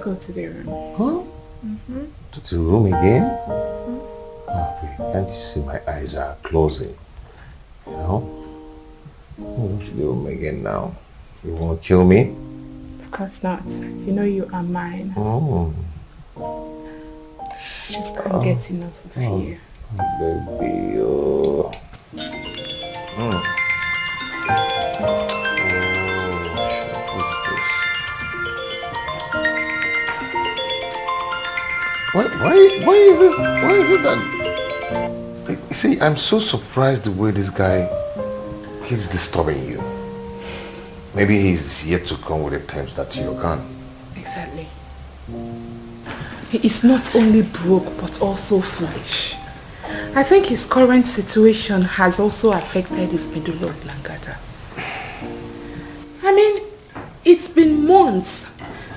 go to the room. Huh? To the room again? Oh, wait, can't you see my eyes are closing? You know? Go to the room again now. You won't kill me? Of course not. You know you are mine. Just can't get enough of you. Baby, oh. Why is this? Why is it that? See, I'm so surprised the way this guy keeps disturbing you. Maybe he's yet to come with the terms that you're gone. Exactly. He is not only broke but also foolish. I think his current situation has also affected his medulla oblongata. I mean, it's been months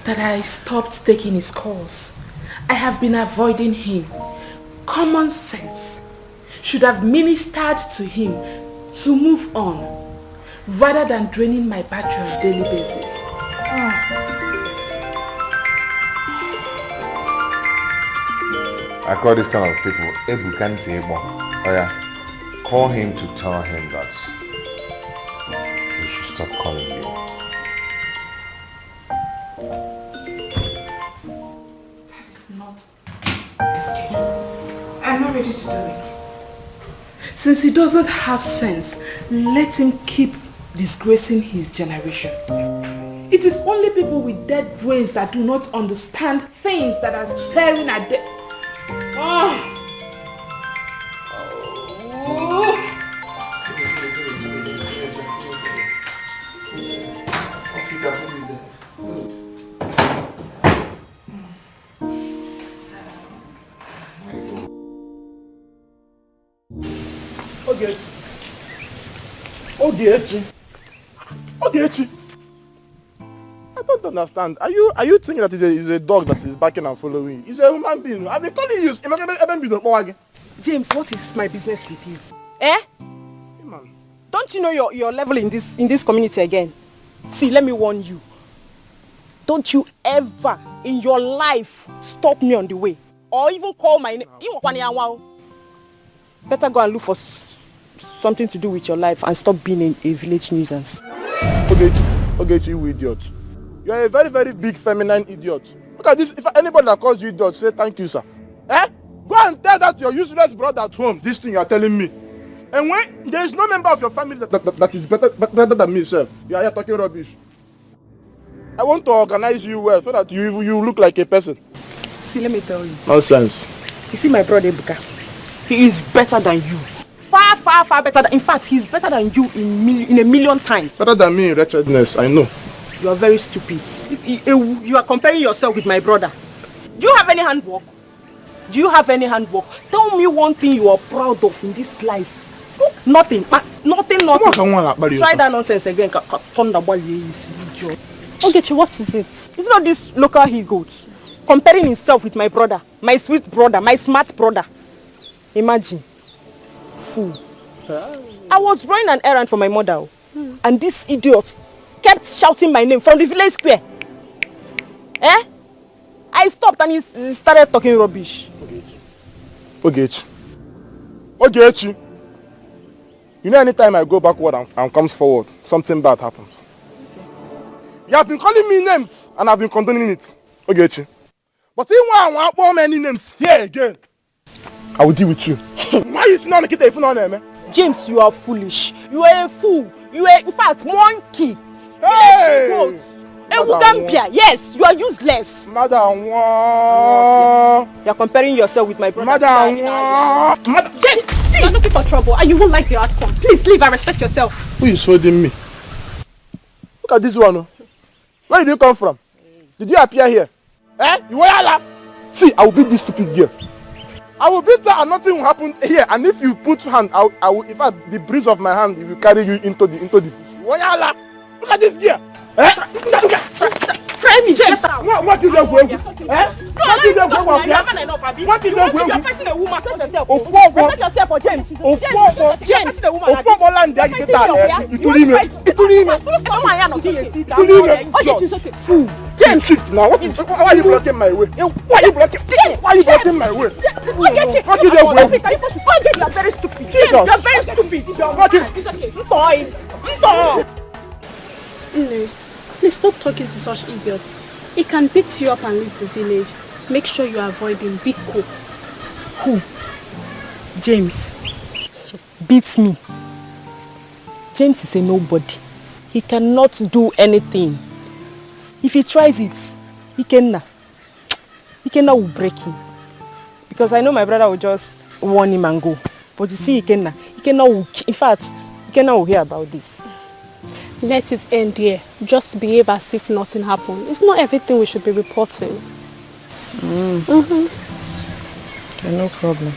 that I stopped taking his calls. I have been avoiding him. Common sense should have ministered to him to move on rather than draining my battery on a daily basis. I call this kind of people Ebukanti Ebo. Oh yeah, call him to tell him that he should stop calling you. That is not a schedule. I'm not ready to do it. Since he doesn't have sense, let him keep disgracing his generation. It is only people with dead brains that do not understand things that are staring at them. Ogechi. I don't understand. Are you thinking that it's a dog that is barking and following you? It's a human being. I've been calling you. James, what is my business with you? Eh? Hey, man. Don't you know your level in this community again? See, let me warn you. Don't you ever in your life stop me on the way or even call my name. Better go and look for something to do with your life and stop being a village nuisance. Ogechi, you idiot. You are a very, very big feminine idiot. Look at this. If anybody that calls you idiot, say thank you, sir. Eh? Go and tell that to your useless brother at home, this thing you are telling me. And when there is no member of your family that is better than me, sir, you are here talking rubbish. I want to organize you well so that you look like a person. See, let me tell you. Nonsense. You see my brother Beggar? He is better than you. Far, far, far better. In fact, he's better than you in a million times. Better than me in wretchedness, I know. You are very stupid. You are comparing yourself with my brother. Do you have any handwork? Do you have any handwork? Tell me one thing you are proud of in this life. Nothing. Nothing. Try that nonsense again. Okay, what is it? It's not this local he-goat comparing himself with my brother, my sweet brother, my smart brother. Imagine. Fool. I was running an errand for my mother, and this idiot kept shouting my name from the village square. Eh? I stopped and he started talking rubbish. Ogechi. You know, anytime I go backward and comes forward, something bad happens. You have been calling me names and I've been condoning it. Ogechi. But if I want many names here again, I will deal with you. Why is not Nikita if not name? James, you are foolish. You are a fool. You are, in fact, monkey. Hey! Yes, you are useless. Madam, you are comparing yourself with my brother. James, see, you are looking for trouble and you won't like the outcome. Please leave and respect yourself. Who is holding me? Look at this one. Where did you come from? Did you appear here? Eh? You were See, I will beat this stupid girl. I will beat her and nothing will happen here. And if you put hand, I will. In fact, the breeze of my hand will carry you into the. Look at this girl. Eh? Try me, James. What is your way? Eh? What is your way? What is your way? You are facing a woman. Respect yourself for James. James. Fool. James. now? Why are you blocking my way? Why are you blocking? Why are you blocking my way? What you are very stupid. You are very stupid. You are blocking. It's okay. No, please stop talking to such idiots. He can beat you up and leave the village. Make sure you avoid him. Be cool. Who? James. Beats me. James is a nobody. He cannot do anything. If he tries it, Ikenna will break him. Because I know my brother will just warn him and go. But you see Ikenna will, in fact, Ikenna will hear about this. Let it end here. Just behave as if nothing happened. It's not everything we should be reporting. Okay, no problem.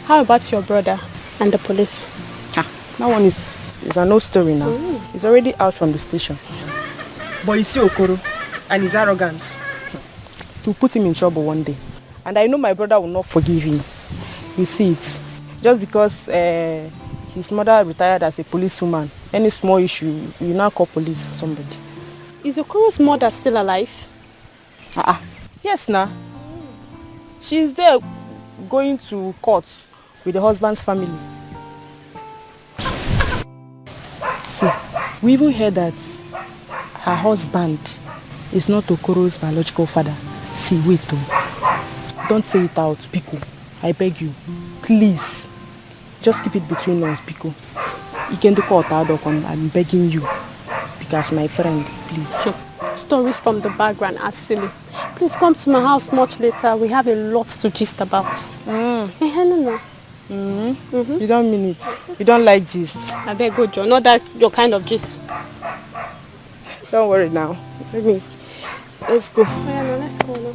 How about your brother and the police? That one is an old story now. He's already out from the station. But you see Okoro and his arrogance. It will put him in trouble one day. And I know my brother will not forgive him. You see it. Just because his mother retired as a policewoman, any small issue, you now call police for somebody. Is Okoro's mother still alive? Yes, now. She's there going to court with the husband's family. See, we even heard that her husband is not Okoro's biological father. See, wait though. Don't say it out, Biko. I beg you. Please. Just keep it between us, Biko. I'm begging you. Because my friend, please. Stories from the background are silly. Please come to my house much later. We have a lot to gist about. No. You don't mean it. You don't like gist. I beg go, John. Not that your kind of gist. Don't worry now. Let's go. Oh, yeah, no, let's go now.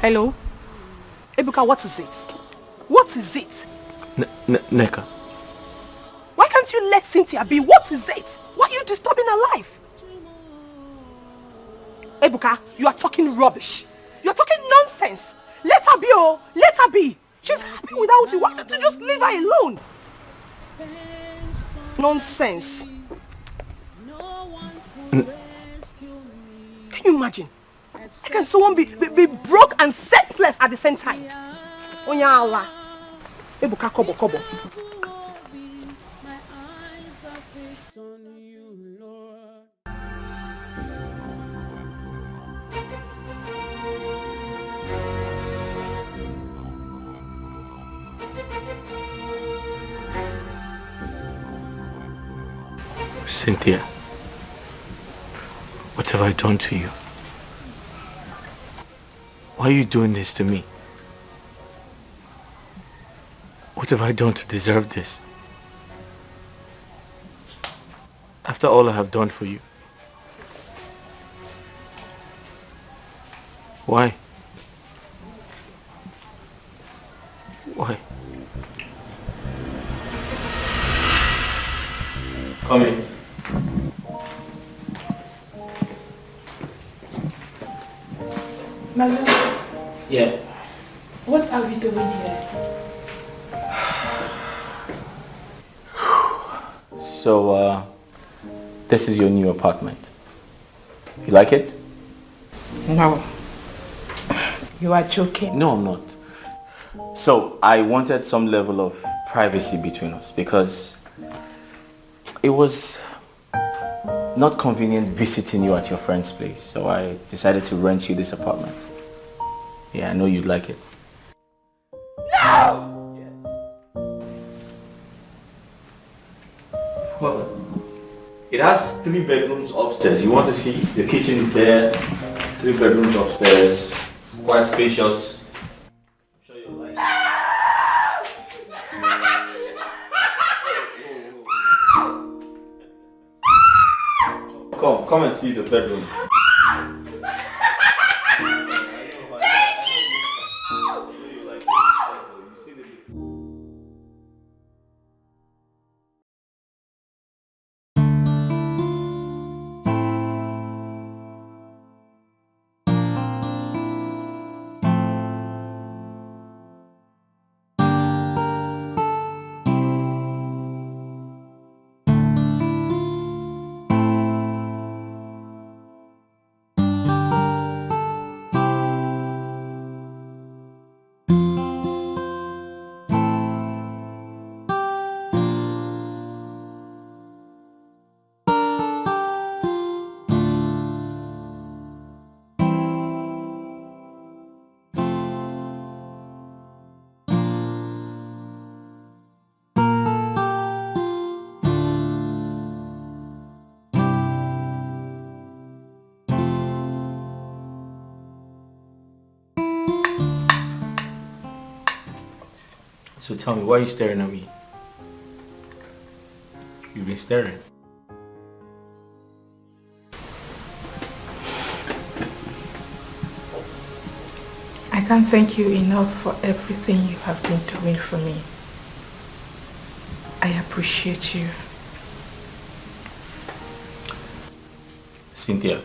Hello? Ebuka, what is it? What is it? Neka. Why can't you let Cynthia be? What is it? Why are you disturbing her life? Ebuka, you are talking rubbish. You're talking nonsense. Let her be, oh. Let her be. She's happy without you. Why don't you just leave her alone? Nonsense. Can you imagine? How can someone be broke and senseless at the same time? Onya Allah. Ebuka, kobo. Cynthia, what have I done to you? Why are you doing this to me? What have I done to deserve this? After all I have done for you. Why? Why? Come in. My lord, Yeah. what are we doing here? So, this is your new apartment. You like it? No. You are joking. No, I'm not. So, I wanted some level of privacy between us because it was not convenient visiting you at your friend's place. So I decided to rent you this apartment. Yeah, I know you'd like it. No! Well, it has 3 bedrooms upstairs. You want to see? The kitchen is there. 3 bedrooms upstairs. It's quite spacious. I'm sure you'll like it. Come and see the bedroom. So tell me, why are you staring at me? You've been staring. I can't thank you enough for everything you have been doing for me. I appreciate you. Cynthia,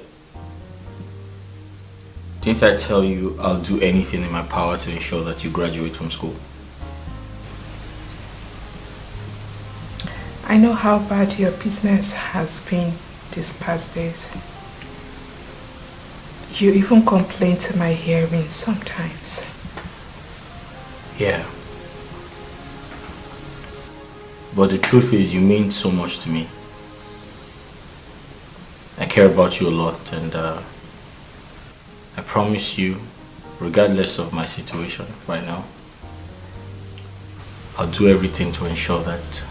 didn't I tell you I'll do anything in my power to ensure that you graduate from school? I know how bad your business has been these past days. You even complain to my hearing sometimes. Yeah. But the truth is, you mean so much to me. I care about you a lot, and I promise you, regardless of my situation right now, I'll do everything to ensure that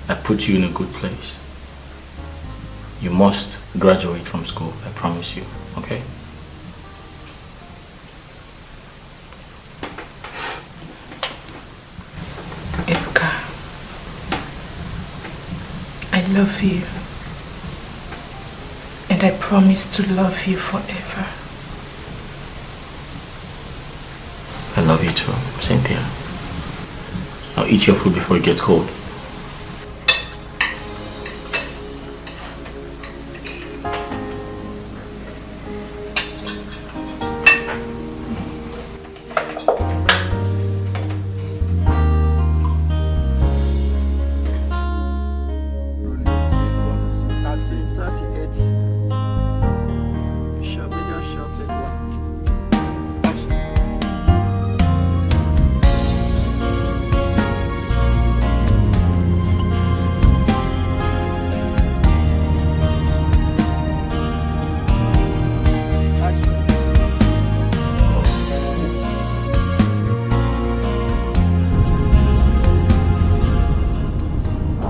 I put you in a good place. You must graduate from school, I promise you, okay? Ebuka, I love you. And I promise to love you forever. I love you too, Cynthia. Now eat your food before it gets cold.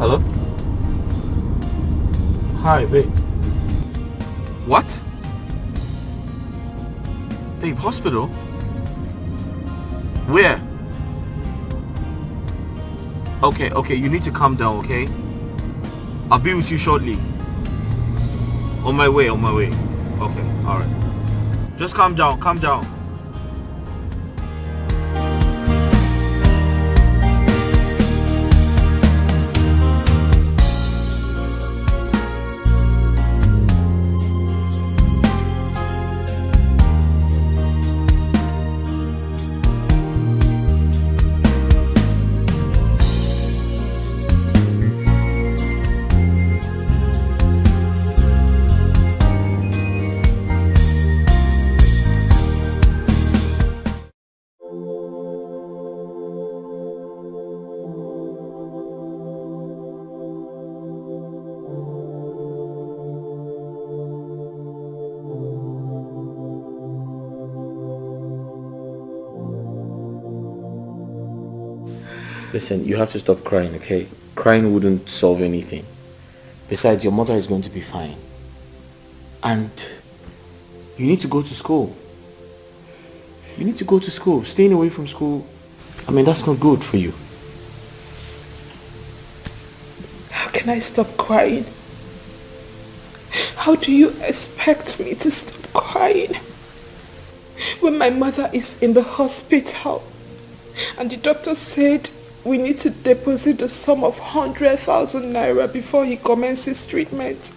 Hello? Hi, babe. What? Babe, hospital? Where? Okay, you need to calm down, okay? I'll be with you shortly. On my way. Okay, alright. Just calm down. Listen, you have to stop crying, okay? Crying wouldn't solve anything. Besides, your mother is going to be fine. And you need to go to school. Staying away from school, that's not good for you. How can I stop crying? How do you expect me to stop crying when my mother is in the hospital and the doctor said we need to deposit the sum of 100,000 naira before he commences treatment?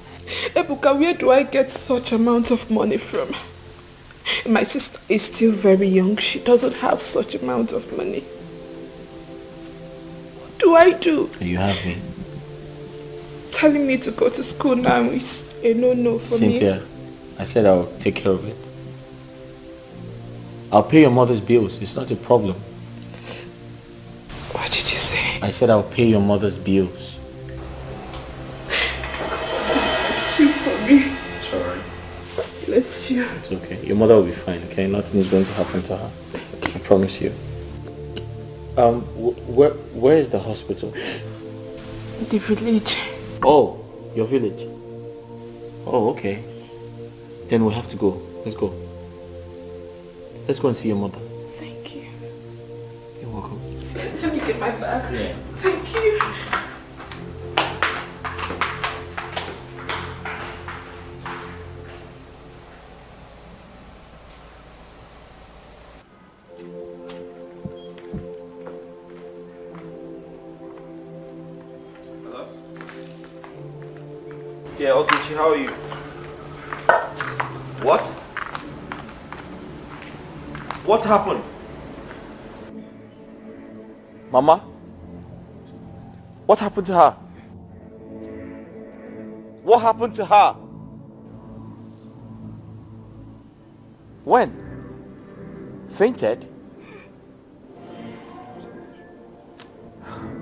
Ebuka, where do I get such amount of money from? My sister is still very young. She doesn't have such amount of money. What do I do? You have me. Telling me to go to school now is a no-no for Cynthia, me. I said I'll take care of it. I'll pay your mother's bills. It's not a problem. What did you say? I said I'll pay your mother's bills. Bless you for me. It's alright. Bless you. It's okay. Your mother will be fine, okay? Nothing is going to happen to her. I promise you. Where is the hospital? The village. Oh, your village. Oh, okay. Then we have to go. Let's go. Let's go and see your mother. Thank you. You're welcome. Let me taking my bag. Yeah. Thank you. Yeah, Ogechi, how are you? What? What happened? Mama? What happened to her? What happened to her? When? Fainted?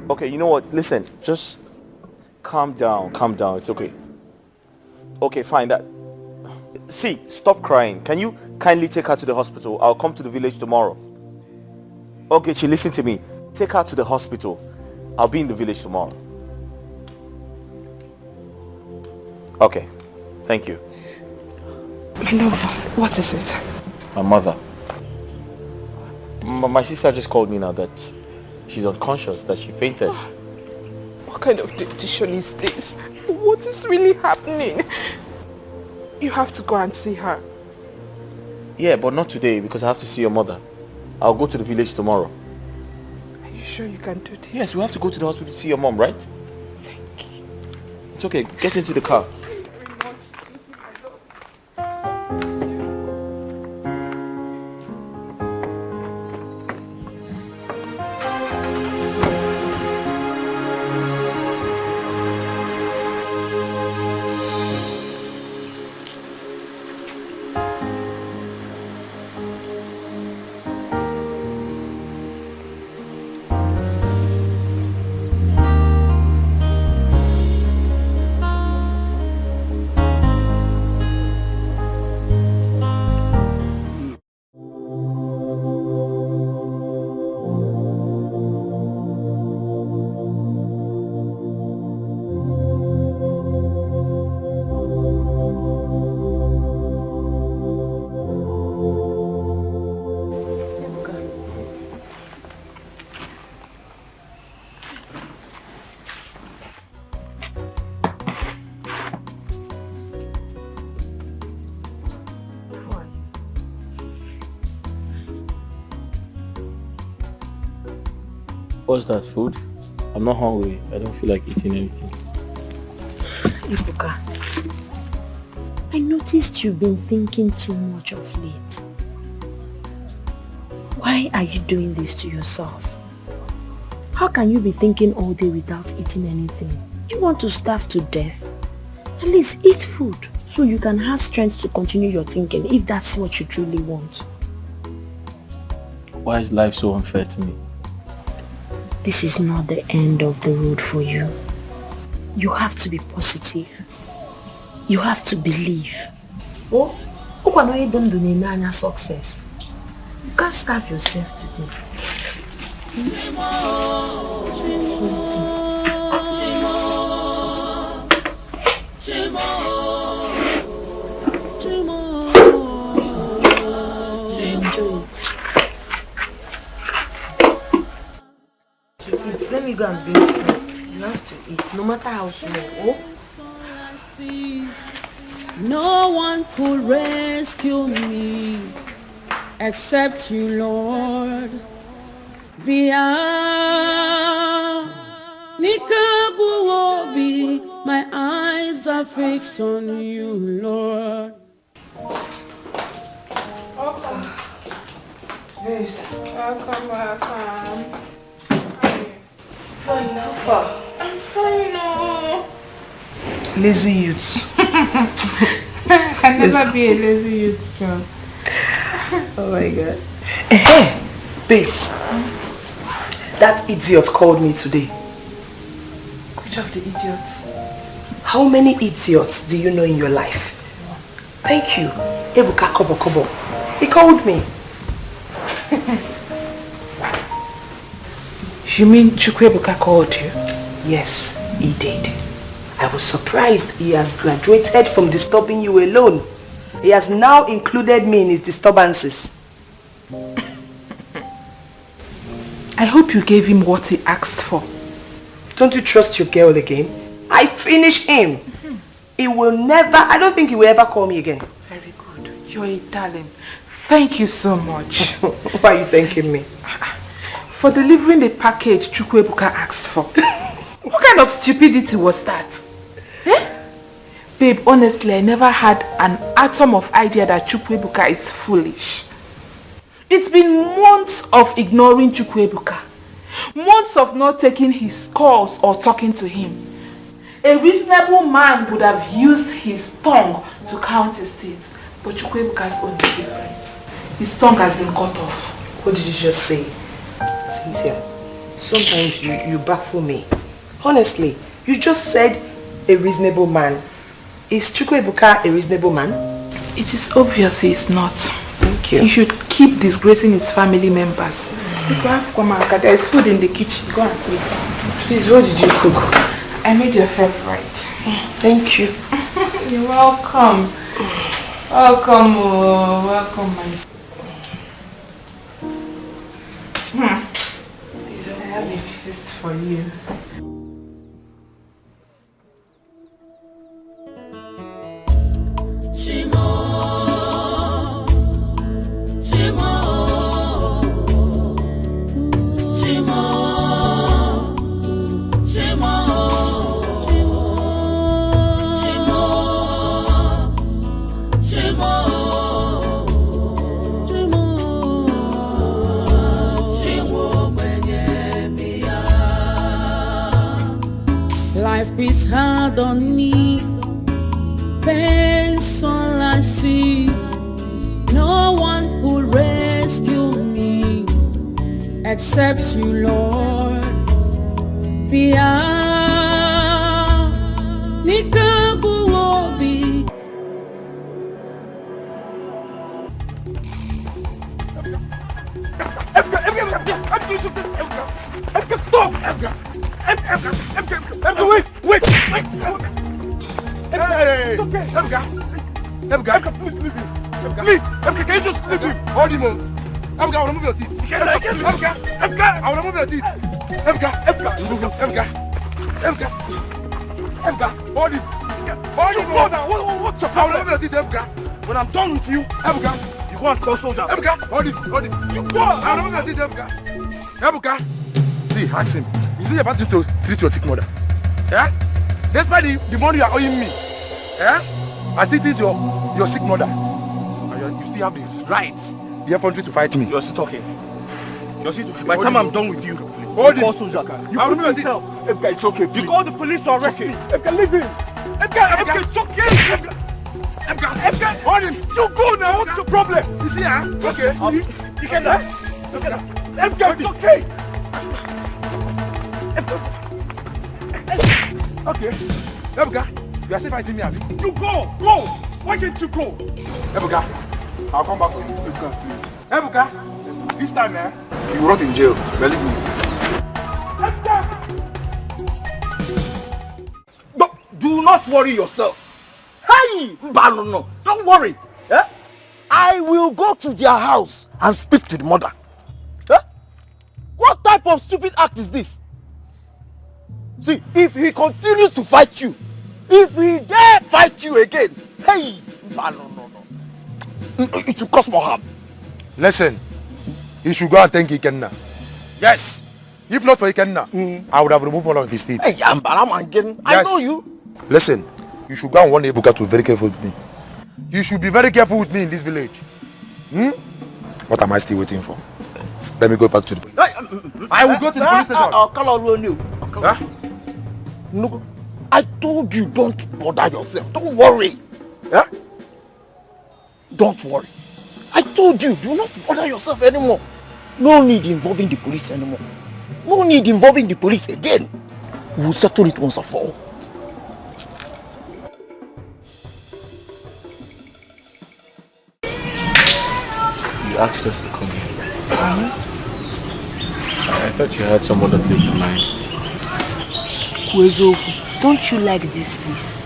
Okay, you know what? Listen, just calm down, it's okay. Okay, fine. See, stop crying. Can you kindly take her to the hospital? I'll come to the village tomorrow. Okay, listen to me. Take her to the hospital. I'll be in the village tomorrow. Okay, thank you. My love, what is it? My mother. My sister just called me now that she's unconscious, that she fainted. What kind of dictation is this? What is really happening? You have to go and see her. Yeah, but not today because I have to see your mother. I'll go to the village tomorrow. Are you sure you can do this? Yes, we have to go to the hospital to see your mom, right? Thank you. It's okay, get into the car. What's that, food? I'm not hungry. I don't feel like eating anything. Ibuka, I noticed you've been thinking too much of late. Why are you doing this to yourself? How can you be thinking all day without eating anything? You want to starve to death? At least eat food so you can have strength to continue your thinking if that's what you truly want. Why is life so unfair to me? This is not the end of the road for you. You have to be positive. You have to believe. Oh, success. You can't starve yourself today. Enjoy it. To eat, let me go and bring spoon. You have to eat, no matter how small. Oh? No one could rescue me except you, Lord. My eyes are fixed on you, Lord. Babes. Welcome. Fine, how far? I'm fine, oh. Lazy youth. I can never be a lazy youth, John. Oh my God. Hey, babes. That idiot called me today. Which of the idiots? How many idiots do you know in your life? Thank you. Ebuka Kobo. He called me. You mean Chukwebuka called you? Yes, he did. I was surprised he has graduated from disturbing you alone. He has now included me in his disturbances. I hope you gave him what he asked for. Don't you trust your girl again? I finish him. He will never, I don't think he will ever call me again. Very good. You're a darling. Thank you so much. Why are you thanking me? For delivering the package Chukwuebuka asked for. What kind of stupidity was that? Eh? Babe, honestly, I never had an atom of idea that Chukwuebuka is foolish. It's been months of ignoring Chukwuebuka. Months of not taking his calls or talking to him. A reasonable man would have used his tongue to counter-state, but Chukwuebuka's own is different. His tongue has been cut off. What did you just say? Cynthia, sometimes you baffle me. Honestly, you just said a reasonable man. Is Chukwuebuka a reasonable man? It is obvious he is not. Thank you. He should keep disgracing his family members. If you have Kwamaka, there is food in the kitchen. Go and eat. Please, what did you cook? I made your favorite. Thank you. You're welcome. Welcome, welcome, my. I have a gist for you. Life is hard on me, pain's all I see. No one will rescue me except you, Lord. Pia Nikabu Obi. Wait! Hey! Emga, please leave him. Please, Emga, can you just leave him? Hold him on. Emga, I want to move your teeth. Emga, I want to move your teeth. Emga, hold him. Hold him on. What's up? I want to move your teeth, Emga. When I'm done with you, Emga, you go and call soldiers. Emga, hold him. You go. I want to move your teeth, Emga. See, ask him. Is he about to treat your sick mother? Yeah? Despite the money you are owing me, yeah? I still think your sick mother. And you still have the right, the effrontery to fight me. You're still talking. By the time I'm done with you, hold him. soldiers. You put yourself. Ebka, it's okay. Please. You call the police to arrest me. Ebka, leave him. Ebka, it's okay. Ebka, hold him. You go now. What's the problem? You see, huh? Okay. You can die. Ebka, it's okay. Okay. Ebka, you are still fighting me, Abi. You go. Why didn't you go? Ebka, I'll come back for you. Let's go, please. Ebka, this time, you will rot in jail. Believe me. No, do not worry yourself. Hey, no, don't worry. Eh? I will go to their house and speak to the mother. Eh? What type of stupid act is this? See, if he continues to fight you, if he dare fight you again, hey, no. It will cause more harm. Listen, he should go and thank Ikenna. Yes. If not for Ikenna, I would have removed one of his teeth. Hey, yes. I know you. Listen, you should go and warn Ebuka to be very careful with me. You should be very careful with me in this village. What am I still waiting for? Let me go back to the police. I will go to the police station. I'll call on you. Huh? No, I told you don't bother yourself. Don't worry. Huh? Don't worry. I told you, do not bother yourself anymore. No need involving the police anymore. No need involving the police again. We'll settle it once and for all. You asked us to come here. I thought you had some other place in mind. Don't you like this place?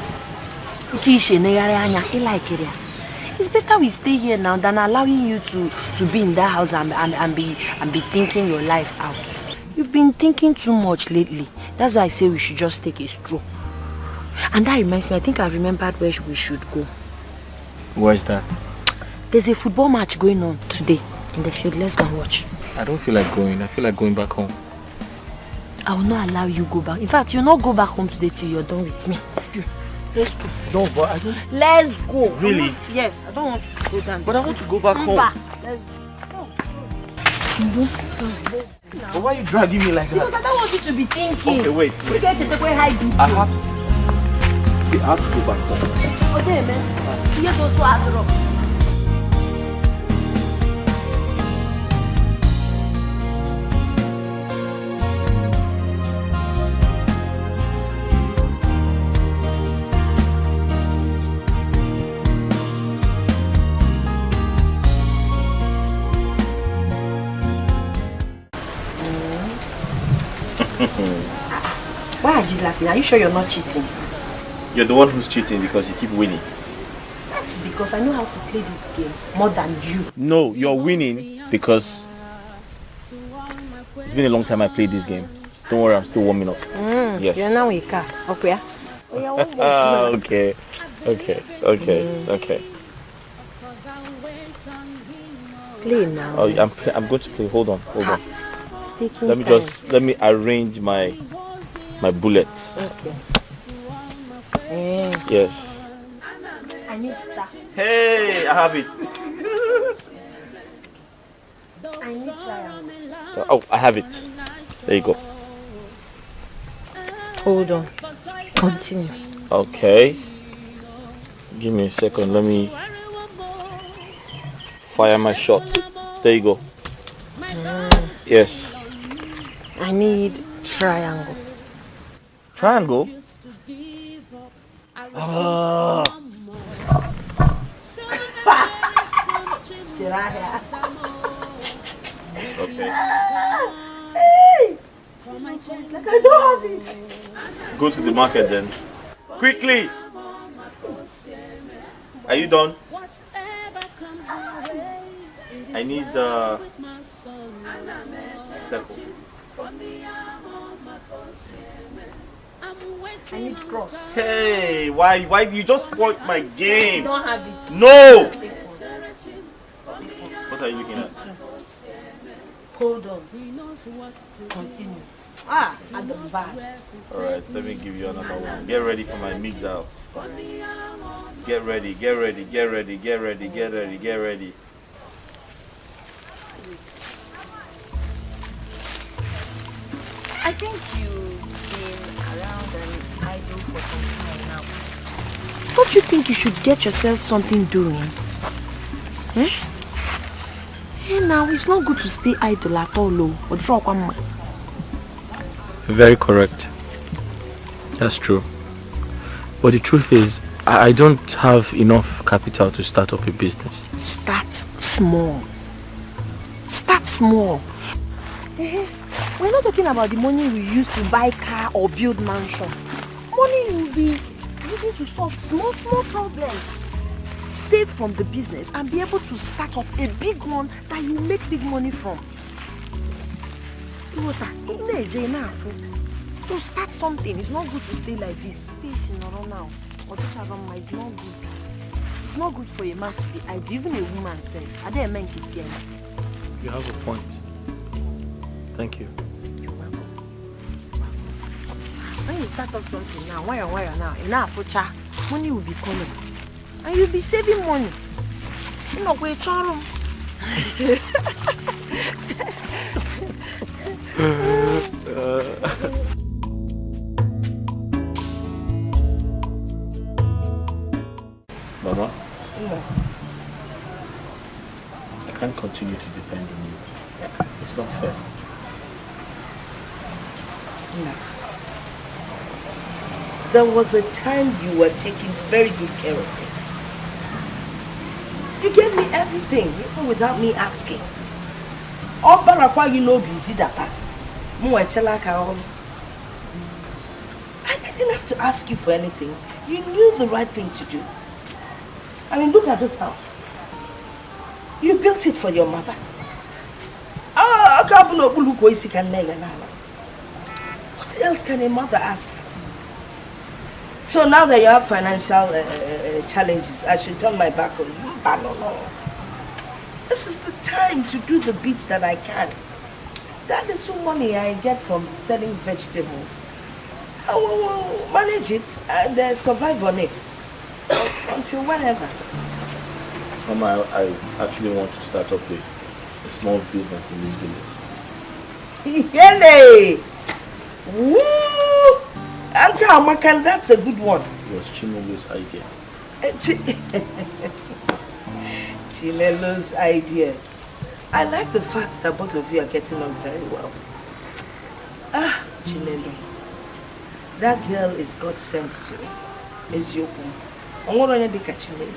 It's better we stay here now than allowing you to be in that house and be thinking your life out. You've been thinking too much lately. That's why I say we should just take a stroll. And that reminds me, I think I remembered where we should go. Where's that? There's a football match going on today in the field. Let's go and watch. I don't feel like going. I feel like going back home. I will not allow you go back. In fact, you'll not go back home today till you're done with me. Let's go. No, but I don't... Let's go. Really? Yes, I don't want you to go down. But I want to go back home. Let's go. But why are you dragging me like that? Because I don't want you to be thinking. Okay, wait. You get to take away high BP. I have to... See, I have to go back home. Okay, man. You go to Azro. Why are you laughing? Are you sure you're not cheating? You're the one who's cheating because you keep winning. That's because I know how to play this game more than you. No, you're winning because it's been a long time I played this game. Don't worry, I'm still warming up. Yes. You're now a car. Okay. Okay. Play now. Oh, I'm going to play. Hold on. Let me arrange my bullets. Okay. Yes. I need stuff. Hey, I have it. I need triangle. Oh, I have it. There you go. Hold on. Continue. Okay. Give me a second. Let me fire my shot. There you go. Yes. I need triangle. Triangle? Okay. Like I don't have it. Go to the market then. Quickly! Are you done? I need the circle. I need cross. Hey, why do you just spoil my game? You don't have it. No! What are you looking at? Hold on. Continue. At the back. Alright, let me give you another one. Get ready for my mix out. Get ready. I think you've been around and idle for some time now. Don't you think you should get yourself something doing? Eh? Hey, now it's not good to stay idle at all. Very correct. That's true. But the truth is, I don't have enough capital to start up a business. Start small. Start small. We're not talking about the money we use to buy car or build mansion. Money you'll be using to solve small problems. Save from the business and be able to start up a big one that you make big money from. So start something. It's not good to stay like this. Space in around now. It's not good. It's not good for a man to be idle. Even a woman says. Are there men kids here? You have a point. Thank you. When you start up something now, wire now, money will be coming. And you'll be saving money. You know, we're charm. Mama? I can't continue to depend on you. It's not fair. No. There was a time you were taking very good care of me. You gave me everything, even without me asking. All barakwa you know busy that. I didn't have to ask you for anything. You knew the right thing to do. I mean, look at this house. You built it for your mother. Ah, okay, What else can a mother ask? So now that you have financial challenges, I should turn my back on you? No. This is the time to do the bits that I can. That little money I get from selling vegetables, I will manage it and survive on it until whenever. Mama, I actually want to start up a small business in this village. Yele! Woo! Anka, that's a good one. It was Chinelo's idea. Chinelo's idea. I like the fact that both of you are getting on very well. Ah, Chinelo. That girl is God sent to me. Is Yoku. I'm going to Chinelo.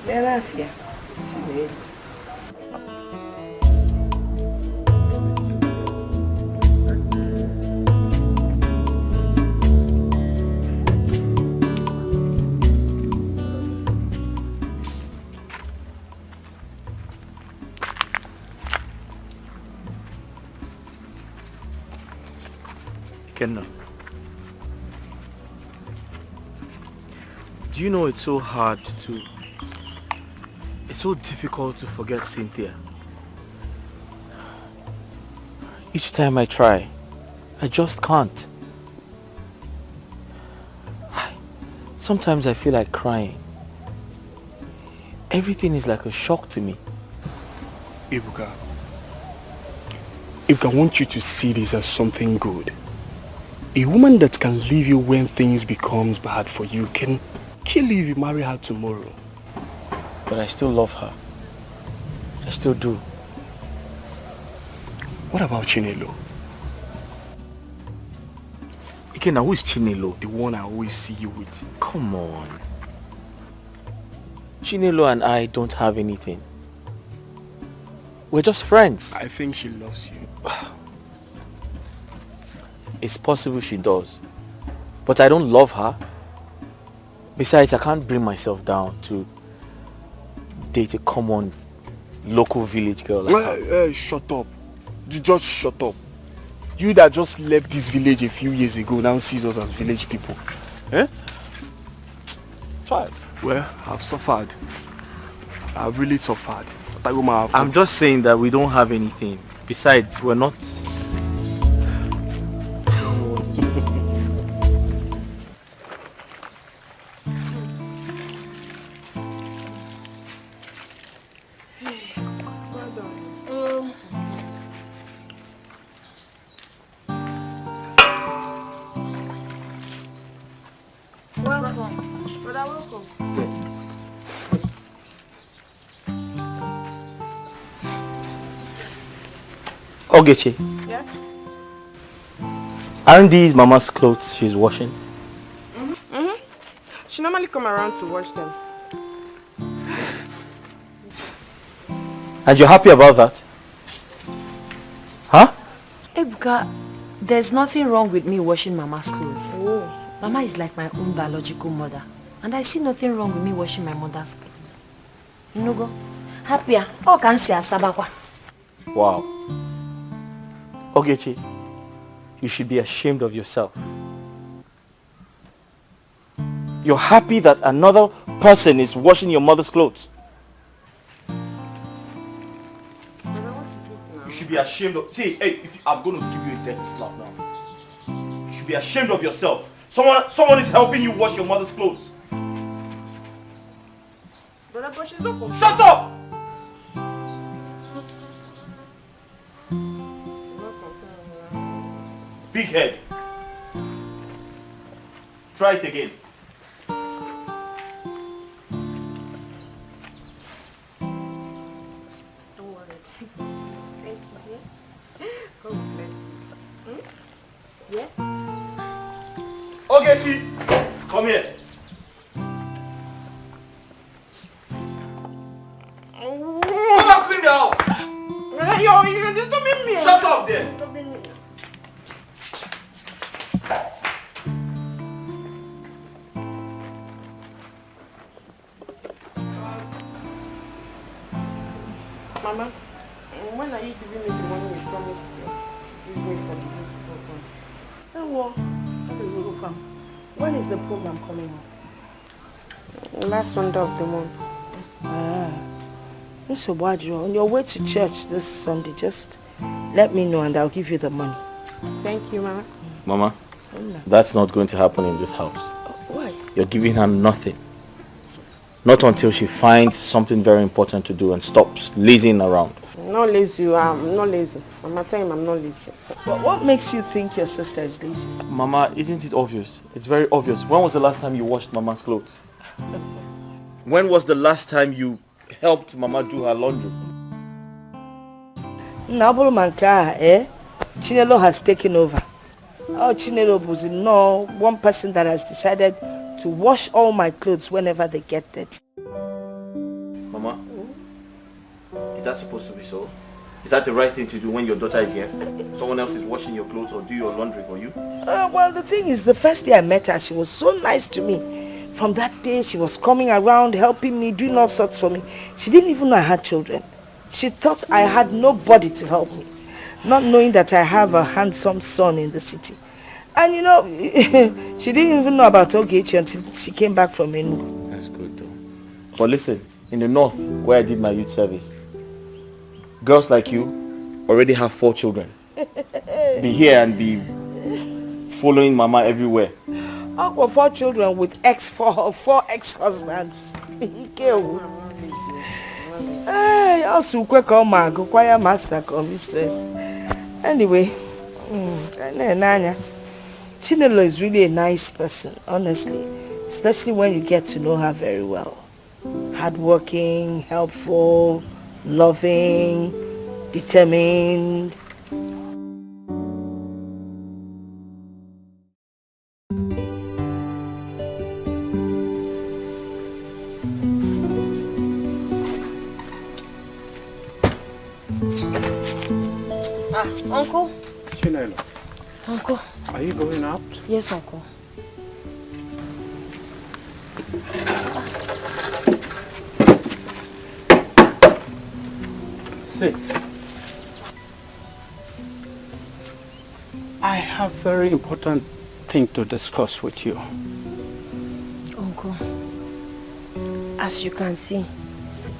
Merafia. Chinelo. Kenna, do you know it's so difficult to forget Cynthia? Each time I try, I just can't. Sometimes I feel like crying. Everything is like a shock to me. Ibuka, I want you to see this as something good. A woman that can leave you when things becomes bad for you can kill you if you marry her tomorrow. But I still love her. I still do. What about Chinelo? Ikenna, who is Chinelo? The one I always see you with. Come on. Chinelo and I don't have anything. We're just friends. I think she loves you. It's possible she does. But I don't love her. Besides, I can't bring myself down to date a common local village girl like her. Shut up. You just shut up. You that just left this village a few years ago now sees us as village people. Eh? Try. Well, I've suffered. I've really suffered. I'm just saying that we don't have anything. Besides, we're not... Ogechi. Yes? Aren't these Mama's clothes she's washing? She normally come around to wash them. And you're happy about that? Huh? Ebuka, there's nothing wrong with me washing Mama's clothes. Oh. Mama is like my own biological mother. And I see nothing wrong with me washing my mother's clothes. Nugo, happier. Oh, can see a sabakwa. Wow. Ogechi, you should be ashamed of yourself. You're happy that another person is washing your mother's clothes. You should be ashamed of... See, hey, I'm going to give you a dirty slap now. You should be ashamed of yourself. Someone is helping you wash your mother's clothes. Shut up! Big head. Try it again. Don't worry. Thank you. God bless you. Yeah? Ogechi, come here. Come and clean the house. You're disturbing me. Shut up there. When are you giving me the money you promised to give me for the youth program? Oh, well, when is the program coming up? Last Sunday of the month. So on your way to church this Sunday, just let me know and I'll give you the money. Thank you, Mama. Mama, that's not going to happen in this house. Why? You're giving her nothing. Not until she finds something very important to do and stops lazing around. I'm not lazy. I'm not lazy. Mama, tell him I'm not lazy. But what makes you think your sister is lazy? Mama, isn't it obvious? It's very obvious. When was the last time you washed Mama's clothes? When was the last time you helped Mama do her laundry? Nabolo Manka, Chinelo has taken over. Oh, Chinelo was one person that has decided to wash all my clothes whenever they get dirty. Mama, is that supposed to be so? Is that the right thing to do when your daughter is here? Someone else is washing your clothes or do your laundry for you? Well, the thing is, the first day I met her, she was so nice to me. From that day, she was coming around, helping me, doing all sorts for me. She didn't even know I had children. She thought I had nobody to help me, not knowing that I have a handsome son in the city. And you know, she didn't even know about Ogechi until she came back from Enugu. That's good though. But listen, in the north, where I did my youth service, girls like you already have 4 children. Be here and be following Mama everywhere. I've got 4 children with four ex-husbands. Hey, also quick choir master mistress. Anyway, Chinelo is really a nice person, honestly. Especially when you get to know her very well. Hardworking, helpful, loving, determined. Uncle? Chinelo. Uncle? Are you going out? Yes, Uncle. Sit. I have very important thing to discuss with you. Uncle, as you can see,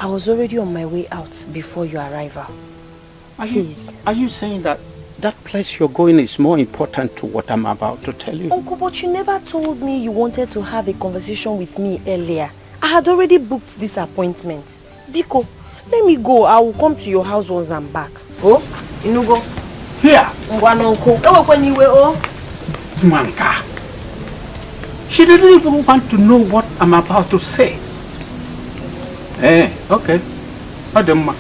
I was already on my way out before your arrival. Are you saying that place you're going is more important to what I'm about to tell you? Uncle, but you never told me you wanted to have a conversation with me earlier. I had already booked this appointment. Biko, let me go. I will come to your house once I'm back. Oh, Inugo. Here. Uncle. Manka. She didn't even want to know what I'm about to say. Okay. Ademma.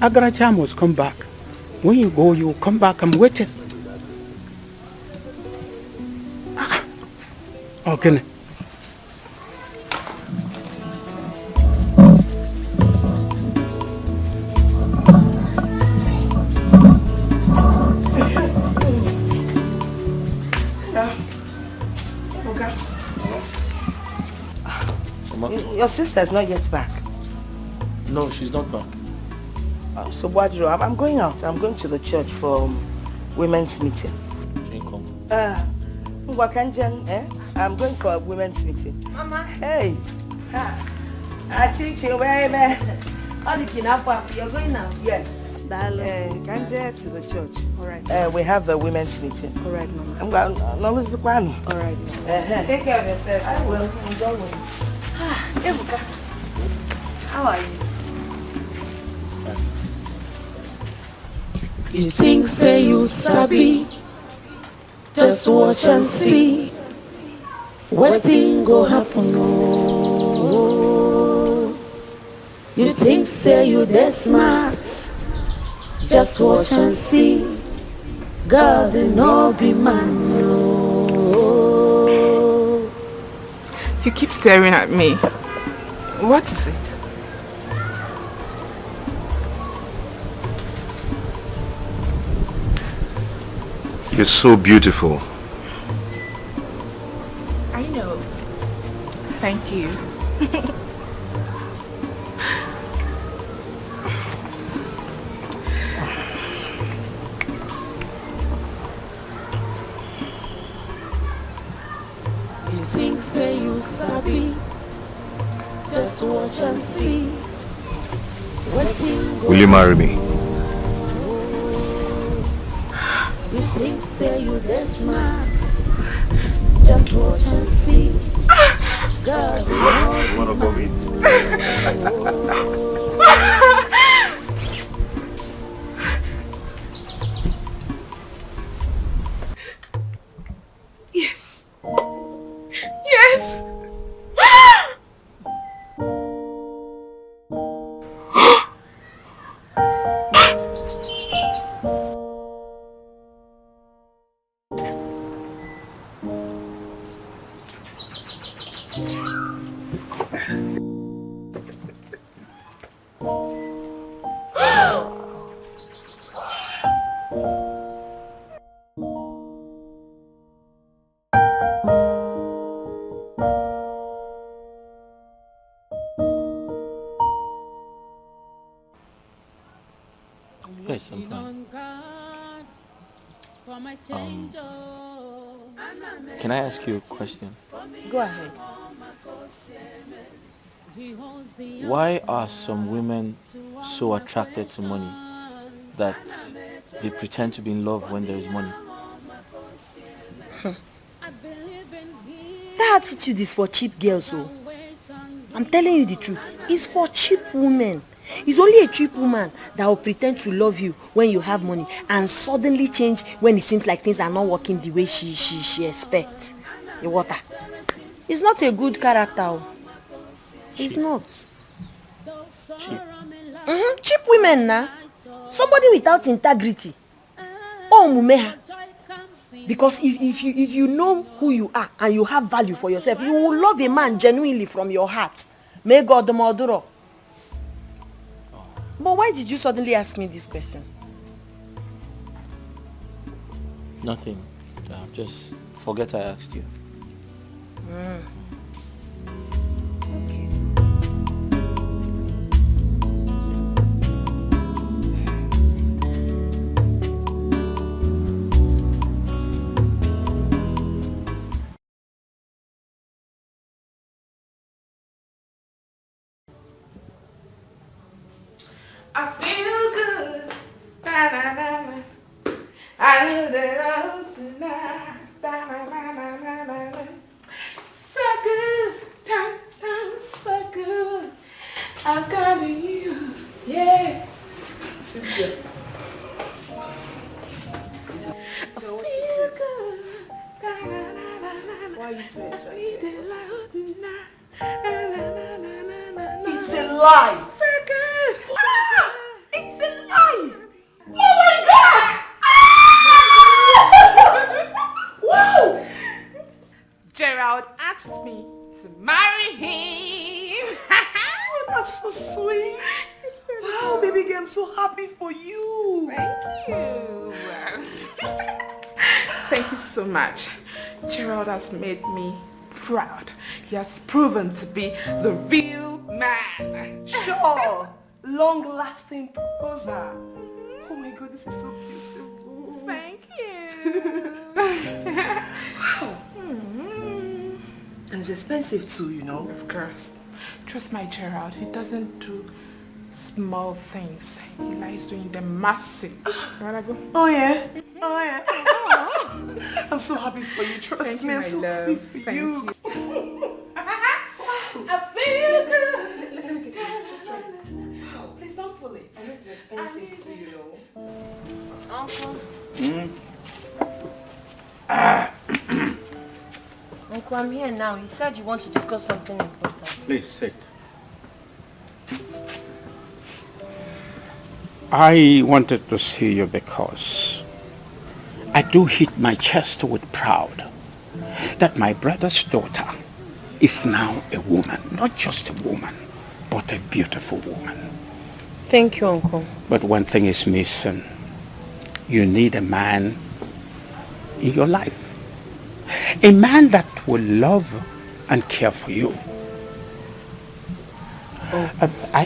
Agaracha must come back. When you go, you will come back. I'm waiting. Okay. Your sister's not yet back. No, she's not back. So what do you do? I'm going out. I'm going to the church for women's meeting. I'm going for a women's meeting. Mama. Hey. Chichi, where you're going now? Yes. Kanje to the church. All right. We have the women's meeting. All right, Mama. I'm going to All right. take care of yourself. I will. Enjoy it. Ebuka, how are you? You think say you sabi, just watch and see what thing go happen. Oh, you think say you that smart, just watch and see. God no be man. No. You keep staring at me. What is it? You're so beautiful. I know. Thank you. watch and see. Will you marry me? You think say you this smart. Just watch and see. God, You wanna go meet? Yes. Yes. Yes, I'm fine. Can I ask you a question? Go ahead. Why are some women so attracted to money that they pretend to be in love when there is money? That attitude is for cheap girls, oh. I'm telling you the truth. It's for cheap women. It's only a cheap woman that will pretend to love you when you have money and suddenly change when it seems like things are not working the way she expects. The water. It's not a good character. Oh. It's not. Cheap. Cheap women now. Somebody without integrity. Oh, mumeha. Because if you know who you are and you have value for yourself, you will love a man genuinely from your heart. May God the Maduro. But why did you suddenly ask me this question? Nothing. Just forget I asked you. Okay. I feel good. Da, da, da, da. I knew that I would tonight. Da, da, da, da, da, da, da. So good. Da, da, so good. I got you. Yeah. Cynthia. Cynthia, what is it? Why are you so excited? It's a lie. So good. It's a lie. Oh my God. Wow. Gerald asked me to marry him. Oh, that's so sweet. Wow, baby girl, I'm so happy for you. Thank you. Thank you so much. Gerald has made me proud. He has proven to be the real man. Sure. Long-lasting proposal. Oh my God, this is so beautiful. Thank you. Wow. And it's expensive too, you know. Of course. Trust my Gerald. He doesn't do small things. He likes doing them massive. You wanna go? Oh yeah. Oh yeah. I'm so happy for you. Trust Thank me, you, I'm my so love. happy for Thank you. I feel good. Let me take it. Just try it. Oh, please don't pull it. And this is expensive too, you know. Uncle. Uncle, I'm here now. You said you want to discuss something important. Please sit. I wanted to see you because I do hit my chest with pride that my brother's daughter is now a woman. Not just a woman, but a beautiful woman. Thank you, Uncle. But one thing is missing. You need a man in your life. A man that will love and care for you. Oh. I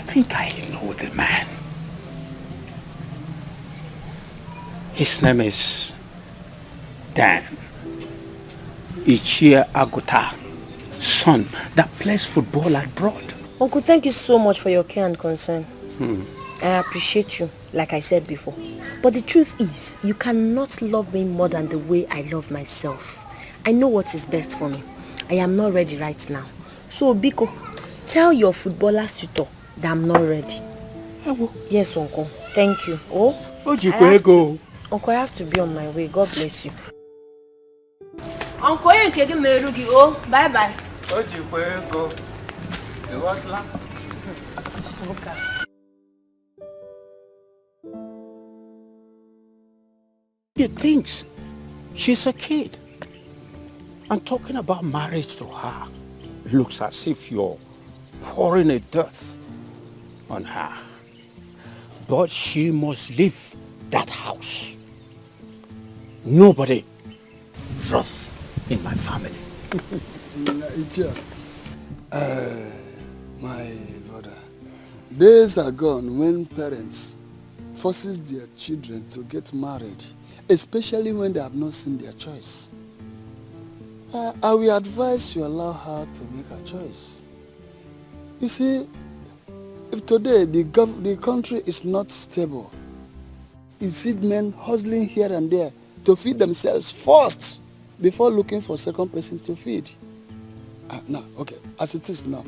think I know the man. His name is Dan Ichie Agota, son that plays football abroad. Uncle, thank you so much for your care and concern. I appreciate you, like I said before. But the truth is, you cannot love me more than the way I love myself. I know what is best for me. I am not ready right now. So, Biko, tell your footballer suitor that I'm not ready. Yes, Uncle. Thank you. Uncle, I have to be on my way. God bless you. Uncle, bye bye. He thinks she's a kid. And talking about marriage to her looks as if you're pouring a death on her. But she must leave that house. Nobody rough in my family. My brother, days are gone when parents forces their children to get married, especially when they have not seen their choice. I will advise you allow her to make her choice. You see, if today the country is not stable, you see men hustling here and there to feed themselves first before looking for a second person to feed. Now, okay, as it is now,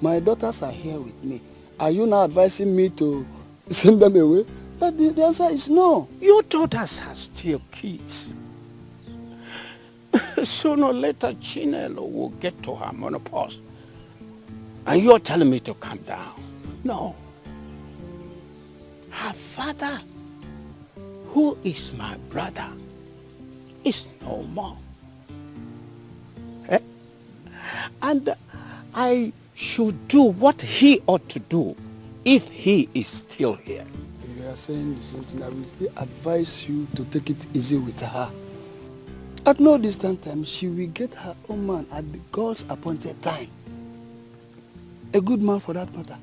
my daughters are here with me. Are you now advising me to send them away? But the answer is no. Your daughters are still kids. Sooner or later, Chinelo will get to her menopause. And you're telling me to calm down. No. Her father, who is my brother, is no more. And I should do what he ought to do if he is still here. You are saying the same thing. I will still advise you to take it easy with her. At no distant time, she will get her own man at the God's appointed time. A good man for that matter.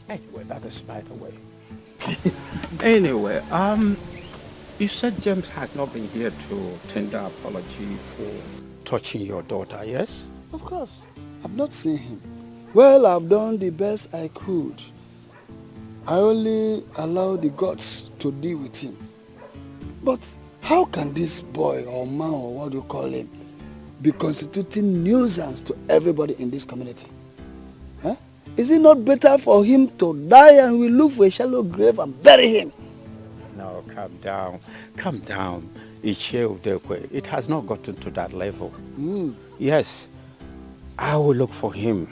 Anyway, that is by the way. Anyway, you said James has not been here to tender apology for touching your daughter, yes? Of course. I've not seen him. Well, I've done the best I could. I only allow the gods to deal with him. But how can this boy or man or what you call him be constituting nuisance to everybody in this community? Huh? Is it not better for him to die and we look for a shallow grave and bury him? No, calm down. Calm down. It has not gotten to that level. Yes, I will look for him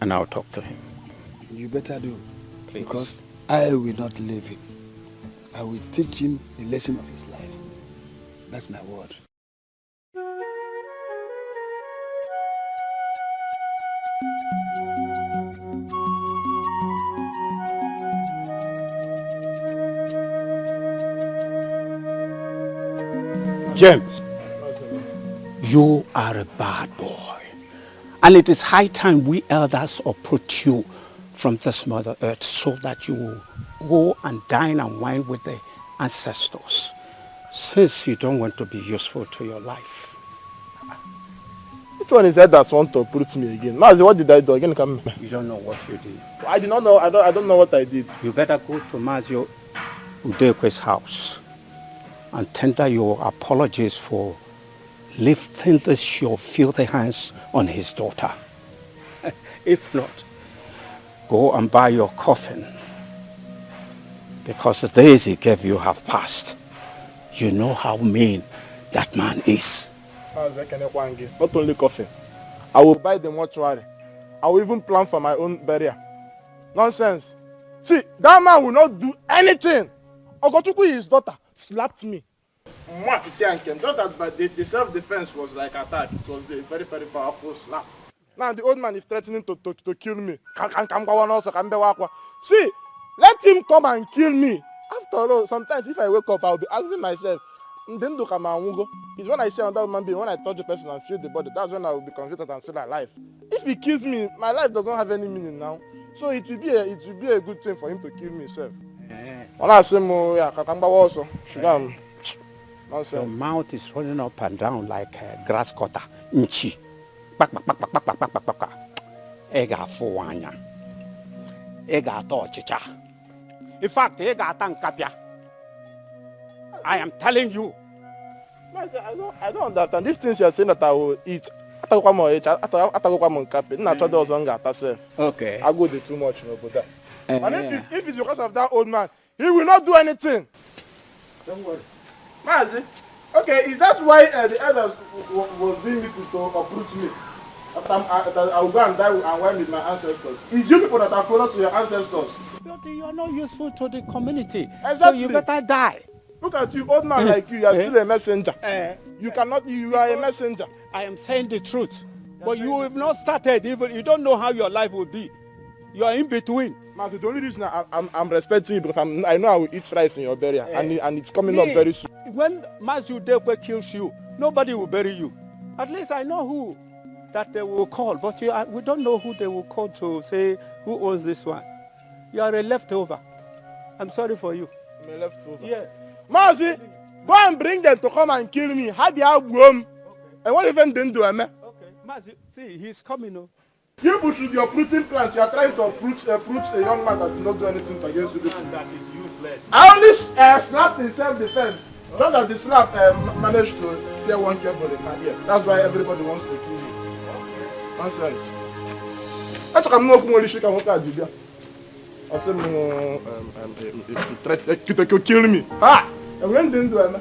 and I'll talk to him. You better do. Please. Because I will not leave him. I will teach him the lesson of his life. That's my word. James, you are a bad boy. And it is high time we elders uproot you from this Mother Earth so that you will go and dine and wine with the ancestors, since you don't want to be useful to your life. Which one is that that want to uproot me again? Mazi, what did I do? Again, come. You don't know what you did. I did not know. I don't know what I did. You better go to Mazio Udekwe's house and tender your apologies for lifting your filthy hands on his daughter. If not, go and buy your coffin, because the days he gave you have passed. You know how mean that man is. Not only coffin, I will buy the mortuary. I will even plan for my own burial. Nonsense. See, that man will not do anything. Ogochukwu, his daughter, slapped me. Just that the self-defense was like attack. It was a very, very powerful slap. Now the old man is threatening to kill me. See, let him come and kill me. After all, sometimes if I wake up, I'll be asking myself, it's when I see another human being, when I touch the person and feel the body, that's when I will be convinced that I'm still alive. If he kills me, my life does not have any meaning now. So it will be a good thing for him to kill me, self. When I say your mouth is running up and down like a grass cutter. Nchi. Ega fuanya. Ega to chicha. In fact, ega tankapia. I am telling you. I don't understand. These things you are saying that I will eat. Okay. I go do too much, but and if it's because of that old man, he will not do anything. Don't worry. Mazi, okay, is that why the elders was doing me to uproot me? I will go and die and wine with my ancestors. It's you people that are closer to your ancestors. But you are not useful to the community. Exactly. So you better die. Look at you, old man like you are still a messenger. You are a messenger. I am saying the truth. But you have not started even, you don't know how your life will be. You are in between. Man, the only reason I'm respecting you because I know I will eat rice in your burial and it's coming up very soon. When Mazu Dekwe kills you, nobody will bury you. At least I know who that they will call, but we don't know who they will call to say who owns this one. You are a leftover. I'm sorry for you. I'm a leftover? Yes. Mazi, go and bring them to come and kill me. How do you have room? And what even didn't do, man? Okay, Mazi, see, he's coming. You push your fruiting plant. You are trying to uproot a young man that did not do anything against you. That is useless. I only snapped in self-defense. Not that the snap managed to tear one cable in my ear. That's why everybody wants to kill me. Nonsense. That's why I'm not going to shake and walk. I said, you kill me. Ah! And when didn't do it,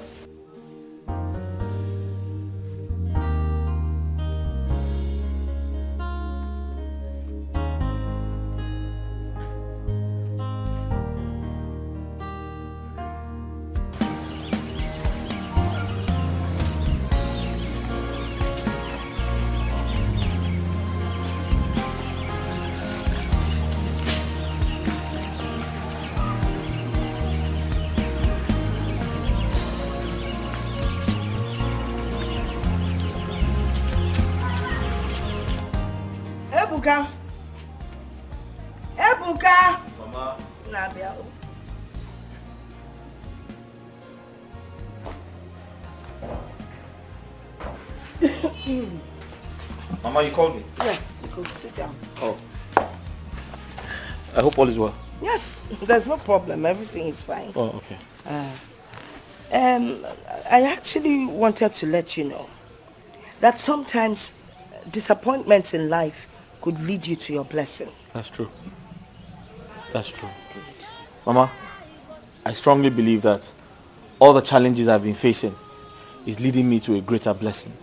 Ebuka. Mama. Nabia. Mama, you called me? Yes, you could sit down. Oh. I hope all is well. Yes, there's no problem. Everything is fine. Oh, okay. I actually wanted to let you know that sometimes disappointments in life could lead you to your blessing. That's true. That's true. Good. Mama, I strongly believe that all the challenges I've been facing is leading me to a greater blessing.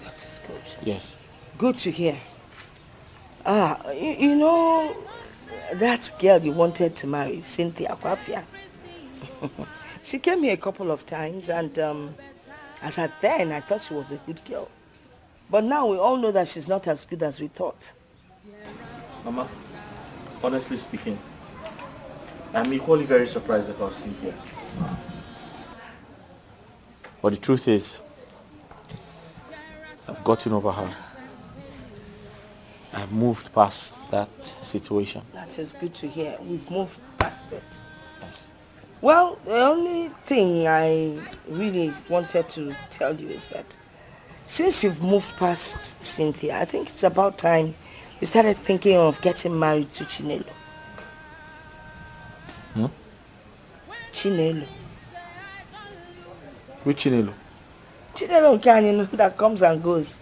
That is good. Yes. Good to hear. You know, that girl you wanted to marry, Cynthia Kwafia. She came here a couple of times and as at then, I thought she was a good girl. But now we all know that she's not as good as we thought. Mama, honestly speaking, I'm equally very surprised about Cynthia. But the truth is, I've gotten over her. I've moved past that situation. That is good to hear. We've moved past it. Yes. Well, the only thing I really wanted to tell you is that since you've moved past Cynthia, I think it's about time you started thinking of getting married to Chinelo. Hmm? Chinelo. Which Chinelo? Chinelo Canyon that comes and goes.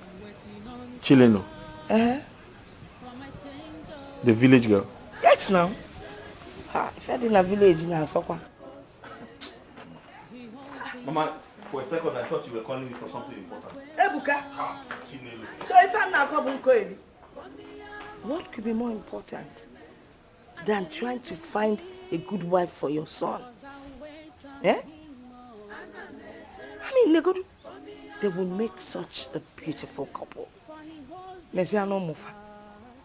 Chileno. Uh-huh. The village girl. Yes, now. If I didn't have village in Asokwa. Mama, for a second I thought you were calling me for something important. Ebuka. Chinelo. So if I'm not coming, what could be more important than trying to find a good wife for your son? Eh? I mean, they will make such a beautiful couple. Mesiano Mufa.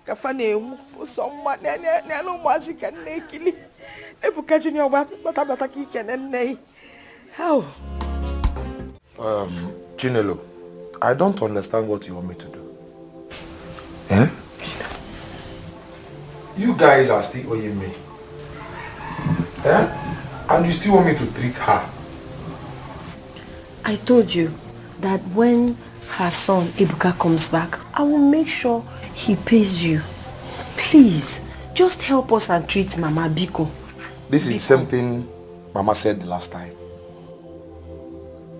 Kafane someone no music and naked. Ebuka Junior but abataki can nay. How? Chinelo, I don't understand what you want me to do. Eh? You guys are still owing me. Eh? And you still want me to treat her. I told you that when her son Ibuka comes back, I will make sure he pays you. Please, just help us and treat Mama Biko. This is something Mama said the last time.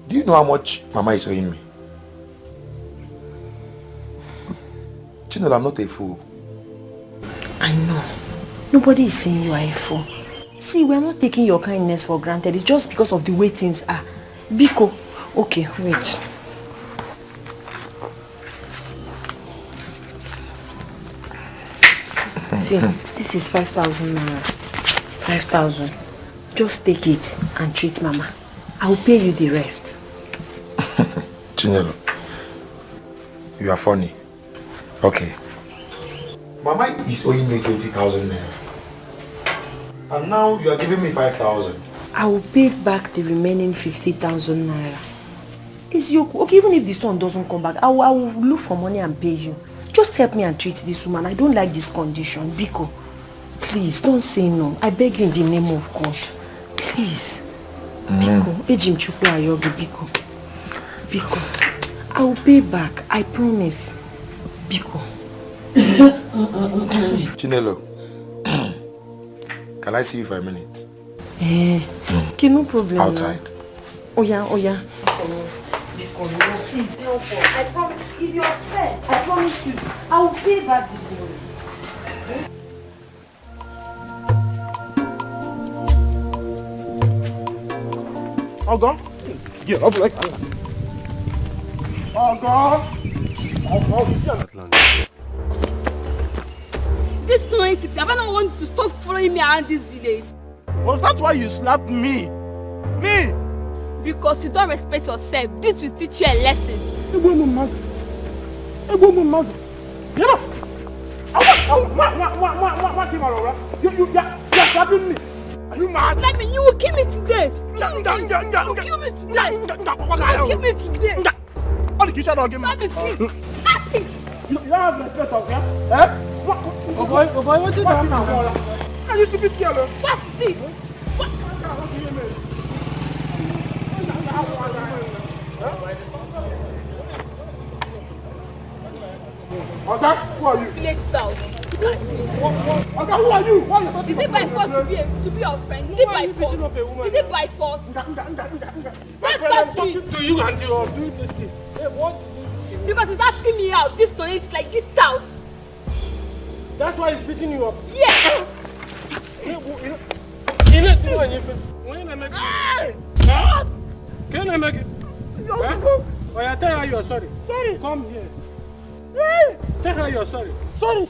Do you know how much Mama is owing me? Chinelo, I'm not a fool. I know. Nobody is saying you are a fool. See, we are not taking your kindness for granted. It's just because of the way things are. Biko, okay, wait. See, this is 5,000 naira. 5,000. Just take it and treat Mama. I will pay you the rest. Chinelo, you are funny. Okay. Mama is owing me 20,000 naira. And now you are giving me 5,000. I will pay back the remaining 50,000 naira. It's your okay, even if the son doesn't come back, I will look for money and pay you. Just help me and treat this woman. I don't like this condition. Biko, please don't say no. I beg you in the name of God. Please. Biko, Ejim Chukwu Ayobi, Biko. Biko, I will pay back. I promise. Biko. Chinelo, can I see you for a minute? Okay, no problem. Outside. Oh yeah. Biko, no, please help us. I promise. If you're fair, I promise you, I will pay back this money. Ogo? Yeah, I'll be like Ogo! This entity, have I not want to stop following me around this village? Was that why you slapped me? Me? Because you don't respect yourself. This will teach you a lesson. You know, you're slapping me. Are you mad? Let me, you will kill me today. You will kill me today. You will kill me today. What the kitchen don't give me? Stop it. Stop it. You have respect of him? Eh? Oh boy, what did you do now? I used to be here. What is it? Oga, who are you? Village stout. Oga, who are you? Why are you Is it by force to be your friend? Is it by force? Is it by force? What touch me? To you and you are doing this thing. Hey, what? Because he's asking me out. This tonight like this stout. That's why he's beating you up. Yeah. Can I make it? Oh, I tell her you're sorry. Sorry. Come here. Tell her you're sorry. Sorry.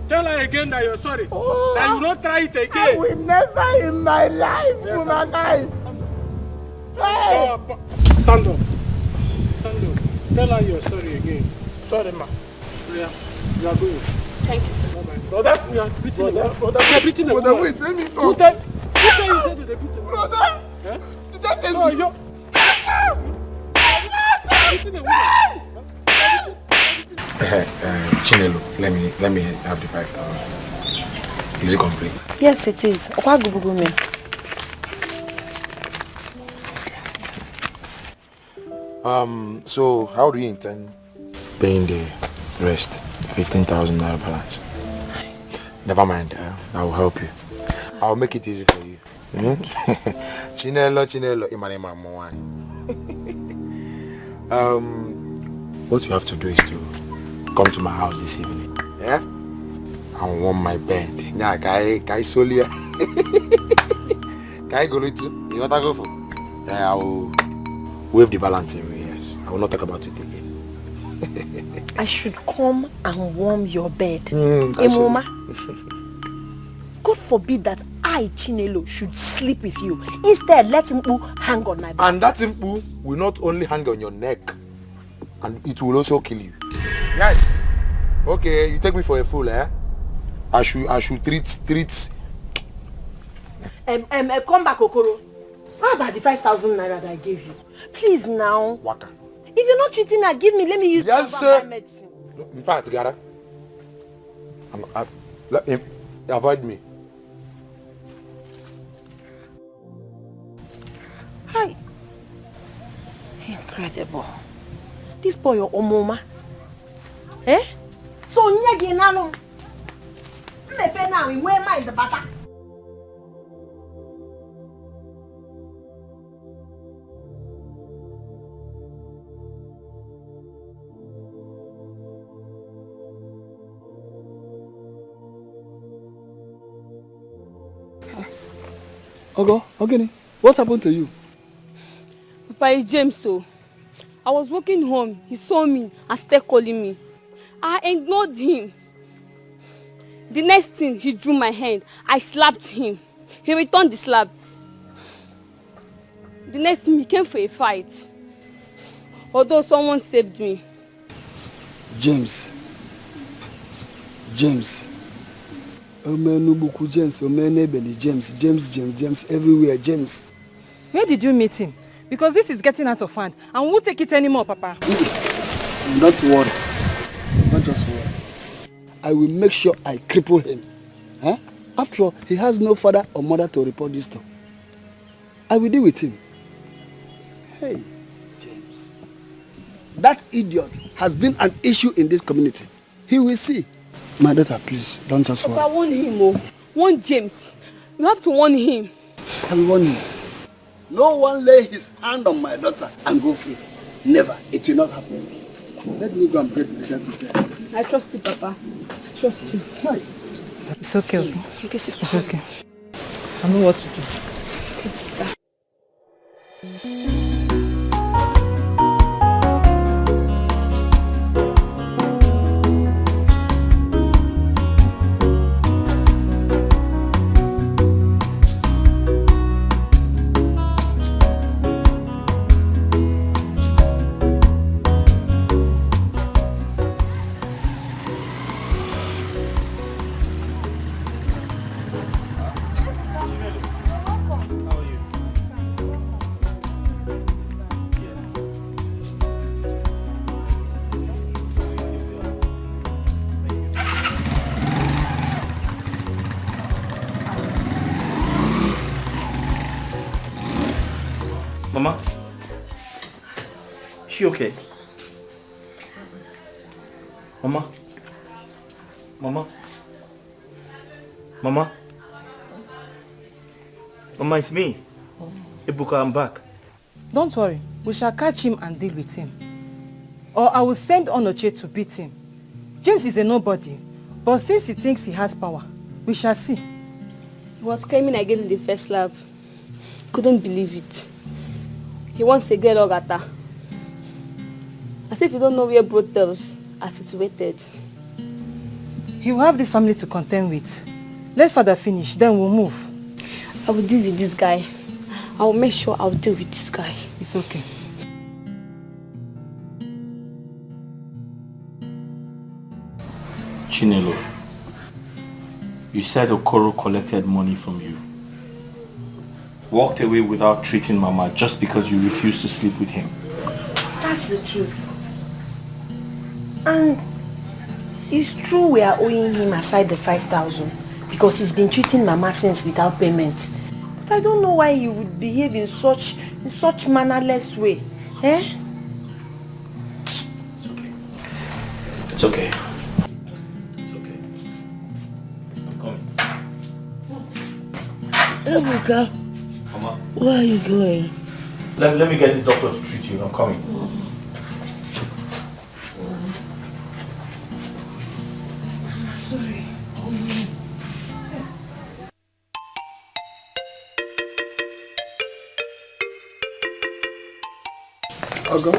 Tell her again that you're sorry. Oh, that you don't try it again. I will never in my life womanize. Hey. Stand up. Tell her you're sorry again. Sorry, ma. Yeah. You are going. Thank you. Brother, we are beating the woman. Brother, wait, let me talk. Who tell you said to the beating? Brother, just tell me. You're beating the woman. Chinelo, let me have the 5,000. Is it complete? Yes, it is. So how do you intend paying the rest? 15,000 naira balance. Never mind, I will help you. I'll make it easy for you. Chinelo, Imanema Mwani. What you have to do is to come to my house this evening. Yeah? I warm my bed. Yeah, Kai Solia. Kai go to you want to go for? Yeah, I will waive the balance away, yes. I will not talk about it again. I should come and warm your bed. Emoma. God forbid that I, Chinelo, should sleep with you. Instead, let Mpu hang on my back. And that Mpu will not only hang on your neck, and it will also kill you. Yes. Okay, you take me for a fool, eh? I should treat. Come back, Okoro. How about the 5,000 naira that I gave you? Please now. Waka. If you're not treating her, give me. Let me use yes, medicine. In fact, Gara, avoid me. Hi. Incredible. This boy, your Omoma. Eh? So nyagi nano. Mepe na we mind the butter. Ogo, Ogini, what happened to you? Papa, it's James, so I was walking home. He saw me and started calling me. I ignored him. The next thing, he drew my hand. I slapped him. He returned the slap. The next thing, he came for a fight. Although someone saved me. James. Omenubuku James, Omenebeli James, everywhere, James. Where did you meet him? Because this is getting out of hand and we won't take it anymore, Papa. Don't worry. Don't just worry. I will make sure I cripple him. Huh? After all, he has no father or mother to report this to. I will deal with him. Hey, James. That idiot has been an issue in this community. He will see. My daughter, please, don't just worry. Papa, warn him, oh. Warn James. You have to warn him. I will warn him. No one lay his hand on my daughter and go free. Never. It will not happen. Let me go and break myself with I trust you, Papa. I trust you. Hi. It's okay, okay? Okay, sister. It's okay. I know what to do. Okay, sister. Mama? Is she okay? Mama? Mama? Mama? Mama, it's me. Ebuka, I'm back. Don't worry. We shall catch him and deal with him. Or I will send Onoche to beat him. James is a nobody. But since he thinks he has power, we shall see. He was claiming I gave him the first slap. Couldn't believe it. He wants to get Ogata. As if you don't know where brothels are situated. He will have this family to contend with. Let's father finish, then we'll move. I will deal with this guy. I will make sure I will deal with this guy. It's okay. Chinelo, you said Okoro collected money from you. Walked away without treating Mama just because you refused to sleep with him. That's the truth. And it's true we are owing him aside the 5,000 because he's been treating Mama since without payment. But I don't know why he would behave in such mannerless way. Eh? It's okay. It's okay. It's okay. I'm coming. Ebuka, Mama. where are you going? Let me get the doctor to treat you. I'm coming. Sorry. Ogo.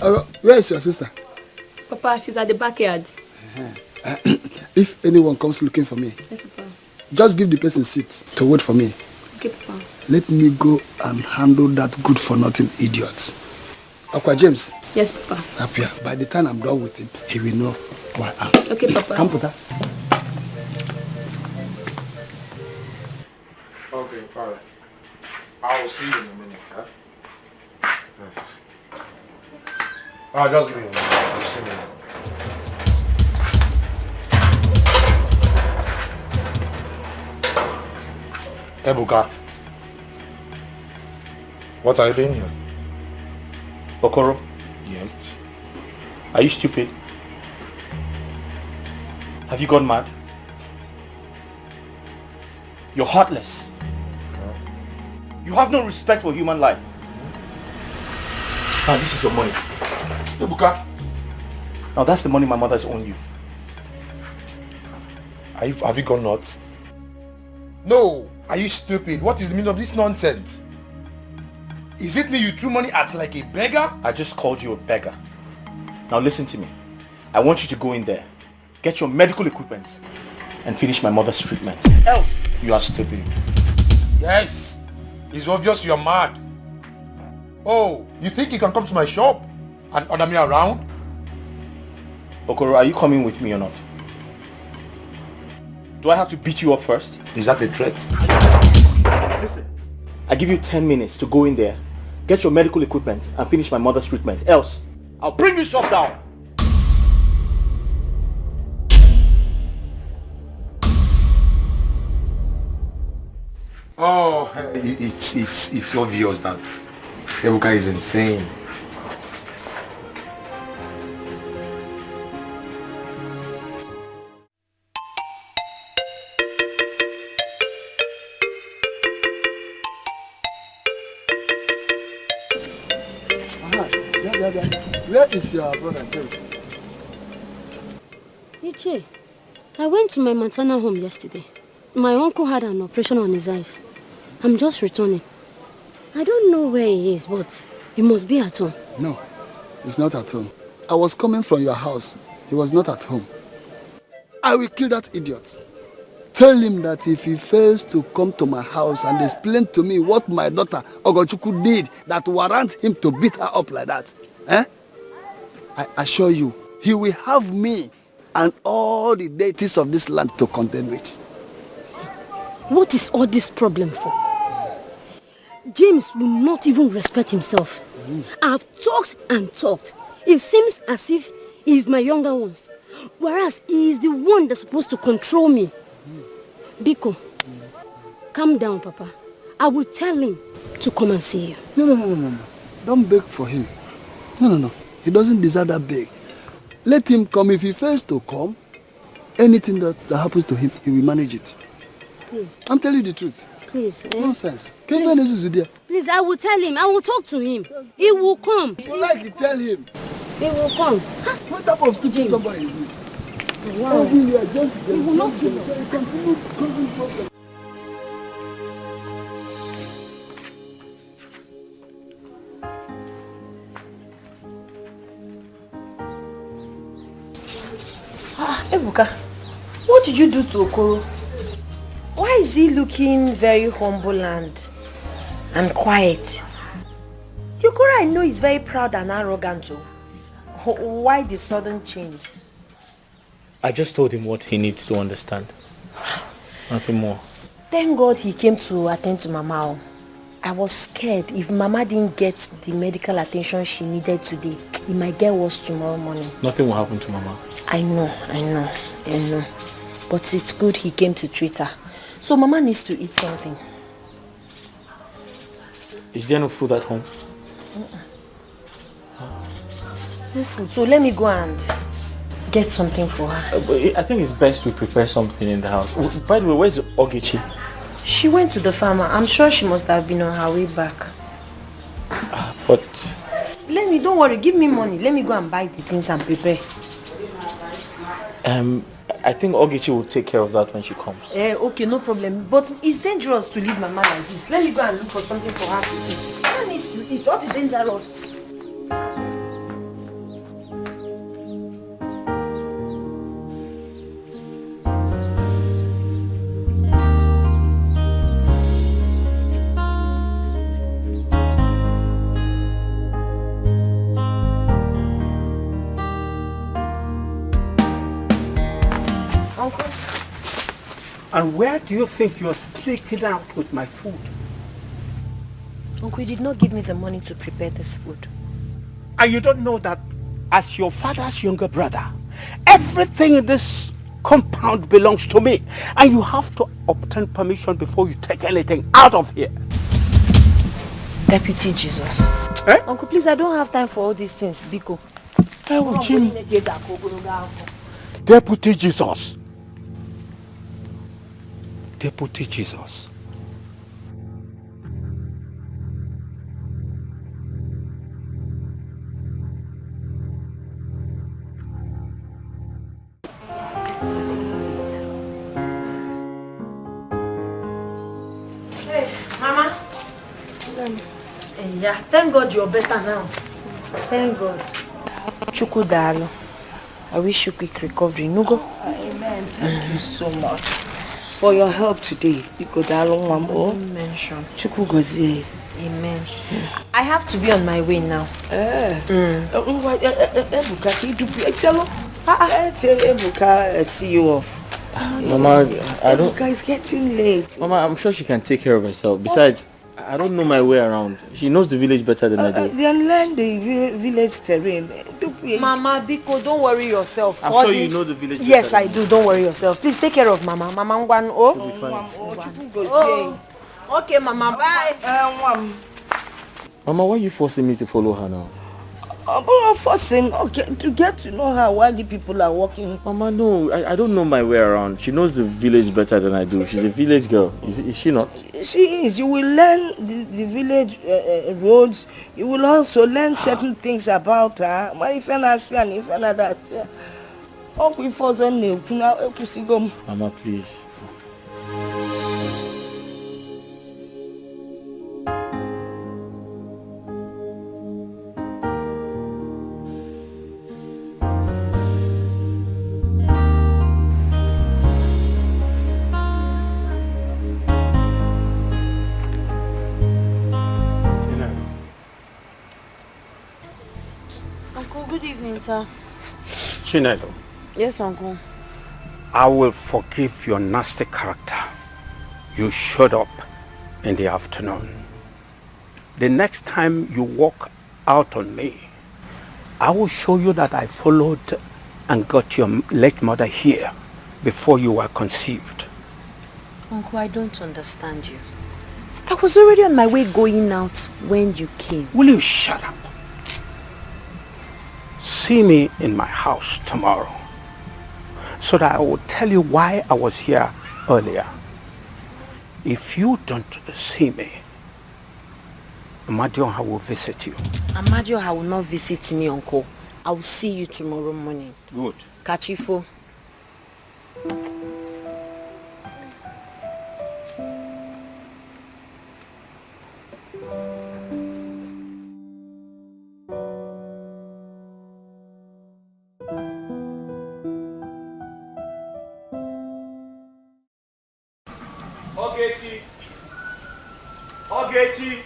Ogo, where is your sister? Papa, she's at the backyard. If anyone comes looking for me, Yes, Papa. just give the person seat to wait for me. Okay, Papa. Let me go and handle that good-for-nothing idiot. Aqua James. Yes, Papa. Up here. By the time I'm done with him, he will know who I am. Okay, Papa. Come, Puta. Okay, alright. I will see you in a minute, huh? Just give me a minute. I'll see you. Ebuka, what are you doing here? Okoro, Yes. are you stupid? Have you gone mad? You're heartless. You have no respect for human life. Now this is your money. Ebuka. Now that's the money my mother's owed you. Have you gone nuts? No! Are you stupid? What is the meaning of this nonsense? Is it me you threw money at like a beggar? I just called you a beggar. Now listen to me. I want you to go in there, get your medical equipment, and finish my mother's treatment. Else, you are stupid. Yes! It's obvious you're mad. Oh, you think you can come to my shop and order me around? Okoro, are you coming with me or not? Do I have to beat you up first? Is that a threat? Listen, I give you 10 minutes to go in there, get your medical equipment, and finish my mother's treatment. Else, I'll bring your shop down. Oh, it's obvious that Ebuka is insane. Where is your brother James? Iche, I went to my maternal home yesterday. My uncle had an operation on his eyes. I'm just returning. I don't know where he is, but he must be at home. No, he's not at home. I was coming from your house. He was not at home. I will kill that idiot. Tell him that if he fails to come to my house and explain to me what my daughter Ogochukwu did that warrant him to beat her up like that, I assure you, he will have me and all the deities of this land to contend with. What is all this problem for? James will not even respect himself. I've talked and talked. It seems as if he is my younger ones, whereas he is the one that's supposed to control me. Biko, calm down, Papa. I will tell him to come and see you. No. Don't beg for him. No. He doesn't deserve that beg. Let him come. If he fails to come, anything that happens to him, he will manage it. Please. I'm telling you the truth. Please. Nonsense. Please, I will tell him. I will talk to him. He will come. If you like it, tell him. He will come. What type of stupid somebody is this? Wow. He will not kill us. Ebuka, what did you do to Okoro? Why is he looking very humble and quiet? The Okoro I know is very proud and arrogant too. Why the sudden change? I just told him what he needs to understand. Nothing more. Thank God he came to attend to Mama. I was scared if Mama didn't get the medical attention she needed today, it might get worse tomorrow morning. Nothing will happen to Mama. I know. But it's good he came to treat her. So Mama needs to eat something. Is there no food at home? No food. So let me go and get something for her. I think it's best we prepare something in the house. By the way, where's Ogechi? She went to the farmer. I'm sure she must have been on her way back. But... Don't worry, give me money. Let me go and buy the things and prepare. I think Ogechi will take care of that when she comes. Okay, no problem. But it's dangerous to leave Mama like this. Let me go and look for something for her to eat. Mama needs to eat. What is dangerous? And where do you think you're sneaking out with my food? Uncle, you did not give me the money to prepare this food. And you don't know that as your father's younger brother, everything in this compound belongs to me. And you have to obtain permission before you take anything out of here. Deputy Jesus. Uncle, please, I don't have time for all these things. Biko. Oh, Jim. Deputy Jesus. Deputy Jesus. Hey, Mama. Yeah, thank God you're better now. Thank God. Chukudalo. I wish you quick recovery. Nugo. Amen. Thank you so much for your help today. Mention. Chukugozie. Amen. I have to be on my way now. Ebuka, see you off. Mama, I don't... Ebuka is getting late. Mama, I'm sure she can take care of herself. Besides, I don't know my way around. She knows the village better than I do. Then learn the village terrain. Mama, Biko, don't worry yourself. I'm sure you know the village better. Yes, I do. Don't worry yourself. Please take care of Mama. Mama Ngwan. She'll be fine. Okay, Mama. Bye. Mama, why are you forcing me to follow her now? I'm not forcing. Okay, to get to know her while the people are walking. Mama, no, I don't know my way around. She knows the village better than I do. She's a village girl. Is she not? She is. You will learn the village roads. You will also learn certain things about her. Mama, please. Good evening, sir. Chinedu, Yes, Uncle. I will forgive your nasty character. You showed up in the afternoon. The next time you walk out on me, I will show you that I followed and got your late mother here before you were conceived. Uncle, I don't understand you. I was already on my way going out when you came. Will you shut up? See me in my house tomorrow so that I will tell you why I was here earlier. If you don't see me, Amadioha will visit you. Amadioha will not visit me, Uncle. I will see you tomorrow morning. Good. Kachifo. Ogechi.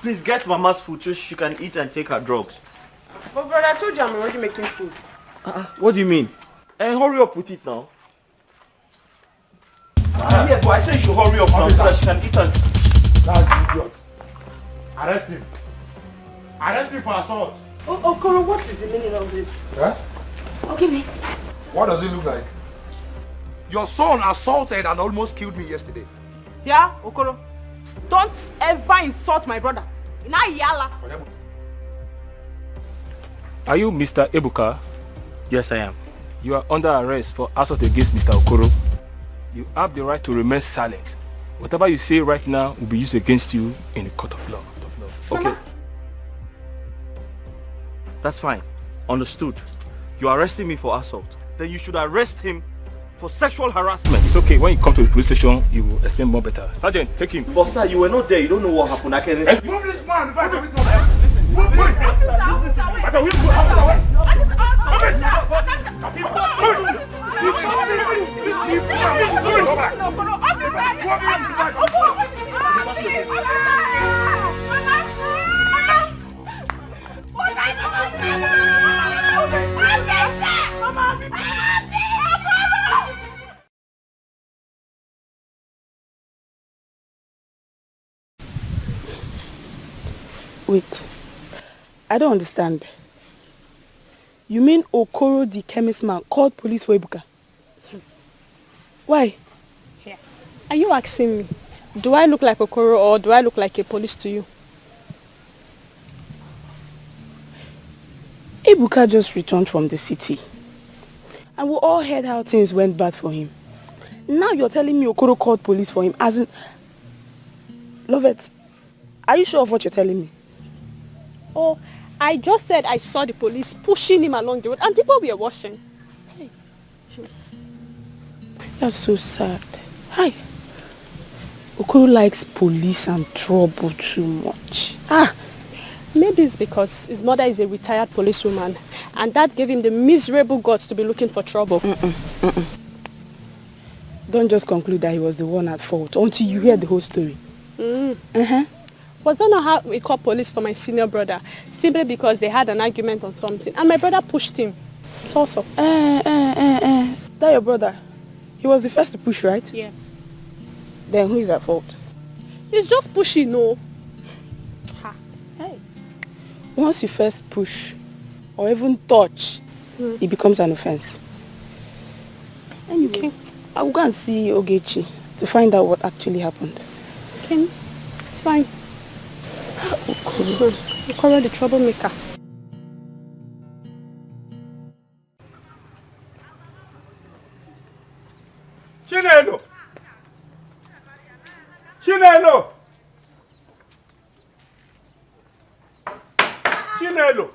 Please get Mama's food so she can eat and take her drugs. But brother, I told you I'm already making food. What do you mean? Hurry up with it now. Yeah, but I said you should hurry up now so that she can eat and... That's idiot. Arrest him. Arrest him for assault. Oh, Koro, what is the meaning of this? Huh? Okay, me. What does it look like? Your son assaulted and almost killed me yesterday. Yeah, Okoro. Don't ever insult my brother. Yala. Are you Mr. Ebuka? Yes, I am. You are under arrest for assault against Mr. Okoro. You have the right to remain silent. Whatever you say right now will be used against you in the court of law. Okay. That's fine. Understood. You are arresting me for assault. Then you should arrest him for sexual harassment. It's okay. When you come to the police station, you will explain more better. Sergeant, take him. But sir, you were not there. You don't know what happened. I can... Move this man. If I can listen. Move this Wait, I don't understand. You mean Okoro the chemist man called police for Ebuka? Why? Yeah. Are you asking me, do I look like Okoro or do I look like a police to you? Ebuka just returned from the city. And we all heard how things went bad for him. Now you're telling me Okoro called police for him as in... Lovett, are you sure of what you're telling me? Oh, I just said I saw the police pushing him along the road and people were watching. Hey. That's so sad. Hi. Okoro likes police and trouble too much. Maybe it's because his mother is a retired policewoman and that gave him the miserable guts to be looking for trouble. Don't just conclude that he was the one at fault until you hear the whole story. Was that not how we called police for my senior brother? Simply because they had an argument on something and my brother pushed him. It's also. That your brother? He was the first to push, right? Yes. Then who is at fault? He's just pushing, no. Hey. Once you first push or even touch, it becomes an offense. Anyway, I will go and see Ogechi to find out what actually happened. Okay, it's fine. Okoro the troublemaker. Chinelo! Chinelo! Chinelo!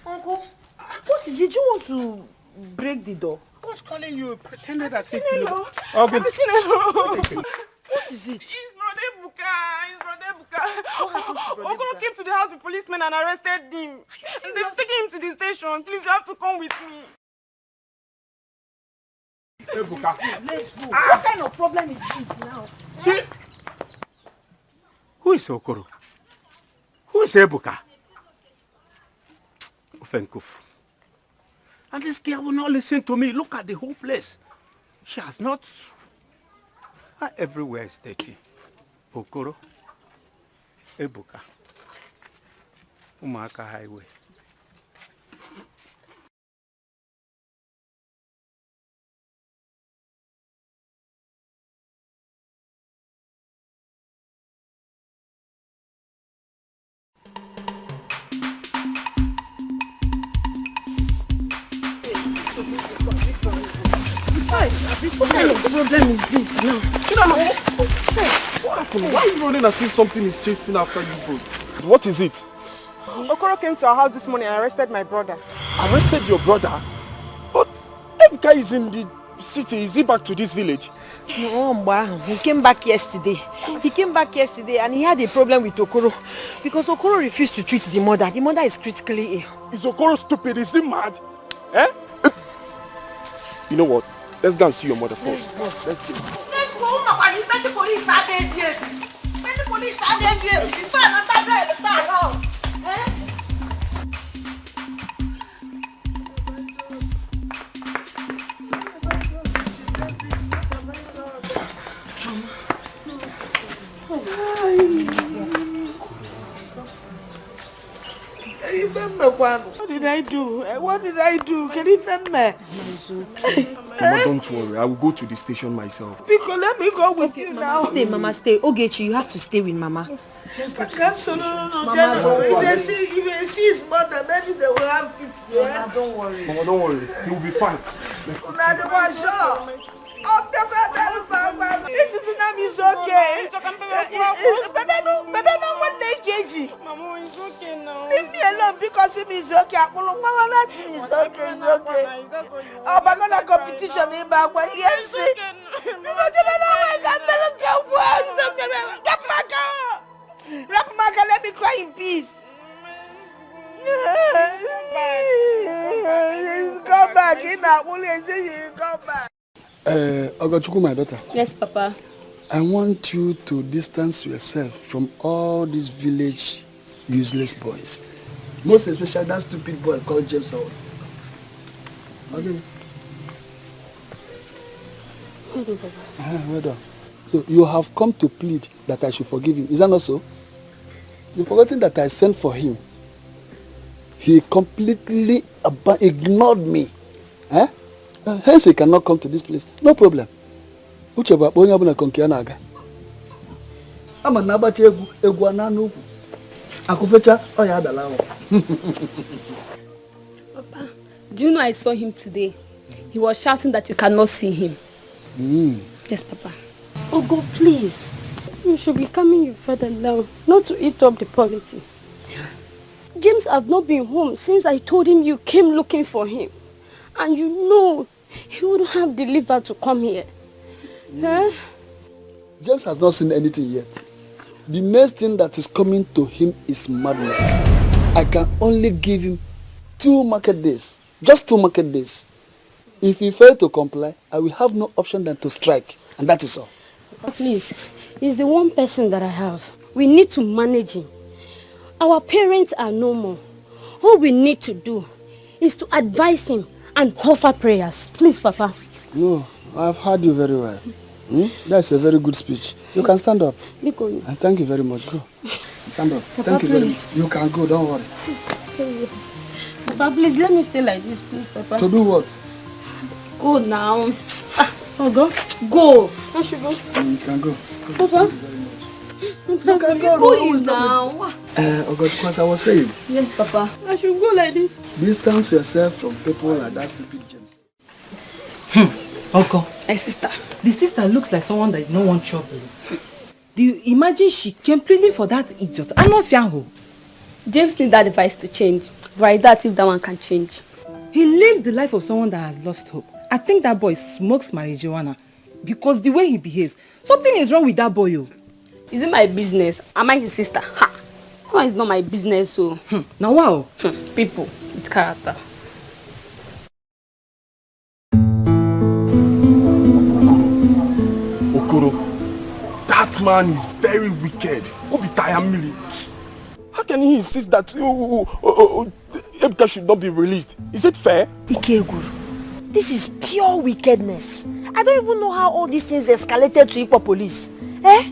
Uncle, what is it? You want to break the door? I was calling you, pretended as if you know. Chinelo! What is it? It's Brother Ebuka. It's Brother Ebuka. Okoro came to the house with policemen and arrested him. And they've taken him to the station. Please, you have to come with me. Ebuka. Let's go. What kind of problem is this now? See? Who is Okoro? Who is Ebuka? Ofenkufu. And this girl will not listen to me. Look at the whole place. She has not... Everywhere is dirty. Okoro. Ebuka. Umaka Highway. What kind of problem is this now? What happened? Why are you running as if something is chasing after you both? What is it? Okoro came to our house this morning and arrested my brother. Arrested your brother? But Ebuka is in the city. Is he back to this village? No, he came back yesterday. And he had a problem with Okoro. Because Okoro refused to treat the mother. The mother is critically ill. Is Okoro stupid? Is he mad? Eh? You know what? Let's go and see your mother first. Let's go. Let's go, Mama. When the police are there, before another day, start out. What did I do? Can you defend me? Mama, don't worry. I will go to the station myself. Because let me go with you now. Mama, stay. Ogechi, you have to stay with Mama. I can't If they see his mother, maybe they will have it. Yeah? Mama, don't worry. Mama, don't worry. He will be fine. This is not is okay. Baby, no one kg. Mama, it's okay now. Leave me alone because it is okay. Mama, that's it's okay. It's okay. Oh, but not a competition in back when yes. Because you don't know where Rapmaka, let me cry in peace. Come back in that will say you come back. Ogachuku, my daughter. Yes, Papa. I want you to distance yourself from all these village useless boys. Most especially that stupid boy called James Howard. Okay. Well done. So you have come to plead that I should forgive him. Is that not so? You've forgotten that I sent for him. He completely ignored me. Hence he cannot come to this place. No problem. Ucheba bonya buna konkiana aga. Ama nabati egwu ananu. Akufecha, oh yeah, Dalawa. Papa, do you know I saw him today? He was shouting that you cannot see him. Yes, Papa. Oh God, please. You should be calming your father down, not to eat up the policy. James have not been home since I told him you came looking for him. And you know, he wouldn't have the liver to come here. Huh? James has not seen anything yet. The next thing that is coming to him is madness. I can only give him 2 market days. Just 2 market days. If he fails to comply, I will have no option than to strike. And that is all. Please, he's the one person that I have. We need to manage him. Our parents are no more. All we need to do is to advise him and offer prayers. Please, Papa. No, I've heard you very well. That's a very good speech. You can stand up. And thank you very much. Go. Stand up. Papa, thank you very please. much. You can go, don't worry. Papa, please let me stay like this, please, Papa. To do what? Go now. Go. Go. I should go. You can go. Papa. You can go. Go now. Oh God, because I was saying. Yes, Papa. I should go like this. Distance yourself from people like that stupid James. Uncle. My sister. The sister looks like someone that is no one trouble. Do you imagine she came pleading for that idiot? I'm not fiango. James needs that advice to change. Right, that if that one can change. He lives the life of someone that has lost hope. I think that boy smokes marijuana because the way he behaves. Something is wrong with that boy. Oh. Is it my business? Am I his sister? Ha! No, it's not my business, so. Now wow. People with character. Okoro, that man is very wicked. How can he insist that Ebuka should not be released? Is it fair? Ikeguru, this is pure wickedness. I don't even know how all these things escalated to Ipo police. Eh?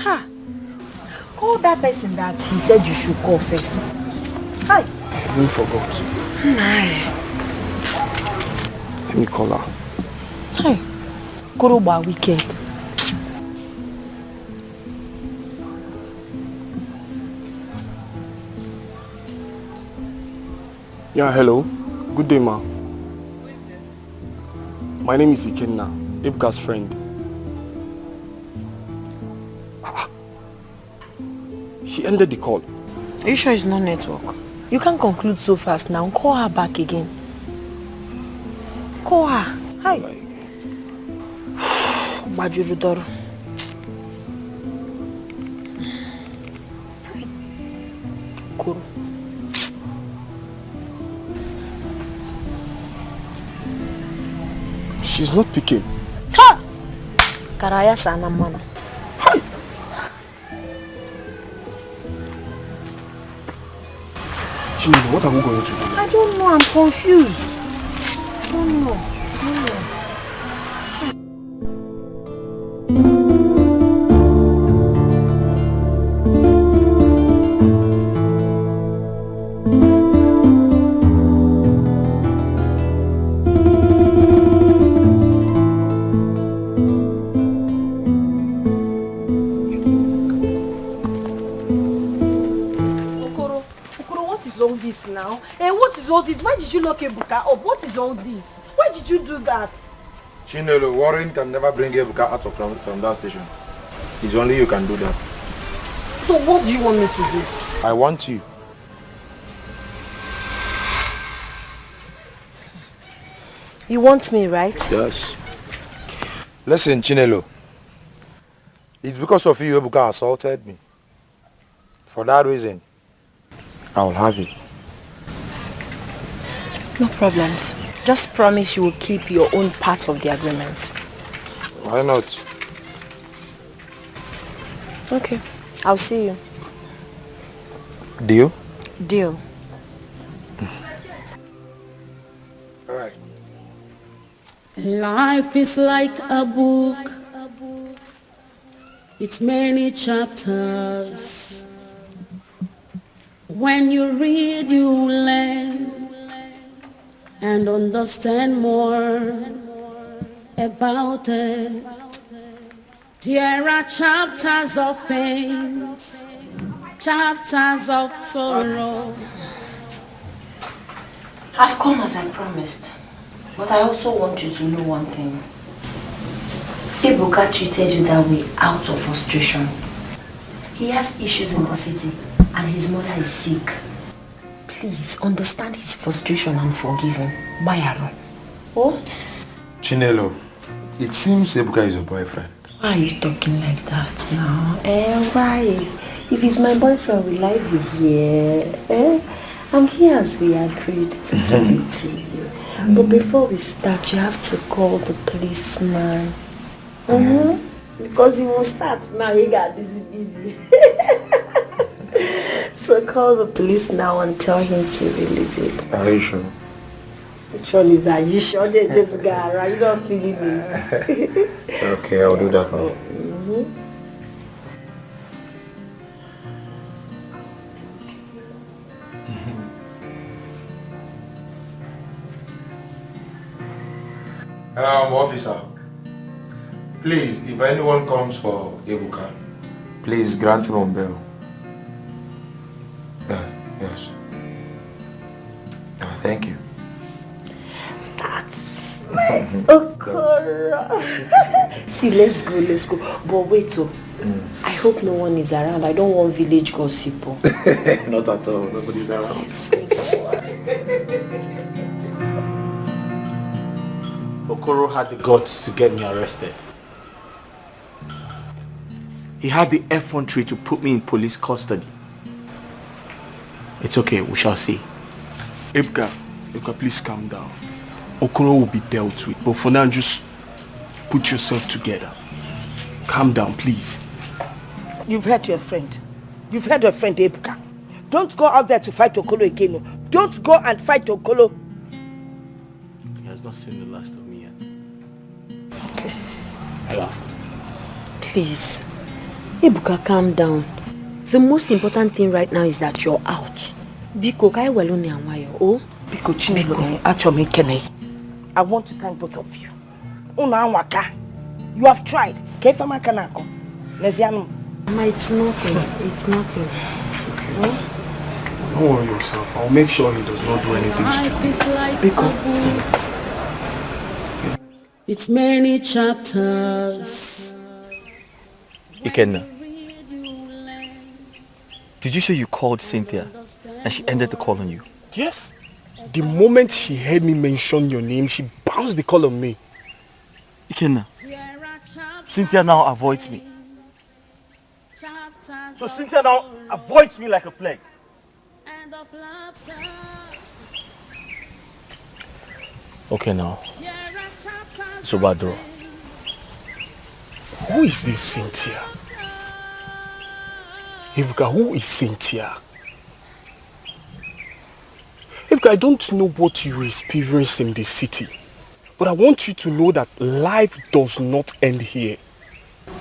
Ha! Call that person that he said you should call first. Hi. I even forgot. Let me call her. Hi. Koroba wicked. Yeah, hello. Good day, ma. My name is Ikenna, Ebuka's friend. She ended the call. Are you sure it's not network? You can't conclude so fast now. Call her back again. Call her. Hi. Bajurudoro. Kuru. She's not picking. Ha! Karaya sana mana. Chino, what are we going to do? I don't know, I'm confused. I don't know. Now. What is all this? Why did you lock Ebuka up? What is all this? Why did you do that? Chinelo, Warren can never bring Ebuka out from that station. It's only you can do that. So what do you want me to do? I want you. You want me, right? Yes. Listen, Chinelo. It's because of you Ebuka assaulted me. For that reason, I will have you. No problems. Just promise you will keep your own part of the agreement. Why not? Okay. I'll see you. Deal? Deal. All right. Life is like a book. It's many chapters. When you read, you learn and understand more about it. There are chapters of pains chapters of sorrow. I've come as I promised. But I also want you to know one thing. Ebuka treated you that way out of frustration. He has issues in the city and his mother is sick. Please understand his frustration and forgive him. Bayaro. Oh? Chinelo, it seems Ebuka is your boyfriend. Why are you talking like that now? Why? If he's my boyfriend, will I be here? I'm here as we agreed to give it to you. But before we start, you have to call the policeman. Because he will start now, he got busy. So call the police now and tell him to release it. Are you sure? Which one is are you sure? They just got right. You don't feel it. Okay, I'll do that now. Officer, please, if anyone comes for Ebuka, please grant him on bail. Yes. Thank you. That's my Okoro. See, let's go. But wait, I hope no one is around. I don't want village gossip. Not at all. Nobody's around. Let's go. Okoro had the guts to get me arrested. He had the effrontery to put me in police custody. It's okay, we shall see. Ebuka, please calm down. Okoro will be dealt with, but for now, just put yourself together. Calm down, please. You've hurt your friend. You've hurt your friend, Ebuka. Don't go out there to fight Okolo again. Don't go and fight Okolo. He has not seen the last of me yet. Okay. I laugh. Please, Ebuka, calm down. The most important thing right now is that you're out. Biko, kai welone anwayo. Oh, Biko Chinelo, Achome Kene. I want to thank both of you. Una anwaka. You have tried. Kefama kanako. Neziano. Ma, it's nothing. It's nothing. It's okay. Oh? Don't worry yourself. I'll make sure he does not do anything stupid. Biko. It's many chapters. Ikenna, did you say you called Cynthia and she ended the call on you? Yes. The moment she heard me mention your name, she bounced the call on me. Ikenna, Cynthia now avoids me. So Cynthia now avoids me like a plague. Okay now. Sobadro. Who is this Cynthia? Ebuka, who is Cynthia? Ebuka, I don't know what you experience in the city, but I want you to know that life does not end here.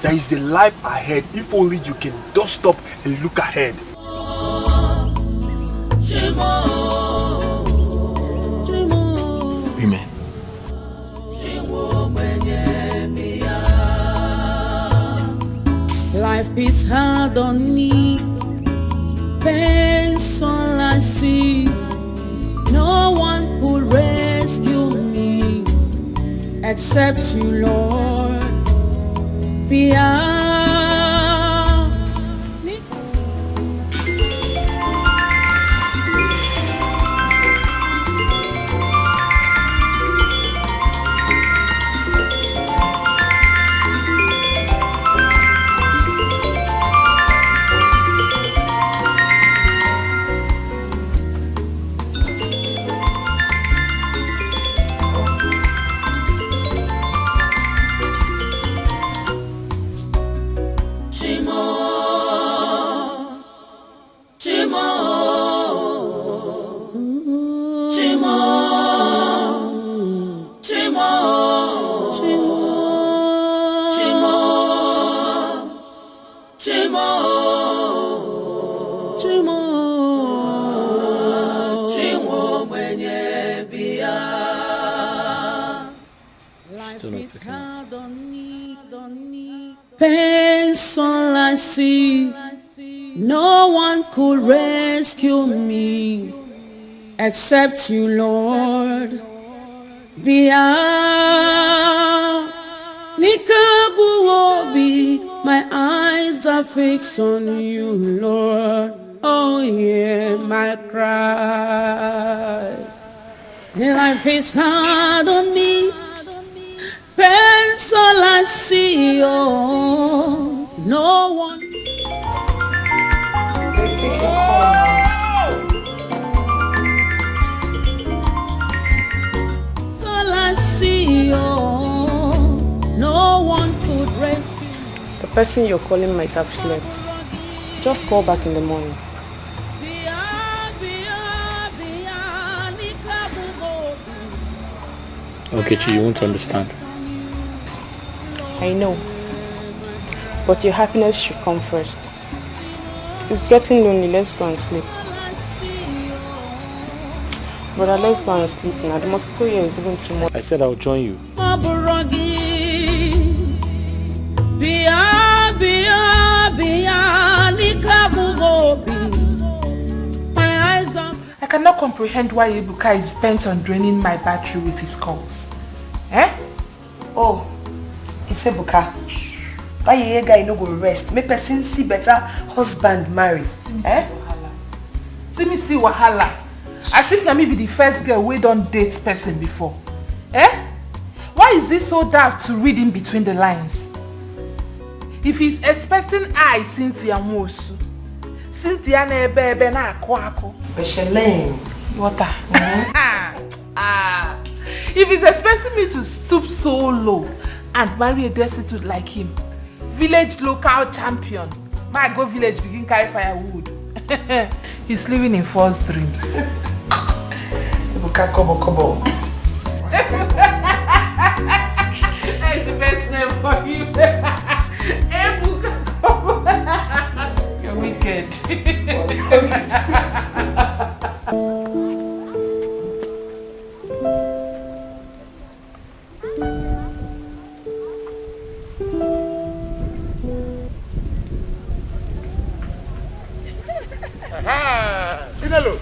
There is a life ahead if only you can dust up and look ahead. Amen. Life is hard on me, pain's all I see. No one will rescue me except you, Lord. Beyond me. Pain's all I see. No one could rescue me except you, Lord. My eyes are fixed on you, Lord. Oh, yeah, my cry. Life is hard on me. Pain's all I see. Oh, no one. All I see. Oh, no one could rescue. The person you're calling might have slept. Just call back in the morning. Okay, Chi, you won't understand. I know. But your happiness should come first. It's getting lonely. Let's go and sleep. Brother, let's go and sleep now. The mosquito here is even too much. I said I'll join you. I cannot comprehend why Ebuka is bent on draining my battery with his calls. Eh? Oh, it's Ebuka. Why you guy no go rest? Make person see better husband marry. See me see wahala. As if na me be the first girl we don't date person before. Eh? Why is he so daft to read in between the lines? If he's expecting I, Cynthia Mosu, Cynthia na ebe na ako. Besheleng. Water. If he's expecting me to stoop so low and marry a destitute like him, village local champion, my go village begin carry firewood. He's living in false dreams. Ebuka Kobo. That's the best name for you. Ebuka Kobo. You're wicked. Chinelo.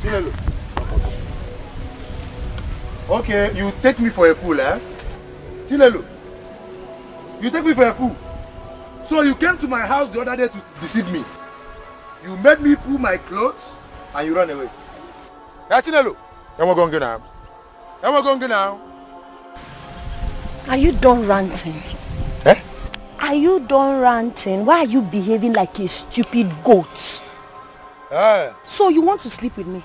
Chinelo. Okay, you take me for a fool, eh? Chinelo. You take me for a fool. So you came to my house the other day to deceive me. You made me pull my clothes and you run away. Hey, Chinelo. We're going now. We're going now. Are you done ranting? Eh? Are you done ranting? Why are you behaving like a stupid goat? So you want to sleep with me?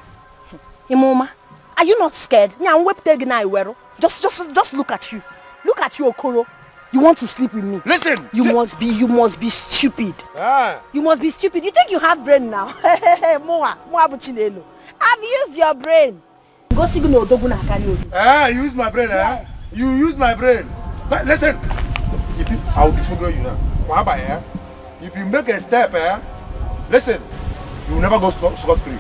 Imoma, are you not scared? Just look at you. Look at you, Okoro. You want to sleep with me? Listen! You must be stupid. You must be stupid. You think you have brain now? Moa Buchinelo. I've used your brain. Go signal Doguna Kanyo. You use my brain, yes. You use my brain. But listen, I will disfigure you now. If you make a step, listen, you will never go scot-free.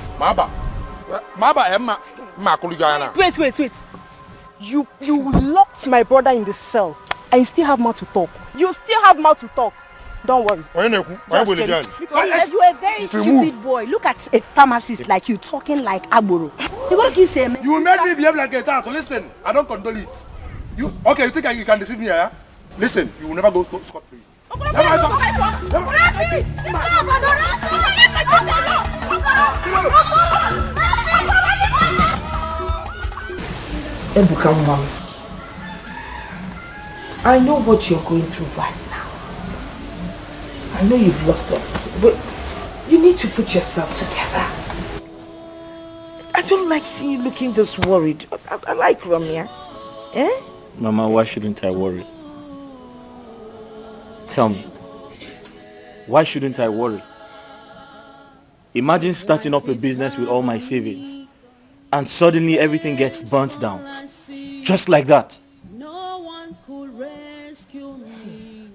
Wait. You locked my brother in the cell and you still have mouth to talk. Don't worry. Because you're a very stupid boy. Look at a pharmacist like you talking like Agboro. You gonna kiss him? You made me behave like a tat. Listen, I don't condole it. You think you can deceive me, eh? Listen, you will never go scot-free. Ebuka Mom, I know what you're going through right now. I know you've lost everything, but you need to put yourself together. I don't like seeing you looking this worried. I like Ramya. Eh? Mama, why shouldn't I worry? Tell me, why shouldn't I worry? Imagine starting up a business with all my savings and suddenly everything gets burnt down. Just like that.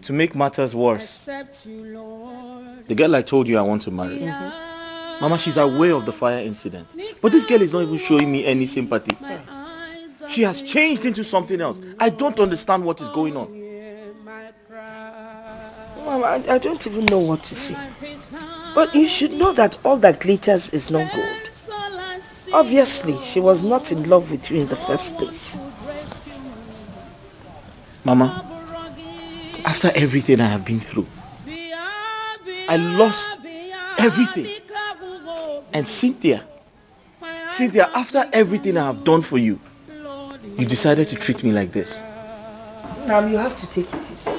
To make matters worse, the girl I told you I want to marry. Mama, she's aware of the fire incident. But this girl is not even showing me any sympathy. She has changed into something else. I don't understand what is going on. I don't even know what to say. But you should know that all that glitters is not gold. Obviously, she was not in love with you in the first place. Mama, after everything I have been through, I lost everything. And Cynthia, after everything I have done for you, you decided to treat me like this. Now you have to take it easy.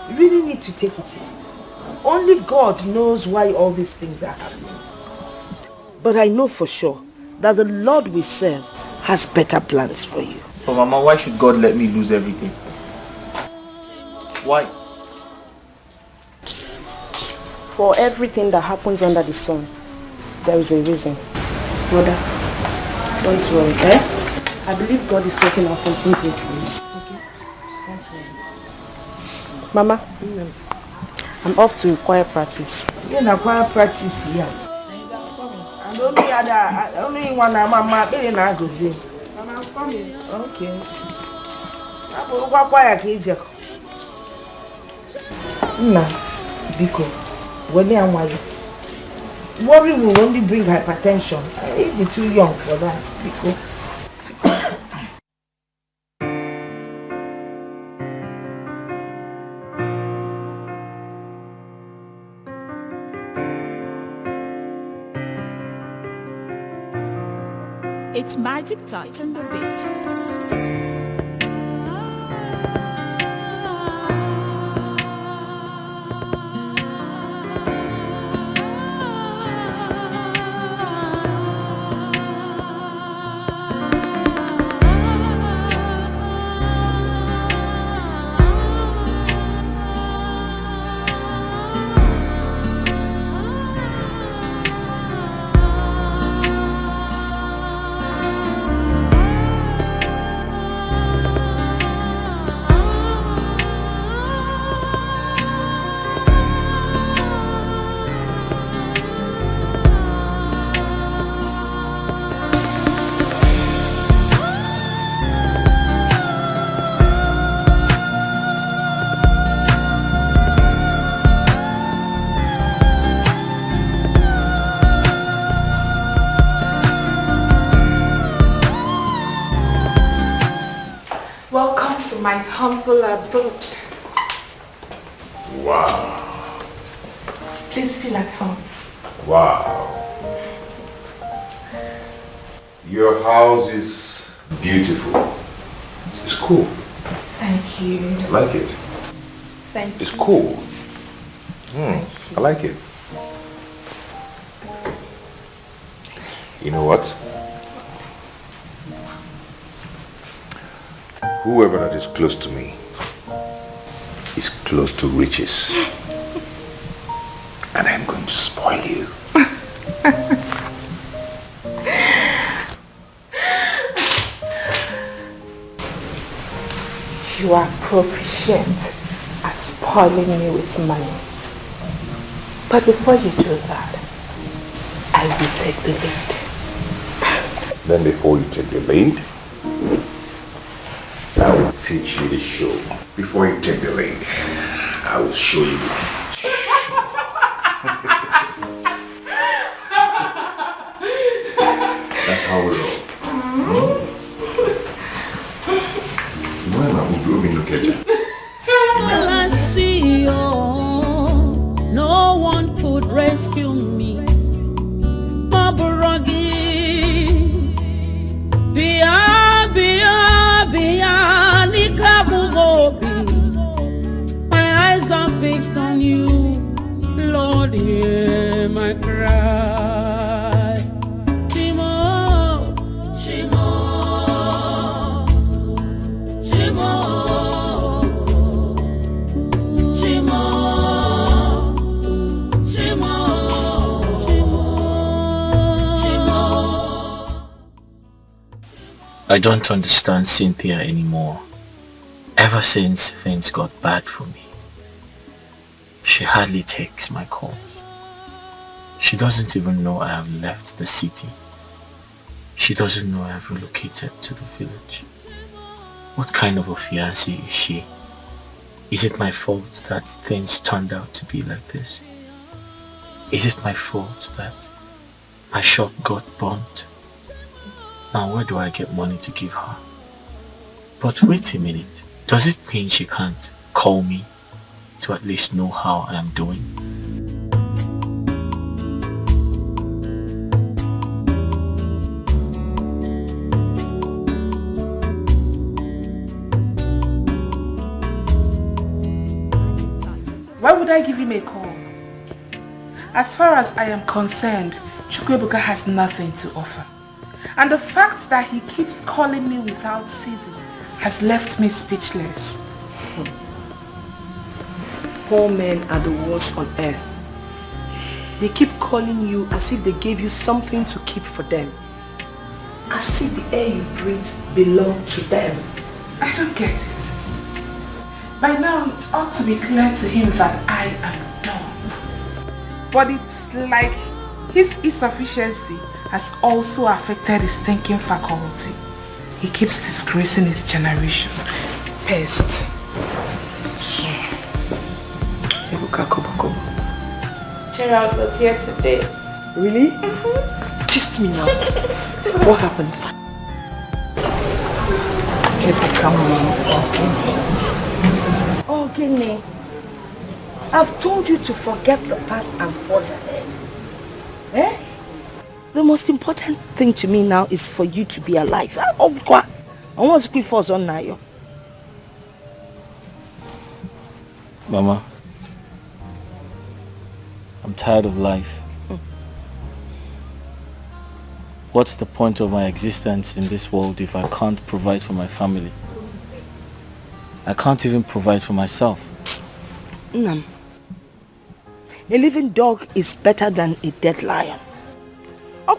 You really need to take it easy. Only God knows why all these things are happening. But I know for sure that the Lord we serve has better plans for you. But Mama, why should God let me lose everything? Why? For everything that happens under the sun, there is a reason. Brother, don't worry, eh? I believe God is working on something good for you. Okay? Don't worry. Mama, I'm off to choir practice. You're in a choir practice here. And only one Mama, really not go see. Mama, I'm coming. Okay. I'm going to choir cage. Nah, Biko, when they are worry will only bring hypertension. You're too young for that, Biko. It's magic touch on the beat. Welcome to my humble abode. Wow. Please feel at home. Wow. Your house is beautiful. It's cool. Thank you. I like it. Thank you. It's cool. I like it. You know what? Whoever that is close to me is close to riches. And I'm going to spoil you. You are proficient at spoiling me with money. But before you do that, I will take the lead. Then before you take the lead, I will teach you the show. Before you take the lead, I will show you the That's how we roll. We'll be look at you. All I see, oh, no one could rescue me. Maburagi, Bia, Nikabugobi. My eyes are fixed on you, Lord, hear my cry. Shimo, Shimo, Shimo. I don't understand Cynthia anymore. Ever since things got bad for me, she hardly takes my calls. She doesn't even know I have left the city. She doesn't know I have relocated to the village. What kind of a fiancé is she? Is it my fault that things turned out to be like this? Is it my fault that my shop got burnt? Now where do I get money to give her? But wait a minute, does it mean she can't call me to at least know how I am doing? Why would I give him a call? As far as I am concerned, Chukwuebuka has nothing to offer. And the fact that he keeps calling me without ceasing has left me speechless. Poor men are the worst on earth. They keep calling you as if they gave you something to keep for them. As if the air you breathe belonged to them. I don't get it. By now it ought to be clear to him that I am done. But it's like his insufficiency has also affected his thinking faculty. He keeps disgracing his generation. Pest. Gerald was here today. Really? Just me now. What happened? Oh, Guinea. I've told you to forget the past and forge ahead. Eh? The most important thing to me now is for you to be alive. I want to speak for on now. Mama, I'm tired of life. What's the point of my existence in this world if I can't provide for my family? I can't even provide for myself. Nam, a living dog is better than a dead lion. Eh?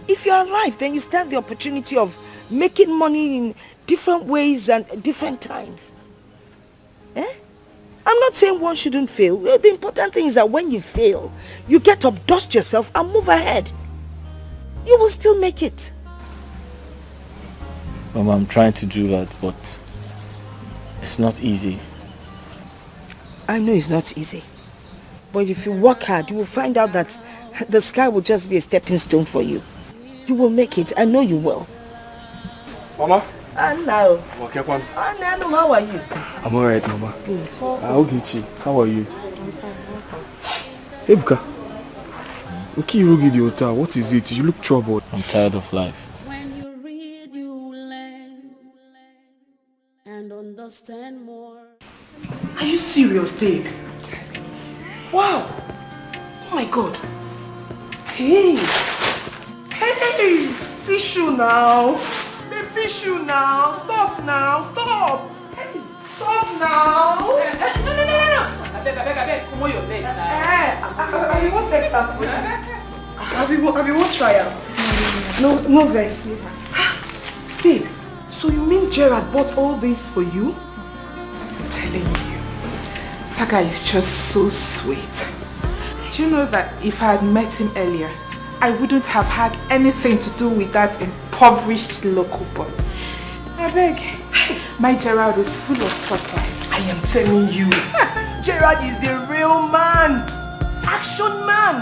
If you're alive, then you stand the opportunity of making money in different ways and different times. Eh? I'm not saying one shouldn't fail. The important thing is that when you fail, you get up, dust yourself and move ahead. You will still make it. Mama, I'm trying to do that, but it's not easy. I know it's not easy. But if you work hard, you will find out that the sky will just be a stepping stone for you. You will make it. I know you will. Mama? Hello. How are you? I'm alright, Mama. Good. Ogechi, how are you? Ebuka. Okay, you get the hotel. What is it? You look troubled. I'm tired of life. When you read, you learn and understand more. Are you serious, babe? Wow. Oh my God. Hey. Hey. See shoe now. Babe, see shoe now. Stop now. Stop. Hey. Stop now. No. I beg. Come on, your leg now. I won't take that. I won't try out. No vex. Babe, so you mean Gerard bought all this for you? I'm telling you, that guy is just so sweet. Do you know that if I had met him earlier, I wouldn't have had anything to do with that impoverished local boy. I beg, my Gerard is full of surprise. I am telling you, Gerard is the real man. Action man.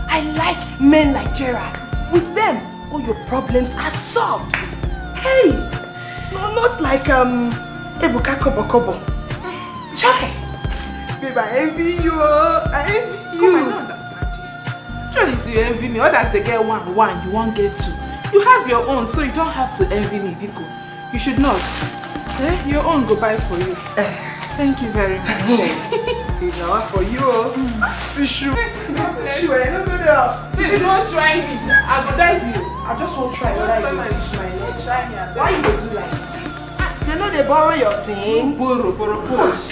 I like men like Gerard. With them, all your problems are solved. Hey, no, not like Ebuka Kobo. Chai. Babe, I envy you. I envy you. I don't understand you. Sure is you envy me. Others they get one, you won't get two. You have your own, so you don't have to envy me, Biko. You should not. Eh? Your own go buy for you. Thank you very much. Now for you. Sishu. Sishu, no. Please don't try me. I will dive you. I just won't try. Try me. Why you go do like this? You know they borrow your thing. Borrow, pose.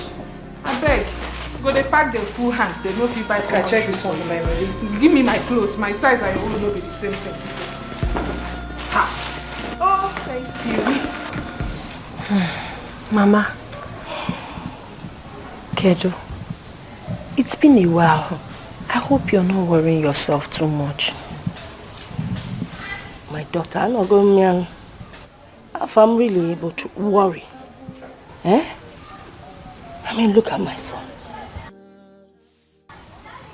I beg. Go they pack them full hand. They no fit buy. Can I check this one in my ready? Give me my clothes. My size and your own will be the same thing. Oh, thank you. Mama. Kejo, it's been a while. I hope you're not worrying yourself too much. My daughter, I'm not going to if I'm really able to worry. Eh? I mean, look at my son.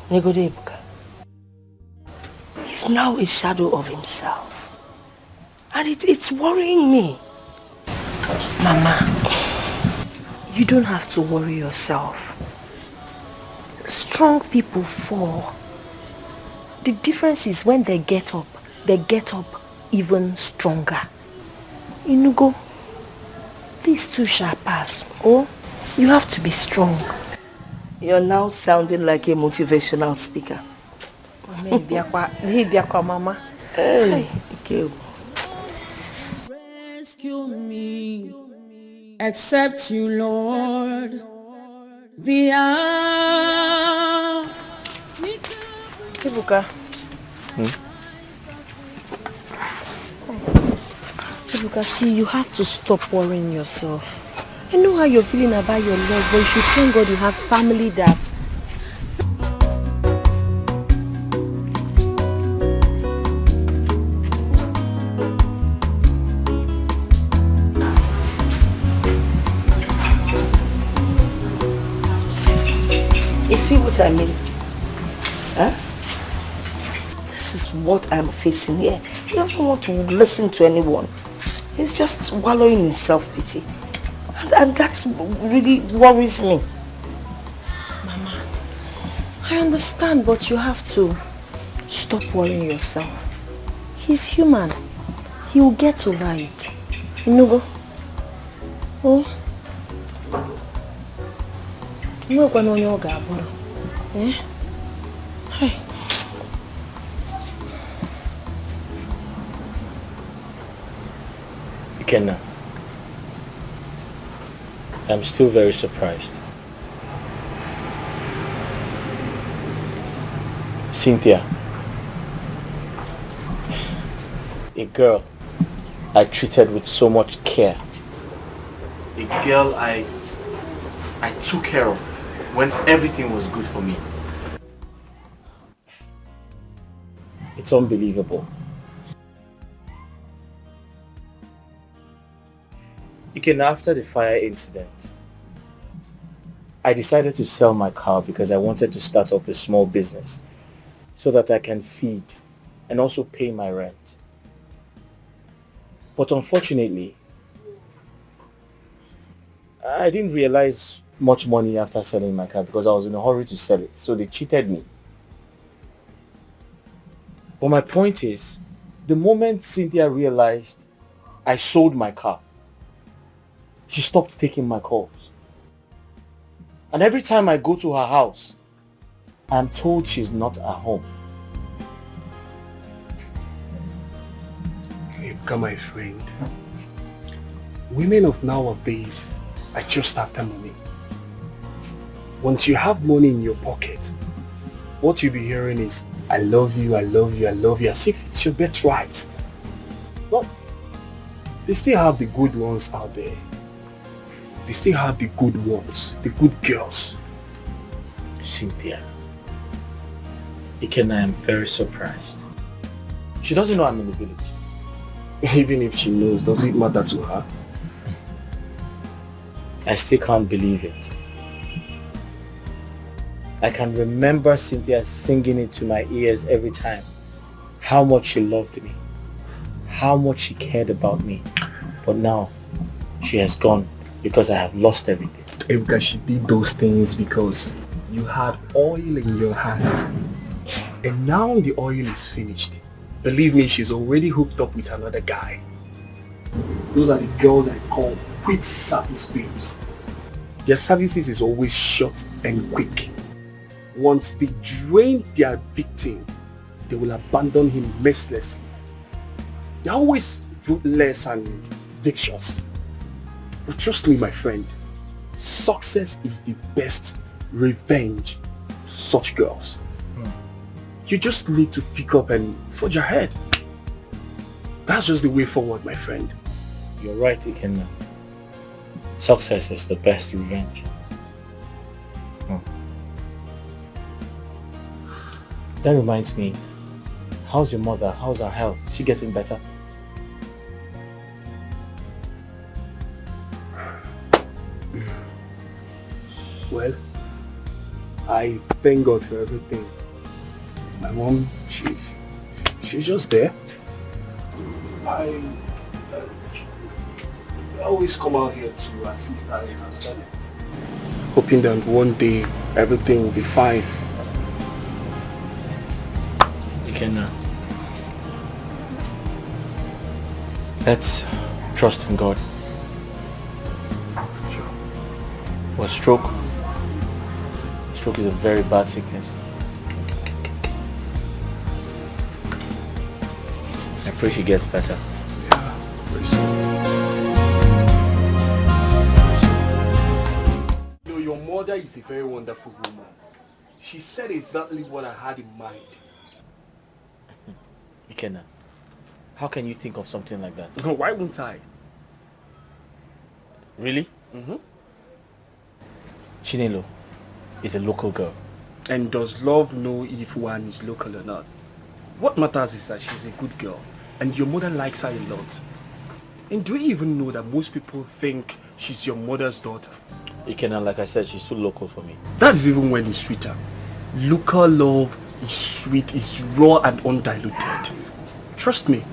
Negode Ebuka. He's now a shadow of himself. And it's worrying me. Mama, you don't have to worry yourself. Strong people fall. The difference is when they get up even stronger. Inugo, these too shall pass. Oh, you have to be strong. You're now sounding like a motivational speaker. Mama. Hey, okay. Rescue me, accept you, Lord. Beyond. Ibuka. Ibuka, see, you have to stop worrying yourself. I know how you're feeling about your loss, but you should thank God you have family that... You see what I mean? Huh? This is what I'm facing here. He doesn't want to listen to anyone. He's just wallowing in self-pity. And that really worries me. Mama, I understand, but you have to stop worrying yourself. He's human. He will get over it. Inugo. Oh. No one on your gaboro. Eh? Hey. Ikenna, I'm still very surprised. Cynthia, a girl I treated with so much care. A girl I took care of when everything was good for me. It's unbelievable. Again, after the fire incident, I decided to sell my car because I wanted to start up a small business so that I can feed and also pay my rent. But unfortunately, I didn't realize much money after selling my car because I was in a hurry to sell it. So they cheated me. But my point is, the moment Cynthia realized I sold my car, she stopped taking my calls. And every time I go to her house, I'm told she's not at home. Ebuka, my friend, women of nowadays are just after money. Once you have money in your pocket, what you'll be hearing is, I love you, I love you, I love you, as if it's your birthright. Well, they still have the good ones out there. They still have the good ones, the good girls. Cynthia, Ikenna, I am very surprised. She doesn't know I'm in the village. Even if she knows, does it matter to her? I still can't believe it. I can remember Cynthia singing it to my ears every time. How much she loved me. How much she cared about me. But now, she has gone because I have lost everything. Ebuka, she did those things because you had oil in your hands. And now the oil is finished. Believe me, she's already hooked up with another guy. Those are the girls I call quick service babes. Their services is always short and quick. Once they drain their victim, they will abandon him mercilessly. They're always ruthless and vicious. But trust me, my friend, success is the best revenge to such girls. You just need to pick up and forge ahead. That's just the way forward, my friend. You're right, Ikenna. Success is the best revenge. That reminds me, how's your mother? How's her health? Is she getting better? I thank God for everything. My mom, she's just there. I always come out here to assist her in her study. Hoping that one day everything will be fine. You can let's trust in God. Sure. What stroke? Stroke is a very bad sickness. I pray she gets better. Yeah, very soon. You know, your mother is a very wonderful woman. She said exactly what I had in mind. Ikenna, how can you think of something like that? Why won't I? Really? Mm-hmm. Chinelo is a local girl. And does love know if one is local or not? What matters is that she's a good girl. And your mother likes her a lot. And do you even know that most people think she's your mother's daughter? Ikenna, like I said, she's too local for me. That is even when it's sweeter. Local love is sweet, is raw and undiluted. Trust me.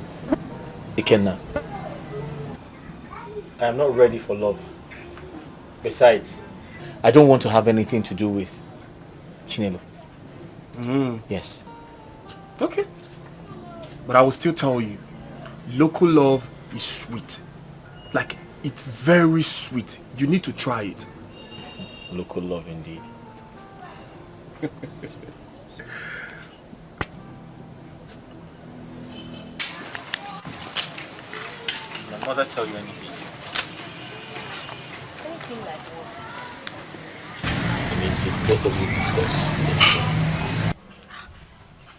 Ikenna, I am not ready for love. Besides, I don't want to have anything to do with Chinelo. Yes. Okay. But I will still tell you, local love is sweet. Like, it's very sweet. You need to try it. Local love indeed. My mother tell you anything? Anything like what? I mean, did both of you discuss?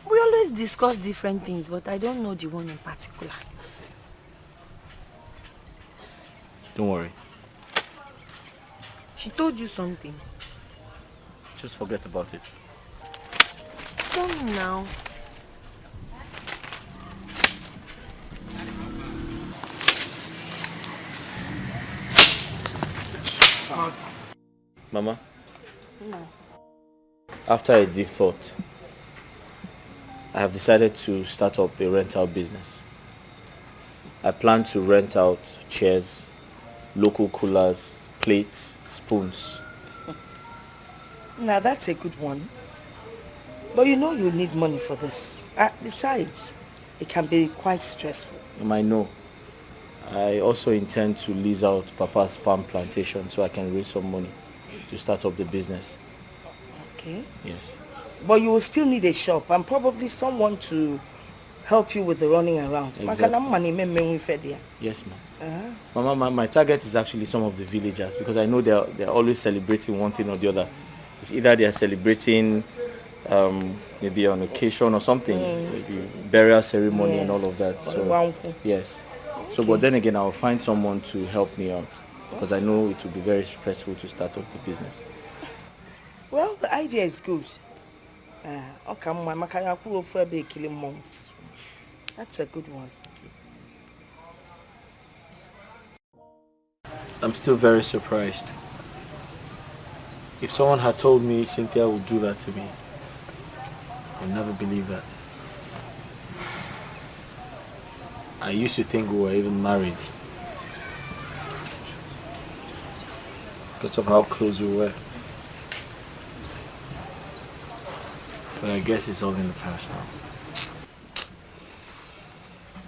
We always discuss different things, but I don't know the one in particular. Don't worry. She told you something. Just forget about it. Tell me now. Mama, No. after a deep thought, I have decided to start up a rental business. I plan to rent out chairs, local coolers, plates, spoons. Now that's a good one. But you know you need money for this. Besides, it can be quite stressful. I know. I also intend to lease out Papa's palm plantation so I can raise some money to start up the business. Okay. Yes. But you will still need a shop and probably someone to help you with the running around. Exactly. Yes, ma'am. Mama, my target is actually some of the villagers because I know they're always celebrating one thing or the other. It's either they are celebrating maybe an occasion or something, maybe burial ceremony and all of that. So yes. Okay. So, but then again, I'll find someone to help me out because I know it will be very stressful to start up the business. Well, the idea is good. That's a good one. I'm still very surprised. If someone had told me Cynthia would do that to me, I would never believe that. I used to think we were even married because of how close we were. But I guess it's all in the past now.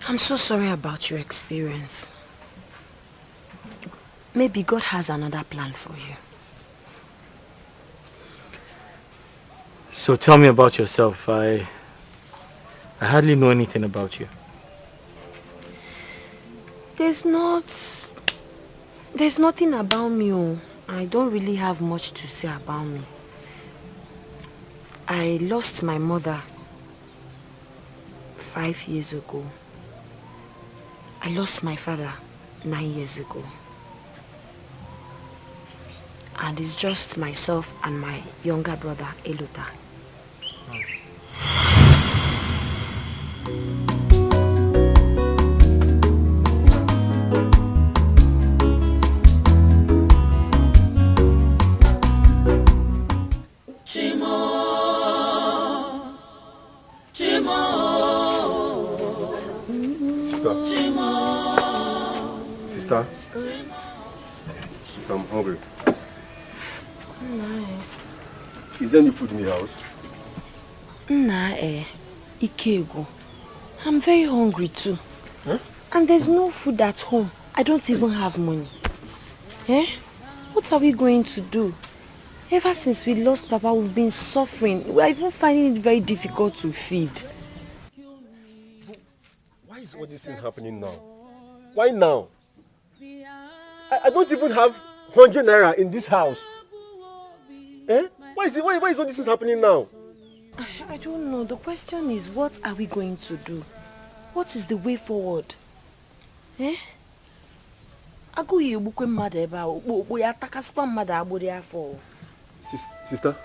I'm so sorry about your experience. Maybe God has another plan for you. So tell me about yourself. I hardly know anything about you. There's nothing about me. Oh. I don't really have much to say about me. I lost my mother 5 years ago. I lost my father 9 years ago. And it's just myself and my younger brother, Eluta. Chimo Sister, I'm hungry. Is there any food in the house? Ikego. I'm very hungry too. Huh? And there's no food at home. I don't even have money. What are we going to do? Ever since we lost Papa, we've been suffering. We're even finding it very difficult to feed. Why is all this thing happening now? Why now? I don't even have 100 naira in this house. Why is all this thing happening now? I don't know. The question is, what are we going to do? What is the way forward? Sister?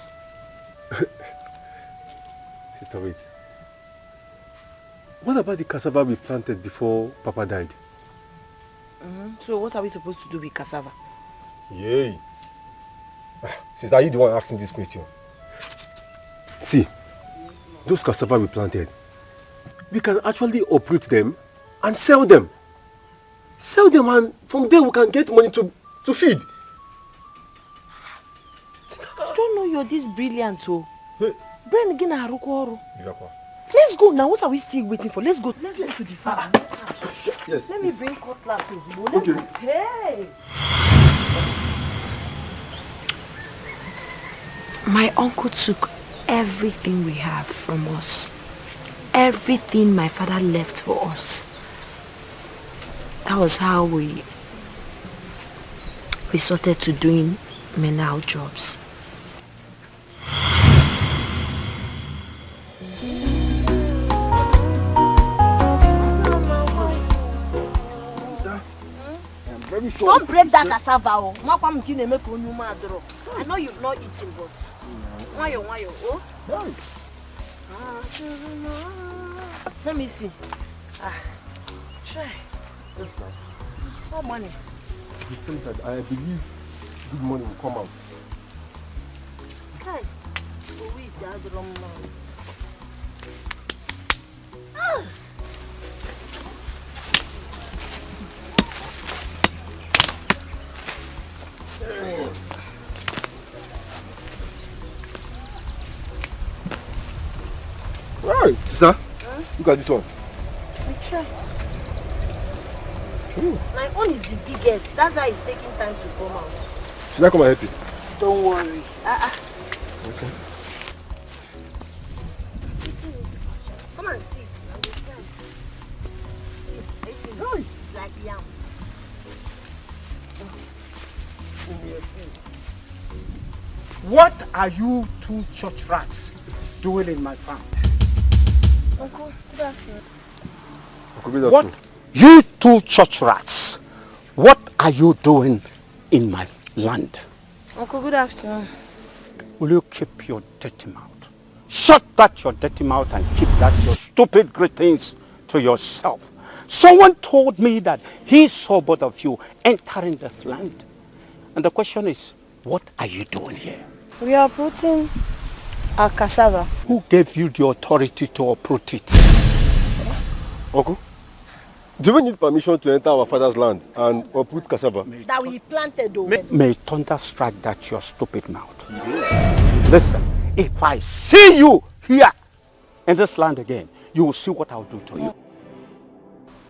Sister, wait. What about the cassava we planted before Papa died? So what are we supposed to do with cassava? Yay! Sister, are you the one asking this question? See, those cassava we planted, we can actually uproot them and sell them. Sell them, and from there we can get money to feed. I don't know you're this brilliant, oh. Brain again, let's go now. What are we still waiting for? Let's go. Let's get to the farm. Yes. Let me bring cutlass. Okay. Hey. My uncle took everything we have from us. Everything my father left for us. That was how we resorted to doing menial jobs. Very sure. Don't break that cassava. I know you've not eaten, but oh. Let me see. Try. Yes, sir. What money? He said that I believe good money will come out. Hey. We got wrong man. Right, sister. Look at this one. We try. My own is the biggest. That's why it's taking time to come out. Should I come and help you? Don't worry. Okay. Come and see. Understand? See, it's like yam. What are you two church rats doing in my farm? Uncle, good afternoon. What? You two church rats, what are you doing in my land? Uncle, good afternoon. Will you keep your dirty mouth? Shut that your dirty mouth and keep that your stupid greetings to yourself. Someone told me that he saw both of you entering this land. And the question is, what are you doing here? We are uprooting our cassava. Who gave you the authority to uproot it? Uncle, do we need permission to enter our father's land and uproot cassava? That we planted though. May thunder strike that your stupid mouth. Listen, if I see you here in this land again, you will see what I'll do to you.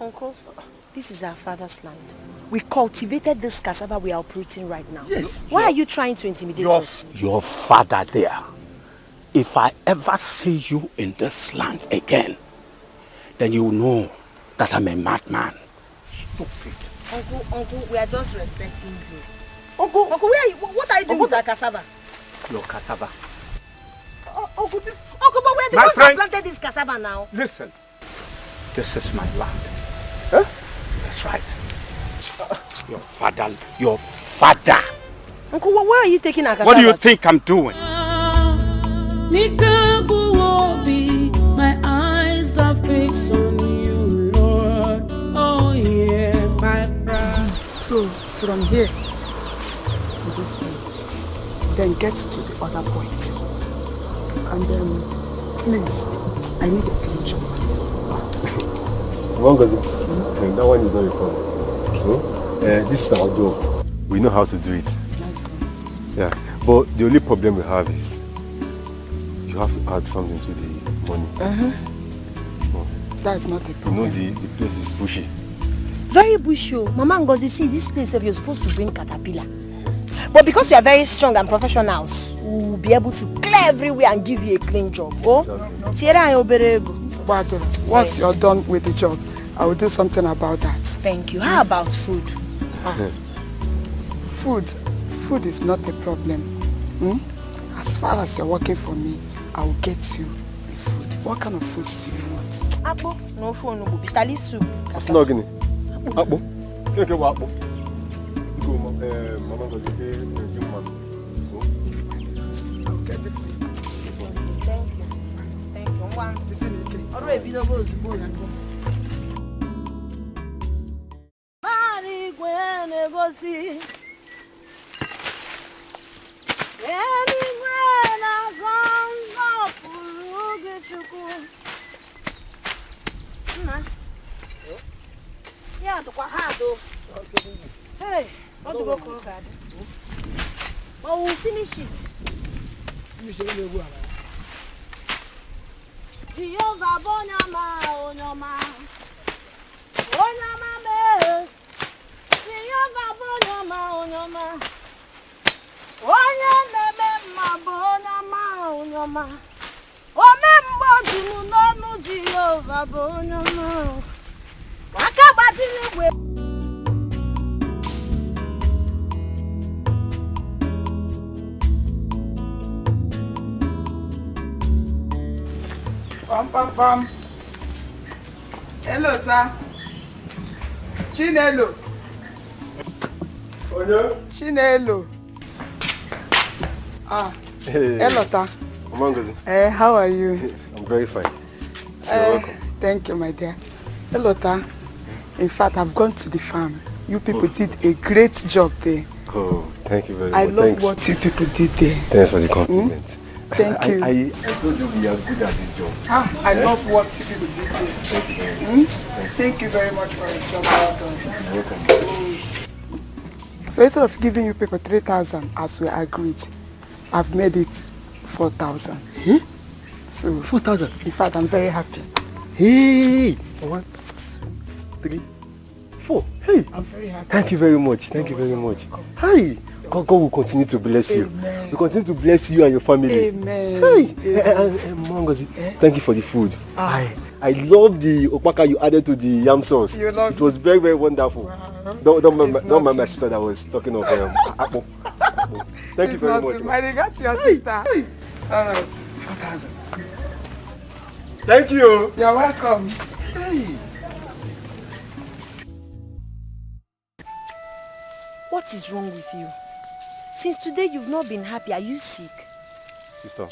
Uncle, this is our father's land. We cultivated this cassava we are uprooting right now. Yes. Why are you trying to intimidate us? Your father there. If I ever see you in this land again, then you know that I'm a madman. Stupid. Uncle, we are just respecting you. Uncle, where are you? What are you doing with that cassava? Your cassava. Uncle, but we're the ones that planted this cassava now. Listen, this is my land. Huh? That's right. Your father. Uncle, where are you taking our cassava? What do you think I'm doing? My eyes are fixed on you, Lord. Oh yeah, my bride. So, from here to this point, then get to the other point. And then, please, I I need a clean job. That one is not a problem. This is our job. We know how to do it. Nice one. Yeah, but the only problem we have is you have to add something to the money. That's not a You problem. know the place is bushy. Very bushy. Mama Ngozi, see this place if you're supposed to bring caterpillar. But because we are very strong and professionals, we'll be able to clear everywhere and give you a clean job. Oh, Once you're done with the job, I will do something about that. Thank you. How about food? Food is not a problem. As far as you're working for me, I will get you the food. What kind of food do you want? Apple, no phone, no bitter leaf soup. Snogini. Apple. Okay, what apple? Go, Mama goes to give money. I'll get it for you. Thank you. Thank you. Alright, be the boss. Hey, what do you call that? Oh, we'll finish it. Jehovah Bonyama, Onyama. Onyama me. Jehovah Bonyama, Onyama. Onyama me ma Bonyama, Onyama. Omembo junu nonu Jehovah Bonyama. Wakabati ni we. Pam. Hello, ta. Chinelo. Chinelo. Hey. Hello, ta. Mama goes. How are you? I'm very fine. You're welcome. Thank you, my dear. Hello, ta. In fact, I've gone to the farm. You people did a great job there. Oh, thank you very much. I love what you people did there. Thanks for the compliment. Thank you. I told you we are good at this job. I love what you people did there. Thank you very much. Thank you very much for your job well done. You're welcome. So instead of giving you people 3,000 as we agreed, I've made it 4,000. So 4,000? In fact, I'm very happy. Hey! 1, 2, 3, 4. Hey! I'm very happy. Thank you very much. Thank you very much. Hi! God will continue to bless you. Amen. We continue to bless you and your family. Amen. Hey! Mangozi, thank you for the food. I love the opaka you added to the yam sauce. You love it was very, very wonderful. Wow. Don't mind my sister that was talking of apple. Thank you very much. My regards to your sister. Hey. All right. 4,000. Thank you. You're welcome. Hey. What is wrong with you? Since today you've not been happy. Are you sick? Sister,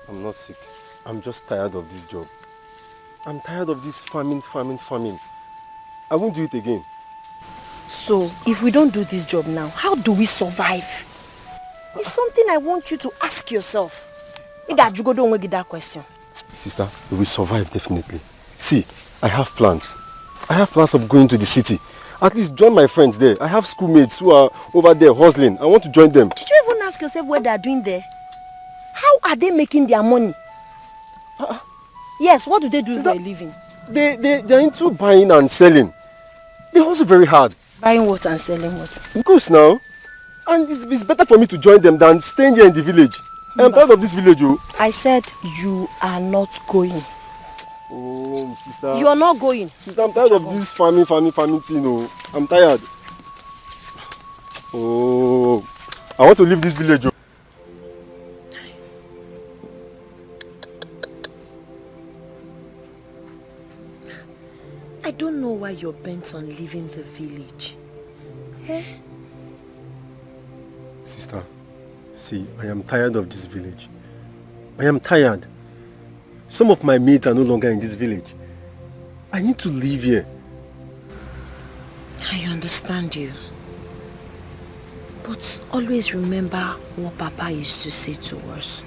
I'm not sick. I'm just tired of this job. I'm tired of this farming. I won't do it again. So, if we don't do this job now, how do we survive? It's something I want you to ask yourself. You don't get that question. Sister, we will survive definitely. See, I have plans. I have plans of going to the city. At least join my friends there. I have schoolmates who are over there hustling. I want to join them. Did you even ask yourself what they are doing there? How are they making their money? Yes, what do they do for a living? They're into buying and selling. They hustle very hard. Buying what and selling what? Goods now. And it's better for me to join them than staying here in the village. I'm proud of this village. I said you are not going. Oh, sister. You are not going. Sister, I'm tired of this farming thing. Oh. I'm tired. Oh, I want to leave this village. Oh. I don't know why you're bent on leaving the village. Eh? Sister, see, I am tired of this village. I am tired. Some of my mates are no longer in this village. I need to leave here. I understand you. But always remember what Papa used to say to us.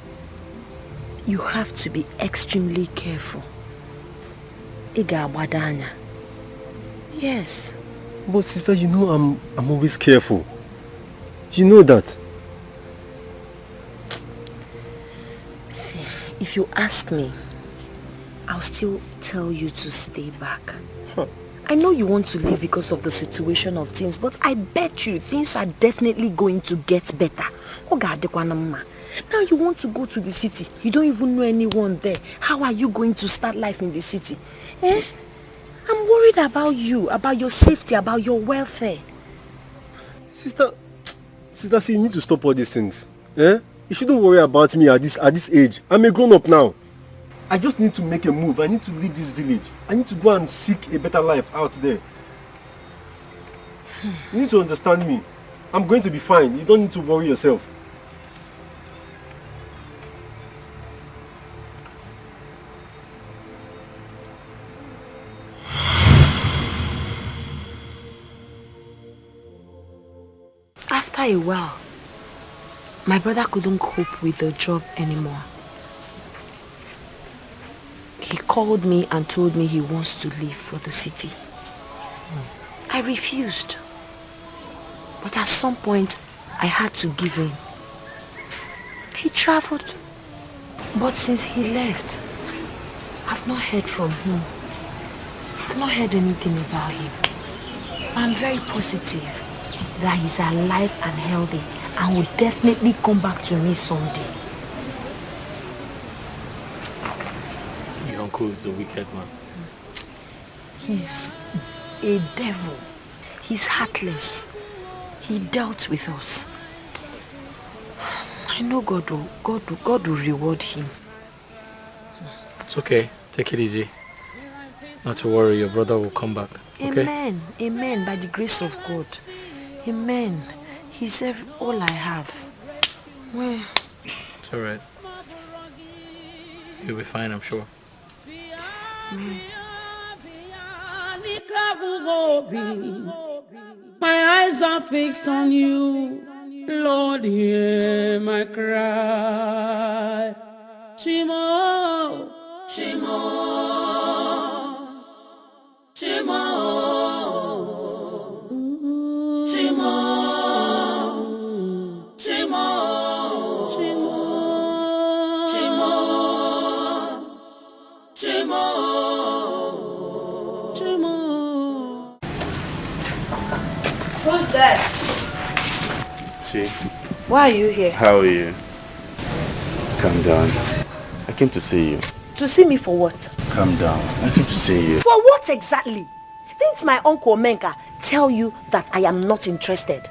You have to be extremely careful. Iga wadanya. Yes. But sister, you know I'm always careful. You know that. See, if you ask me, I'll still tell you to stay back. I know you want to leave because of the situation of things, but I bet you things are definitely going to get better. Now you want to go to the city. You don't even know anyone there. How are you going to start life in the city? I'm worried about you, about your safety, about your welfare. Sister, see, you need to stop all these things. You shouldn't worry about me at this age. I'm a grown-up now. I just need to make a move. I need to leave this village. I need to go and seek a better life out there. You need to understand me. I'm going to be fine. You don't need to worry yourself. After a while, my brother couldn't cope with the job anymore. He called me and told me he wants to leave for the city. I refused. But at some point, I had to give in. He traveled. But since he left, I've not heard from him. I've not heard anything about him. I'm very positive that he's alive and healthy and will definitely come back to me someday. Your uncle is a wicked man. He's a devil. He's heartless. He dealt with us. I know God will reward him. It's okay. Take it easy. Not to worry, your brother will come back. Okay? Amen. Amen. By the grace of God. Amen. He's all I have. Well, it's alright. You'll be fine, I'm sure. My eyes are fixed on you. Lord, hear my cry. Shimo, Shimo, Shimo, Shimo, Shimo, Shimo, Shimo, Shimo, Shimo. Who's that? Chi. Why are you here? How are you? Calm down. I came to see you. to see me for what? Calm down. I came to see you. For what exactly? Didn't my uncle Menka tell you that I am not interested?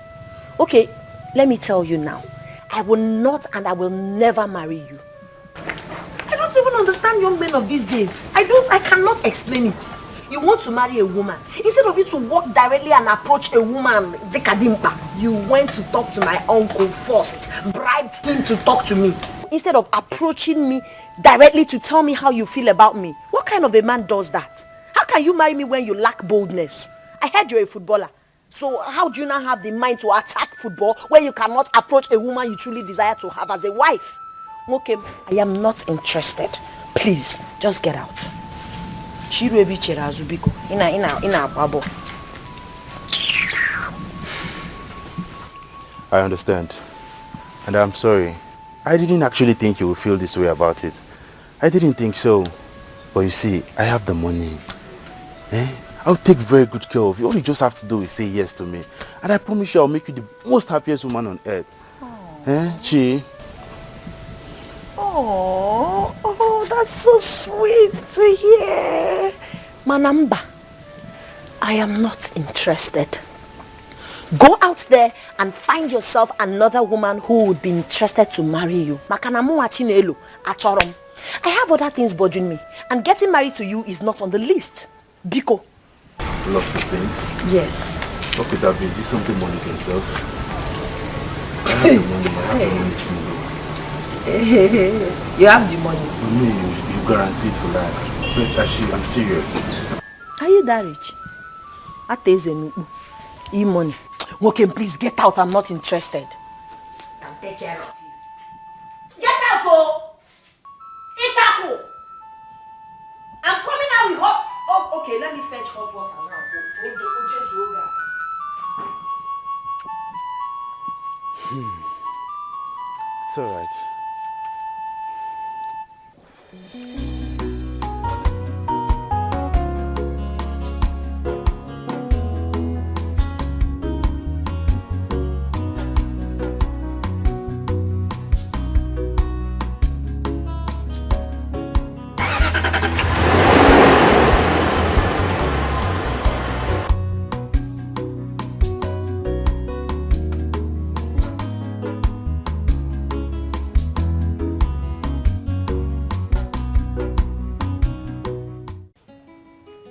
Okay, let me tell you now. I will not and I will never marry you. I don't even understand young men of these days. I cannot explain it. You want to marry a woman. Instead of you to walk directly and approach a woman, you went to talk to my uncle first, bribed him to talk to me. Instead of approaching me directly to tell me how you feel about me. What kind of a man does that? How can you marry me when you lack boldness? I heard you're a footballer. So how do you now have the mind to attack football when you cannot approach a woman you truly desire to have as a wife? Okay, I am not interested. Please, just get out. I understand. And I'm sorry. I didn't actually think you would feel this way about it. I didn't think so. But you see, I have the money. I'll take very good care of you. All you just have to do is say yes to me. And I promise you I'll make you the most happiest woman on earth. Chi? Oh, that's so sweet to hear. Manamba, I am not interested. Go out there and find yourself another woman who would be interested to marry you. I have other things bothering me, and getting married to you is not on the list. Biko. Lots of things? Yes. What could that be? Is it something money can solve? I have the money. You have the money. You guaranteed for life. But actually, I'm serious. Are you that rich? E-money. Okay, please get out. I'm not interested. I'll take care of you. Get out, oh! Okay, let me fetch hot water now. It's alright.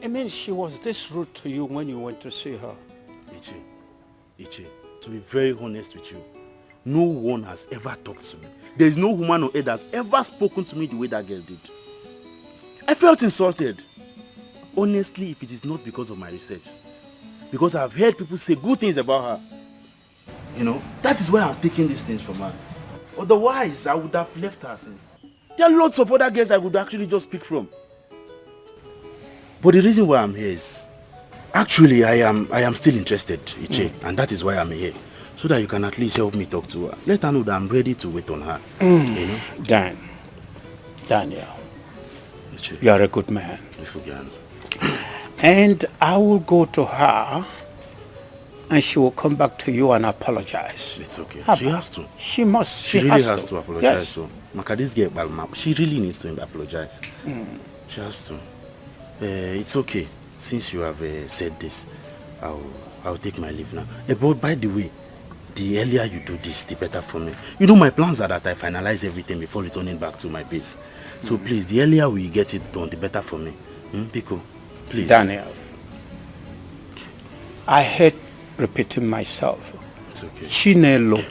I mean, she was this rude to you when you went to see her. Iche, to be very honest with you, no one has ever talked to me. There is no woman on earth that has ever spoken to me the way that girl did. I felt insulted. Honestly, if it is not because of my research, because I've heard people say good things about her, you know, that is why I'm picking these things from her. Otherwise, I would have left her since. There are lots of other girls I would actually just pick from. But the reason why I'm here is, actually, I am still interested, Iche, and that is why I'm here. So that you can at least help me talk to her. Let her know that I'm ready to wait on her. You know? Daniel, Iche, you are a good man. Forget. And I will go to her and she will come back to you and apologize. It's okay. How She about- has to. She must. She really has to apologize. Yes. So, Maka, this girl, she really needs to apologize. She has to. It's okay. Since you have said this, I'll take my leave now. But by the way, the earlier you do this, the better for me. You know, my plans are that I finalize everything before returning back to my base. So please, the earlier we get it done, the better for me. Pico, please. Daniel, I hate repeating myself. It's okay. Chinelo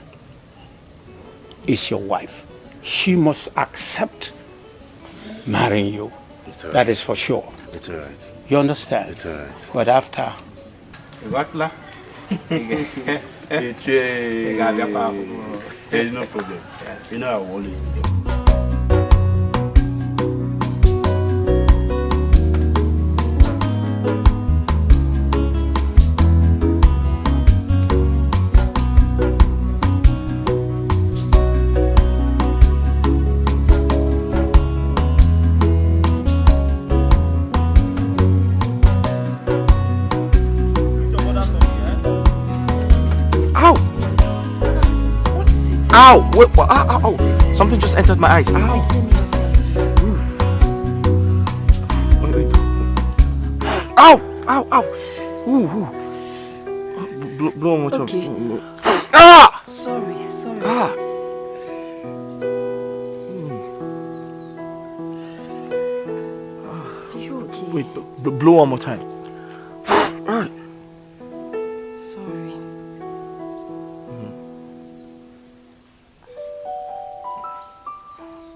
is your wife. She must accept marrying you. It's all right. That is for sure. It's all right. You understand? It's all right. But after... There is no problem. Yes. You know I will always be there. Ow! Wait, what? Ow, ow, ow! Something just entered my eyes. Ow! Wait, wait. Ow! Ow! Ow! Ooh! Blow one more time. Okay. Ah! Sorry. Ah! Are you okay? Wait, blow one more time. Ah! Sorry.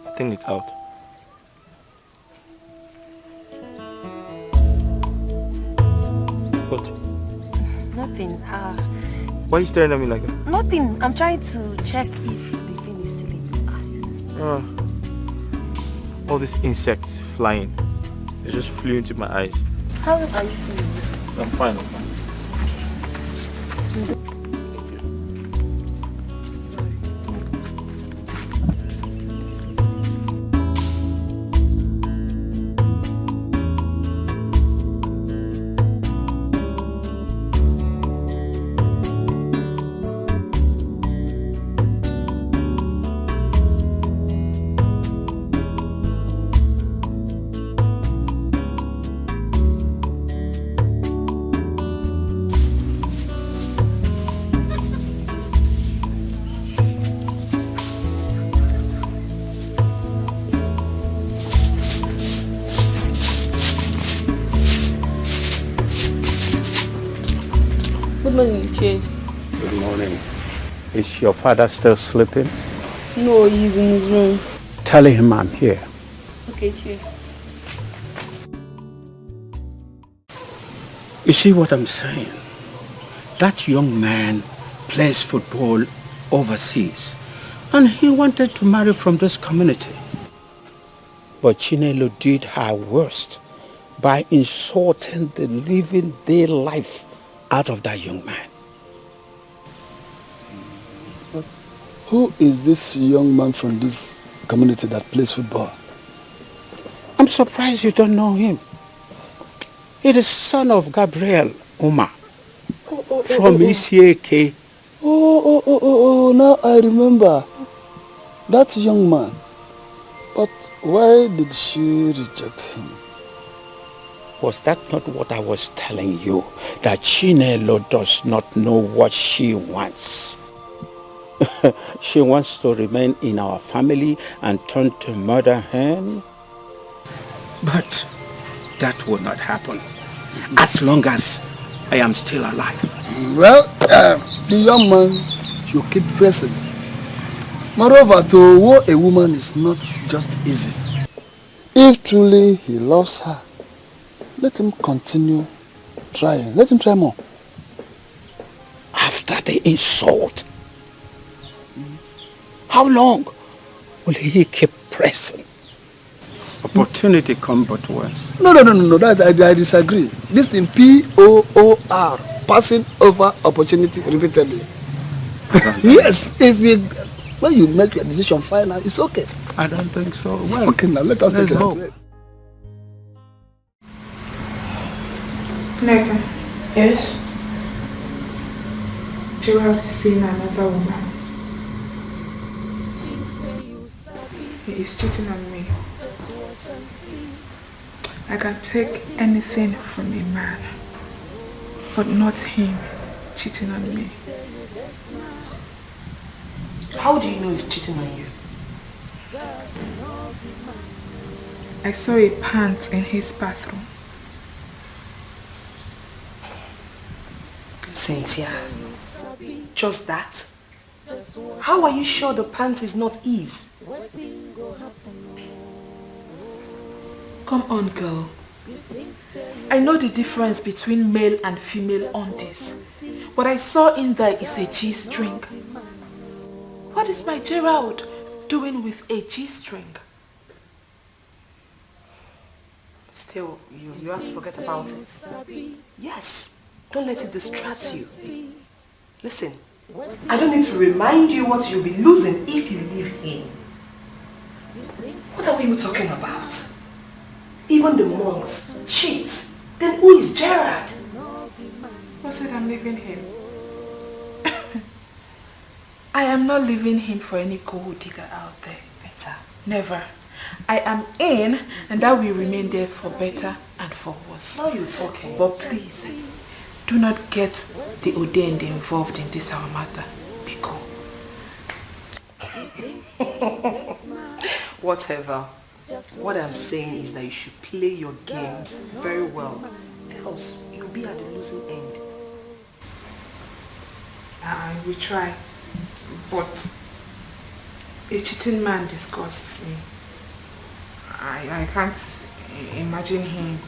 I think it's out. What? Nothing. Why are you staring at me like that? Nothing. I'm trying to check if the thing is still in your eyes. All these insects flying. They just flew into my eyes. How are you feeling? I'm fine, I'm fine. Good morning, Che. Good morning. Is your father still sleeping? No, he's in his room. Tell him I'm here. Okay, Che. You see what I'm saying? That young man plays football overseas and he wanted to marry from this community. But Chinelo did her worst by insulting the living day life out of that young man. Who is this young man from this community that plays football? I'm surprised you don't know him. He is the son of Gabriel Uma from ECAK. Oh, now I remember. That young man. But why did she reject him? Was that not what I was telling you? That Chinelo does not know what she wants. She wants to remain in our family and turn to mother hen. But that will not happen as long as I am still alive. Well, the young man should keep pressing. Moreover, to woo a woman is not just easy. If truly he loves her, let him continue trying. Let him try more. After the insult, how long will he keep pressing? Opportunity come but once. No. That I disagree. This thing POOR, passing over opportunity repeatedly. Yes, when you make your decision final, it's okay. I don't think so. Well, okay, now let us take it hope. away. Neka. Yes? Gerald is seeing another woman. He is cheating on me. I can take anything from a man, but not him cheating on me. How do you know he's cheating on you? I saw a pant in his bathroom. Cynthia, just that? How are you sure the pants is not his? Come on, girl. I know the difference between male and female undies. What I saw in there is a G-string. What is my Gerald doing with a G-string? Still, you have to forget about it. Yes, don't let it distract you. Listen, I don't need to remind you what you'll be losing if you leave him. What are we even talking about? Even the monks cheat. Then who is Gerard? Who said I'm leaving him? I am not leaving him for any gold digger out there. Better. Never. I am in, and that will remain there for better and for worse. Now you're talking. But please, do not get the ordained involved in this our matter. Be cool. Whatever. What I'm saying is that you should play your games very well. Else, you'll be at the losing end. I will try. But a cheating man disgusts me. I can't imagine him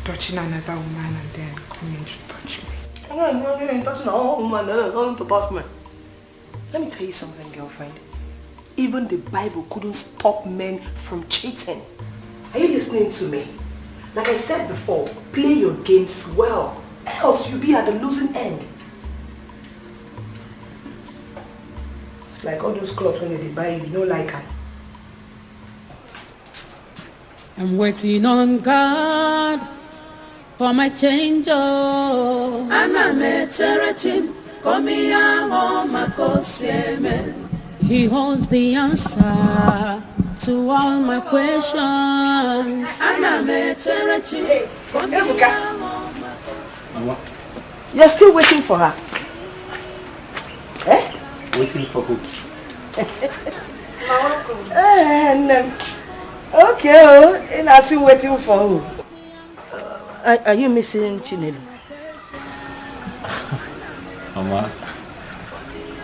touching another woman and then coming to touch me. Let me tell you something, girlfriend. Even the Bible couldn't stop men from cheating. Are you listening to me? Like I said before, play your games well. Else you'll be at the losing end. It's like all those clothes when they buy you don't like them. I'm waiting on God for my change. Oh, Anna me cherechim, komi home makosieme. He holds the answer to all my questions. Anna me cherechim, komi home. You're still waiting for her? Eh? Waiting for who? Okay, and I'm still waiting for who? Are you missing Chinelo? Mama,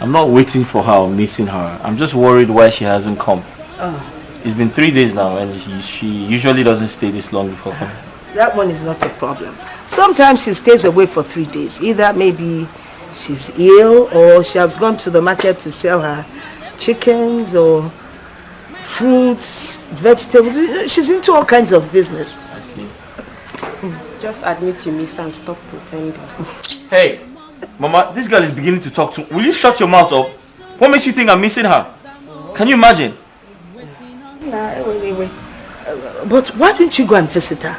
I'm not waiting for her or missing her. I'm just worried why she hasn't come. It's been 3 days now and she usually doesn't stay this long before coming. That one is not a problem. Sometimes she stays away for 3 days. Either maybe she's ill or she has gone to the market to sell her chickens or fruits, vegetables. She's into all kinds of business. I see. Just admit you miss and stop pretending. Hey, Mama, this girl is beginning to talk to. Will you shut your mouth up? What makes you think I'm missing her? Can you imagine? Nah, wait. But why didn't you go and visit her?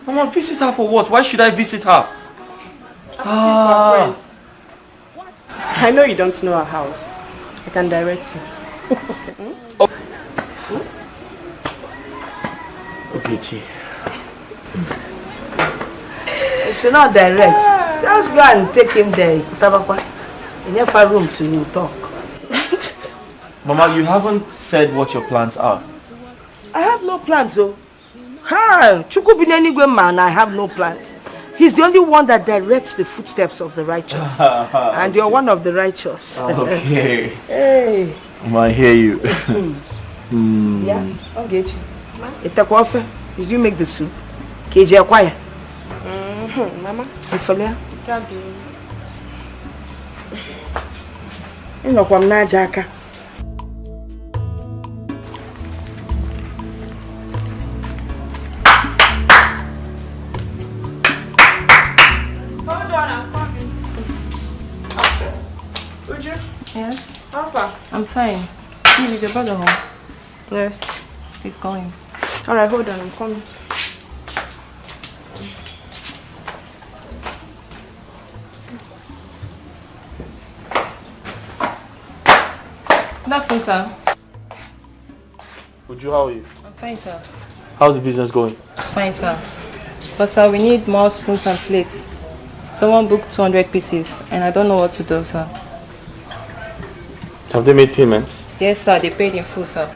Mama, visit her for what? Why should I visit her? Friends. I know you don't know our house. I can direct you. Vici. It's not direct. Just go and take him there. In your room to talk. Mama, you haven't said what your plans are. I have no plans, though. Ha! Chukubinenigwe man, I have no plans. He's the only one that directs the footsteps of the righteous. And you're one of the righteous. Okay. Hey. Mama, I hear you. Yeah, I'll get you. Itakofe, did you make the soup? KJ Akwaya. Mama. Sifolia. Inokwam na jaka. Hold on, I'm coming. Uju? Yes? How far? I'm fine. Is your brother home? Yes. He's calling. Alright, hold on, I'm coming. Good afternoon, sir. Uju, how are you? I'm fine, sir. How's the business going? Fine, sir. But sir, we need more spoons and plates. Someone booked 200 pieces and I don't know what to do, sir. Have they made payments? Yes, sir. They paid in full, sir.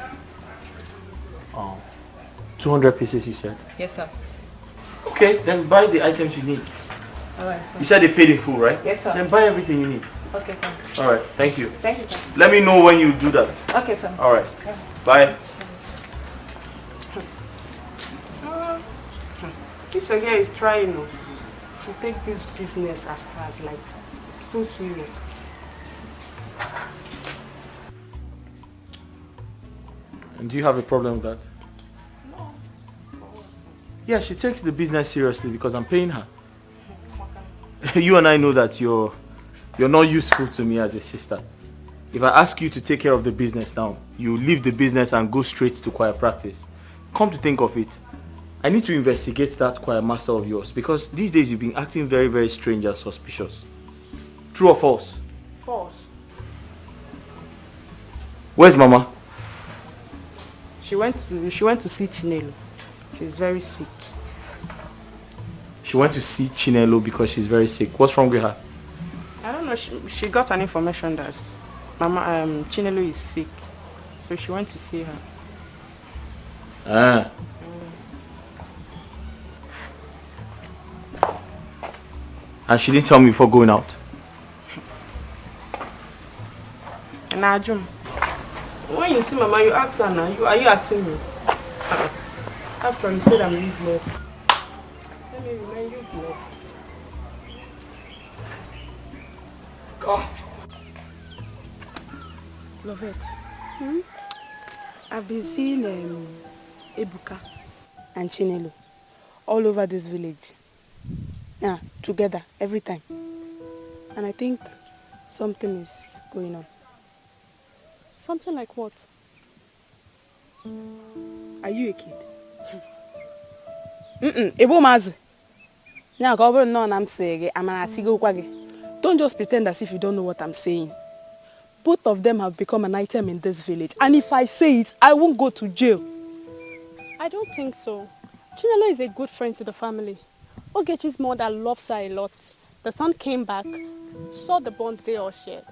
200 pieces, you said? Yes, sir. Okay, then buy the items you need. Alright, sir. You said they paid in full, right? Yes, sir. Then buy everything you need. Okay, sir. Alright, thank you. Thank you, sir. Let me know when you do that. Okay, sir. Alright. Bye. This girl is trying. She takes this business as like so serious. And do you have a problem with that? No. Yeah, she takes the business seriously because I'm paying her. You and I know that you're not useful to me as a sister. If I ask you to take care of the business now, you leave the business and go straight to choir practice. Come to think of it, I need to investigate that choir master of yours because these days you've been acting very, very strange and suspicious. True or false? False. Where's Mama? She went to see Chinelo. She's very sick. She went to see Chinelo because she's very sick. What's wrong with her? I don't know. She got an information that Mama Chinelo is sick, so she went to see her. Ah. And she didn't tell me before going out. Najum, when you see Mama, you ask her now. Are you asking me? After you said I'm useless. Let me remain useless. God. Lovette. I've been seeing Ebuka and Chinelo all over this village. Yeah, together, every time. And I think something is going on. Something like what? Are you a kid? Ebo mazi. Now, go no, I'm saying, I'm a sigo kwage. Don't just pretend as if you don't know what I'm saying. Both of them have become an item in this village. And if I say it, I won't go to jail. I don't think so. Chinelo is a good friend to the family. Ogechi's mother loves her a lot. The son came back, saw the bond they all shared.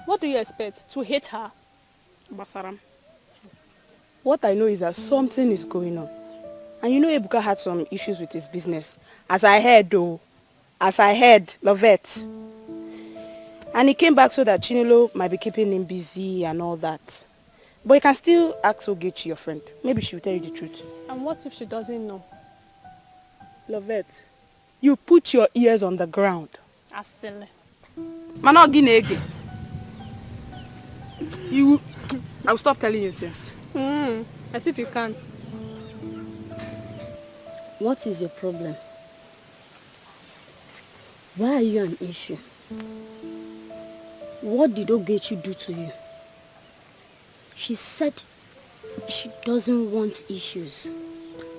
What do you expect? To hate her? Basaram. What I know is that something is going on. And you know Ebuka had some issues with his business. As I heard, Lovette. And he came back so that Chinelo might be keeping him busy and all that. But you can still ask Ogechi, your friend. Maybe she will tell you the truth. And what if she doesn't know? Lovette, you put your ears on the ground. Asile. Manoginege. I will stop telling you things. As if you can. What is your problem? Why are you an issue? What did Ogechi do to you? She said she doesn't want issues.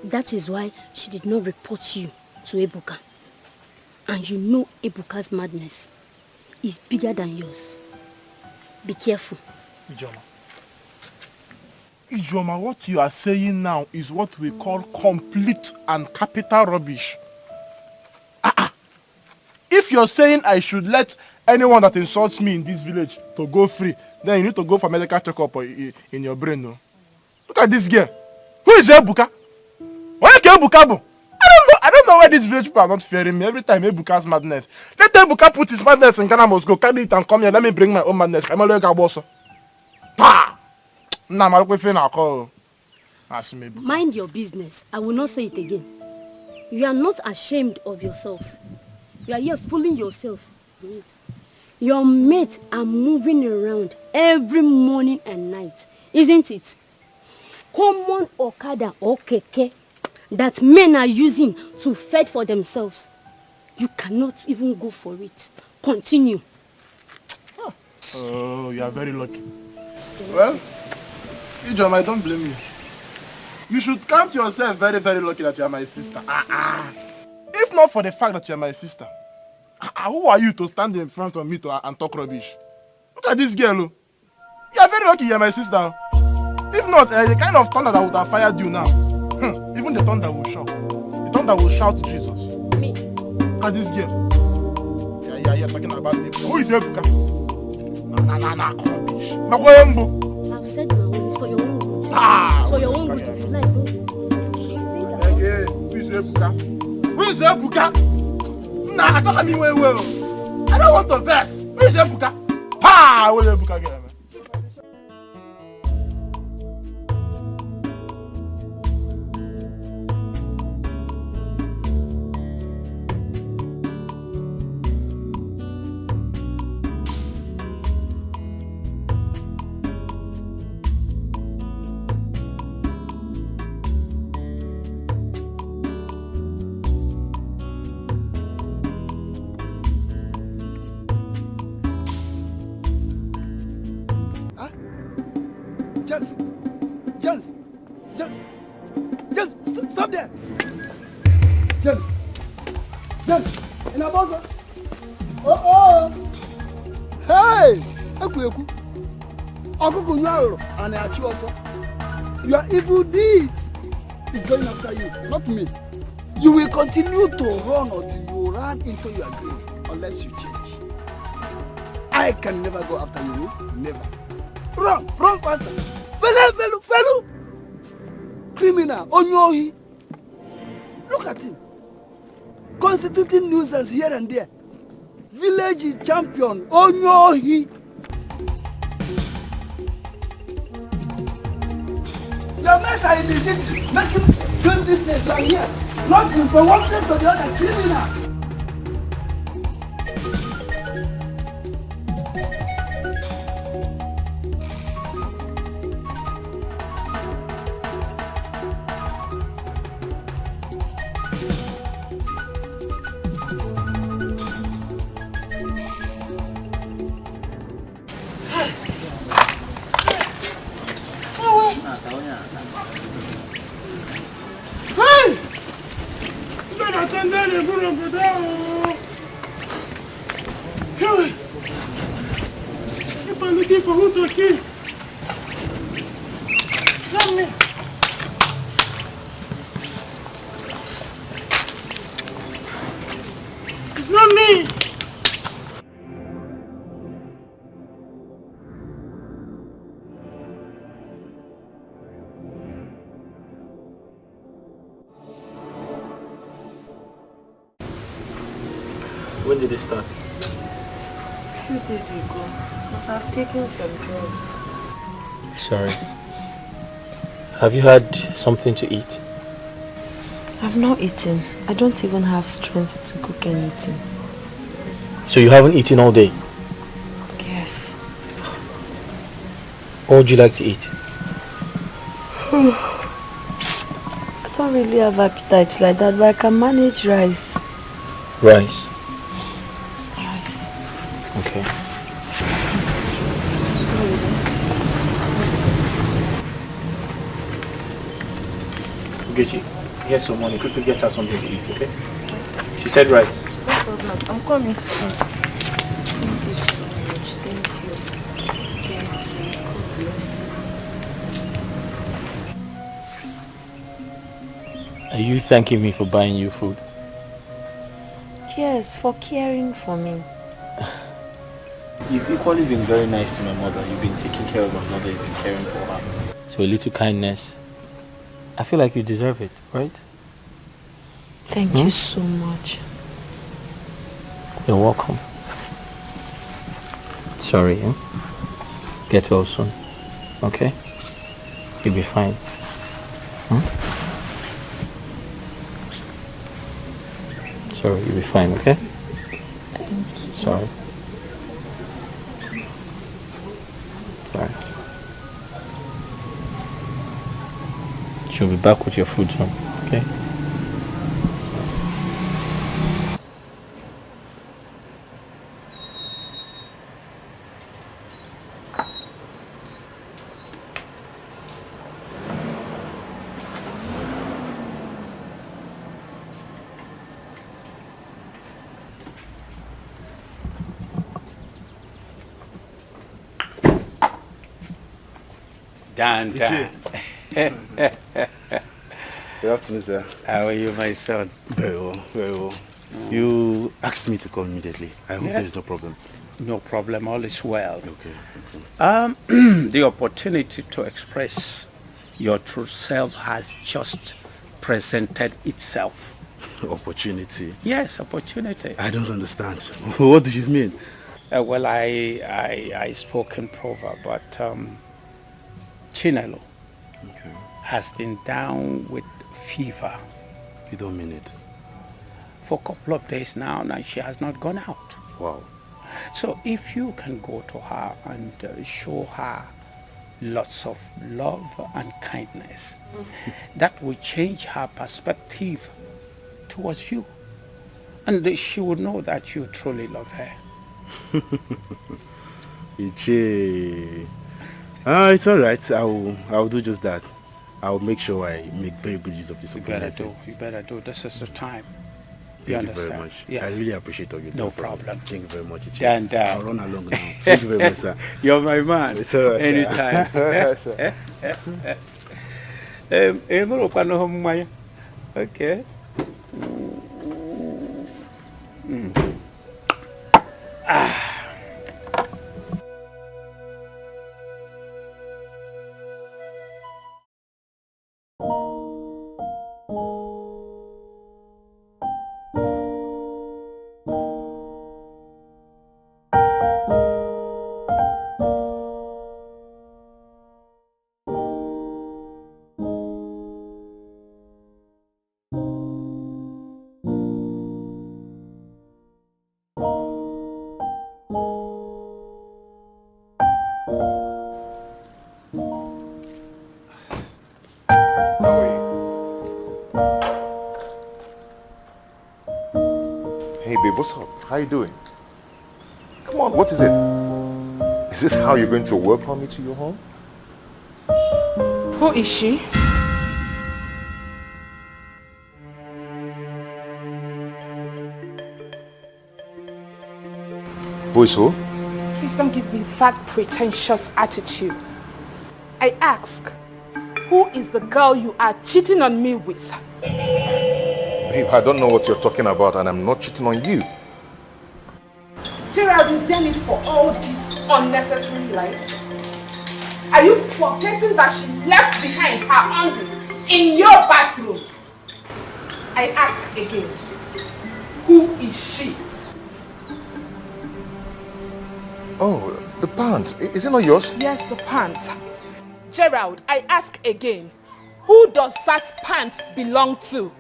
That is why she did not report you to Ebuka. And you know Ebuka's madness is bigger than yours. Be careful. Ijoma, what you are saying now is what we call complete and capital rubbish. If you're saying I should let anyone that insults me in this village to go free, then you need to go for medical checkup in your brain. No? Look at this girl. Who is Ebuka? Where is Ebuka? I don't know why these village people are not fearing me every time Ebuka's madness. Let Ebuka put his madness in Ghana, must go carry it and come here. Let me bring my own madness. I'm a local boss. Mind your business. I will not say it again. You are not ashamed of yourself. You are here fooling yourself. Your mates are moving around every morning and night, isn't it? Common Okada or Keke that men are using to fend for themselves. You cannot even go for it. Continue. Oh, you are very lucky. Well, Ijom, I don't blame you. You should count yourself very, very lucky that you are my sister. If not for the fact that you are my sister, who are you to stand in front of me and talk rubbish? Look at this girl. You are very lucky you are my sister. If not, the kind of thunder that would have fired you now, even the thunder will shout. The thunder will shout Jesus. Me? Look at this girl. Yeah, talking about me. Who is Ebuka? Rubbish. I've said my own. It's for your own good. It's for your own good. If you like, don't. Yes, who is Ebuka? Who is Ebuka? Nah, I talk me well. I don't want to verse. Who is Ebuka? Pa! Where is Ebuka girl? Jens, stop there. Jens, in a buzzer. Oh. Hey, Akuyeku. Akuku Nyaro and Achiwaso. Your evil deeds is going after you, not me. You will continue to run until you run into your grave unless you change. I can never go after you, never. Run faster. Fellow. Criminal, Onyohi. Look at him. Constituting nuisance here and there. Village champion, Onyohi. Your mess are in the city. Make him do business right here. Not from one place to the other. Criminal. If I'm looking for who to kill, not me. It's not me. When did it start? A few days ago, but I've taken some drugs. Sorry. Have you had something to eat? I've not eaten. I don't even have strength to cook anything. So you haven't eaten all day? Yes. What would you like to eat? I don't really have appetite like that, but I can manage rice. Rice? Rice. Okay. Ugechi, here's some money. Quickly get her something to eat, okay? She said rice. No problem. I'm coming. Thank you so much. Thank you. Thank you. God bless you. Are you thanking me for buying you food? Yes, for caring for me. You've equally been very nice to my mother. You've been taking care of my mother. You've been caring for her. So a little kindness. I feel like you deserve it, right? Thank you so much. You're welcome. Sorry, eh? Get well soon. Okay? You'll be fine. Sorry, you'll be fine, okay? Thank you. Sorry. Sorry. She'll be back with your food soon, okay? Dan. Good afternoon, sir. How are you, my son? Very well, very well. You asked me to come immediately. I hope there is no problem. No problem, all is well. Okay. The opportunity to express your true self has just presented itself. Opportunity? Yes, opportunity. I don't understand. What do you mean? Well, I spoke in proverb, but Chinelo has been down with fever. You don't mean it? For a couple of days now, and she has not gone out. Wow. So if you can go to her and show her lots of love and kindness, that will change her perspective towards you. And she will know that you truly love her. Ichi. It's all right. I'll do just that. I'll make sure I make very good use of this opportunity. You better do. This is the time. Thank you very much. Yes. I really appreciate all you do. No problem. Thank you very much. Ichi. Dan. I'll run along now. Thank you very much, sir. You're my man. It's all right, Anytime. sir. Okay. Hey babe, what's up? How you doing? Come on, what is it? Is this how you're going to welcome me to your home? Who is she? Who is who? Please don't give me that pretentious attitude. I ask, who is the girl you are cheating on me with? Babe, I don't know what you're talking about and I'm not cheating on you. Gerald, is there need for all these unnecessary lies? Are you forgetting that she left behind her undies in your bathroom? I ask again, who is she? Oh, the pants. Is it not yours? Yes, the pants. Gerald, I ask again, who does that pants belong to?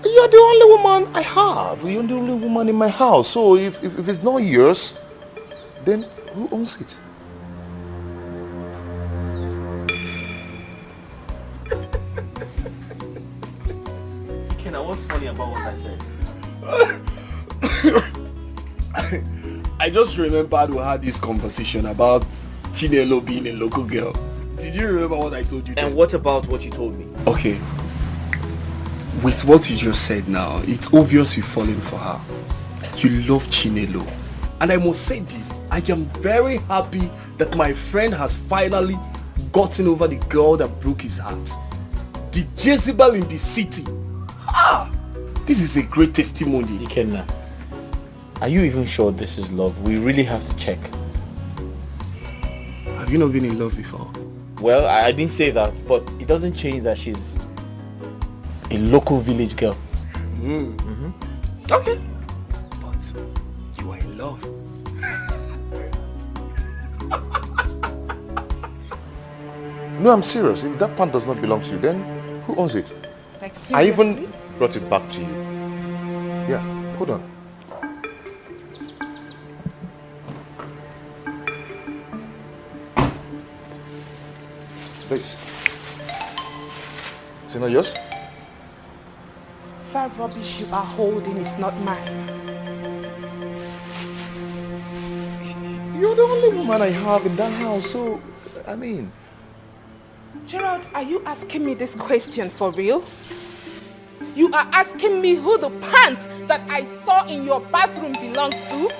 You're the only woman I have. You're the only woman in my house. So if it's not yours, then who owns it? Ikenna, what's funny about what I said? I just remembered we had this conversation about Chinelo being a local girl. Did you remember what I told you then? And what about what you told me? Okay. With what you just said now, it's obvious you've fallen for her. You love Chinelo. And I must say this, I am very happy that my friend has finally gotten over the girl that broke his heart. The Jezebel in the city. Ah! This is a great testimony. Ikenna, are you even sure this is love? We really have to check. Have you not been in love before? Well, I didn't say that, but it doesn't change that she's a local village girl. Okay. But you are in love. No, I'm serious. If that pant does not belong to you, then who owns it? Like, I seriously? even brought it back to you. Yeah, hold on. Please. Is it not yours? That rubbish you are holding is not mine. You're the only woman I have in that house, so, I mean... Gerald, are you asking me this question for real? You are asking me who the pants that I saw in your bathroom belongs to?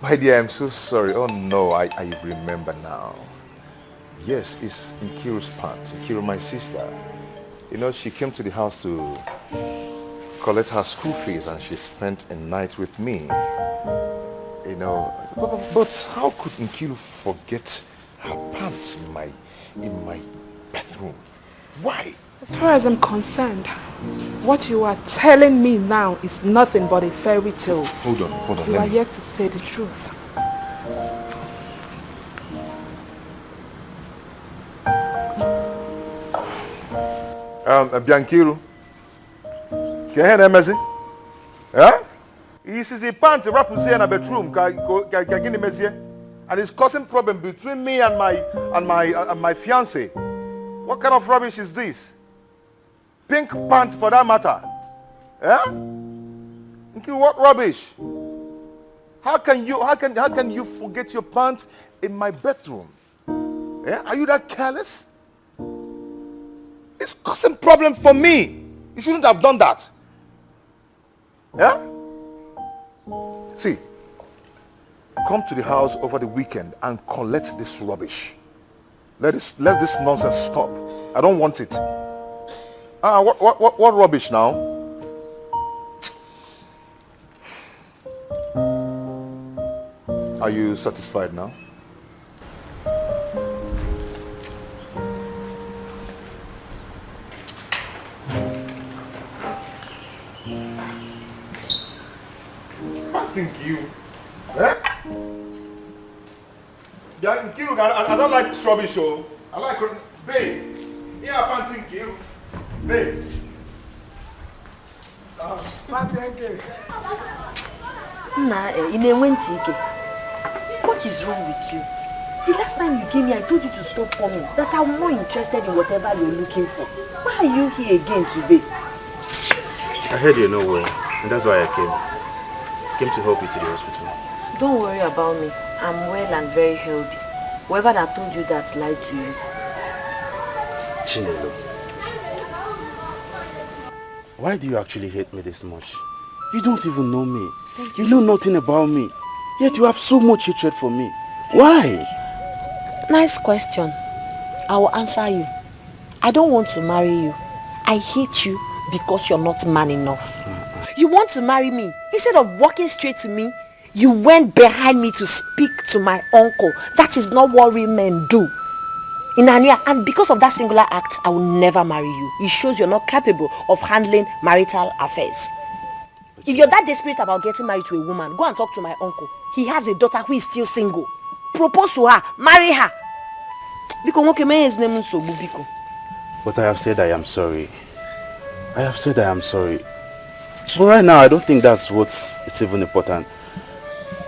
My dear, I'm so sorry. Oh no, I remember now. Yes, it's Nkiru's pants. Nkiru, my sister. You know, she came to the house to collect her school fees and she spent a night with me. You know, but how could Nkiru forget her pants in my bathroom? Why? As far as I'm concerned, what you are telling me now is nothing but a fairy tale. Hold on. You are yet to say the truth. Bianchiru. Can you hear that message? Yeah? He says he pants a rap in the bedroom. And it's causing problem between me and my fiance. What kind of rubbish is this? Pink pants for that matter. Yeah? What rubbish? How can you forget your pants in my bedroom? Yeah? Are you that careless? It's causing problem for me. You shouldn't have done that. Yeah? See, come to the house over the weekend and collect this rubbish. Let this nonsense stop. I don't want it. What rubbish now? Are you satisfied now? I think you. Eh? Yeah, I don't like this rubbish, oh. I like it. Babe. Yeah, I can't think you. Babe. What is wrong with you? The last time you came here, I told you to stop coming. That I'm more interested in whatever you're looking for. Why are you here again today? I heard you're not well, and that's why I came. Came to help you to the hospital. Don't worry about me. I'm well and very healthy. Whoever that told you that lied to you. Chinelo, why do you actually hate me this much? You don't even know me. You know nothing about me. Yet you have so much hatred for me. Why? Nice question. I will answer you. I don't want to marry you. I hate you because you're not man enough. You want to marry me. Instead of walking straight to me, you went behind me to speak to my uncle. That is not what real men do. And because of that singular act, I will never marry you. It shows you're not capable of handling marital affairs. If you're that desperate about getting married to a woman, go and talk to my uncle. He has a daughter who is still single. Propose to her. Marry her. But I have said I am sorry. I have said I am sorry. But right now, I don't think that's what's even important.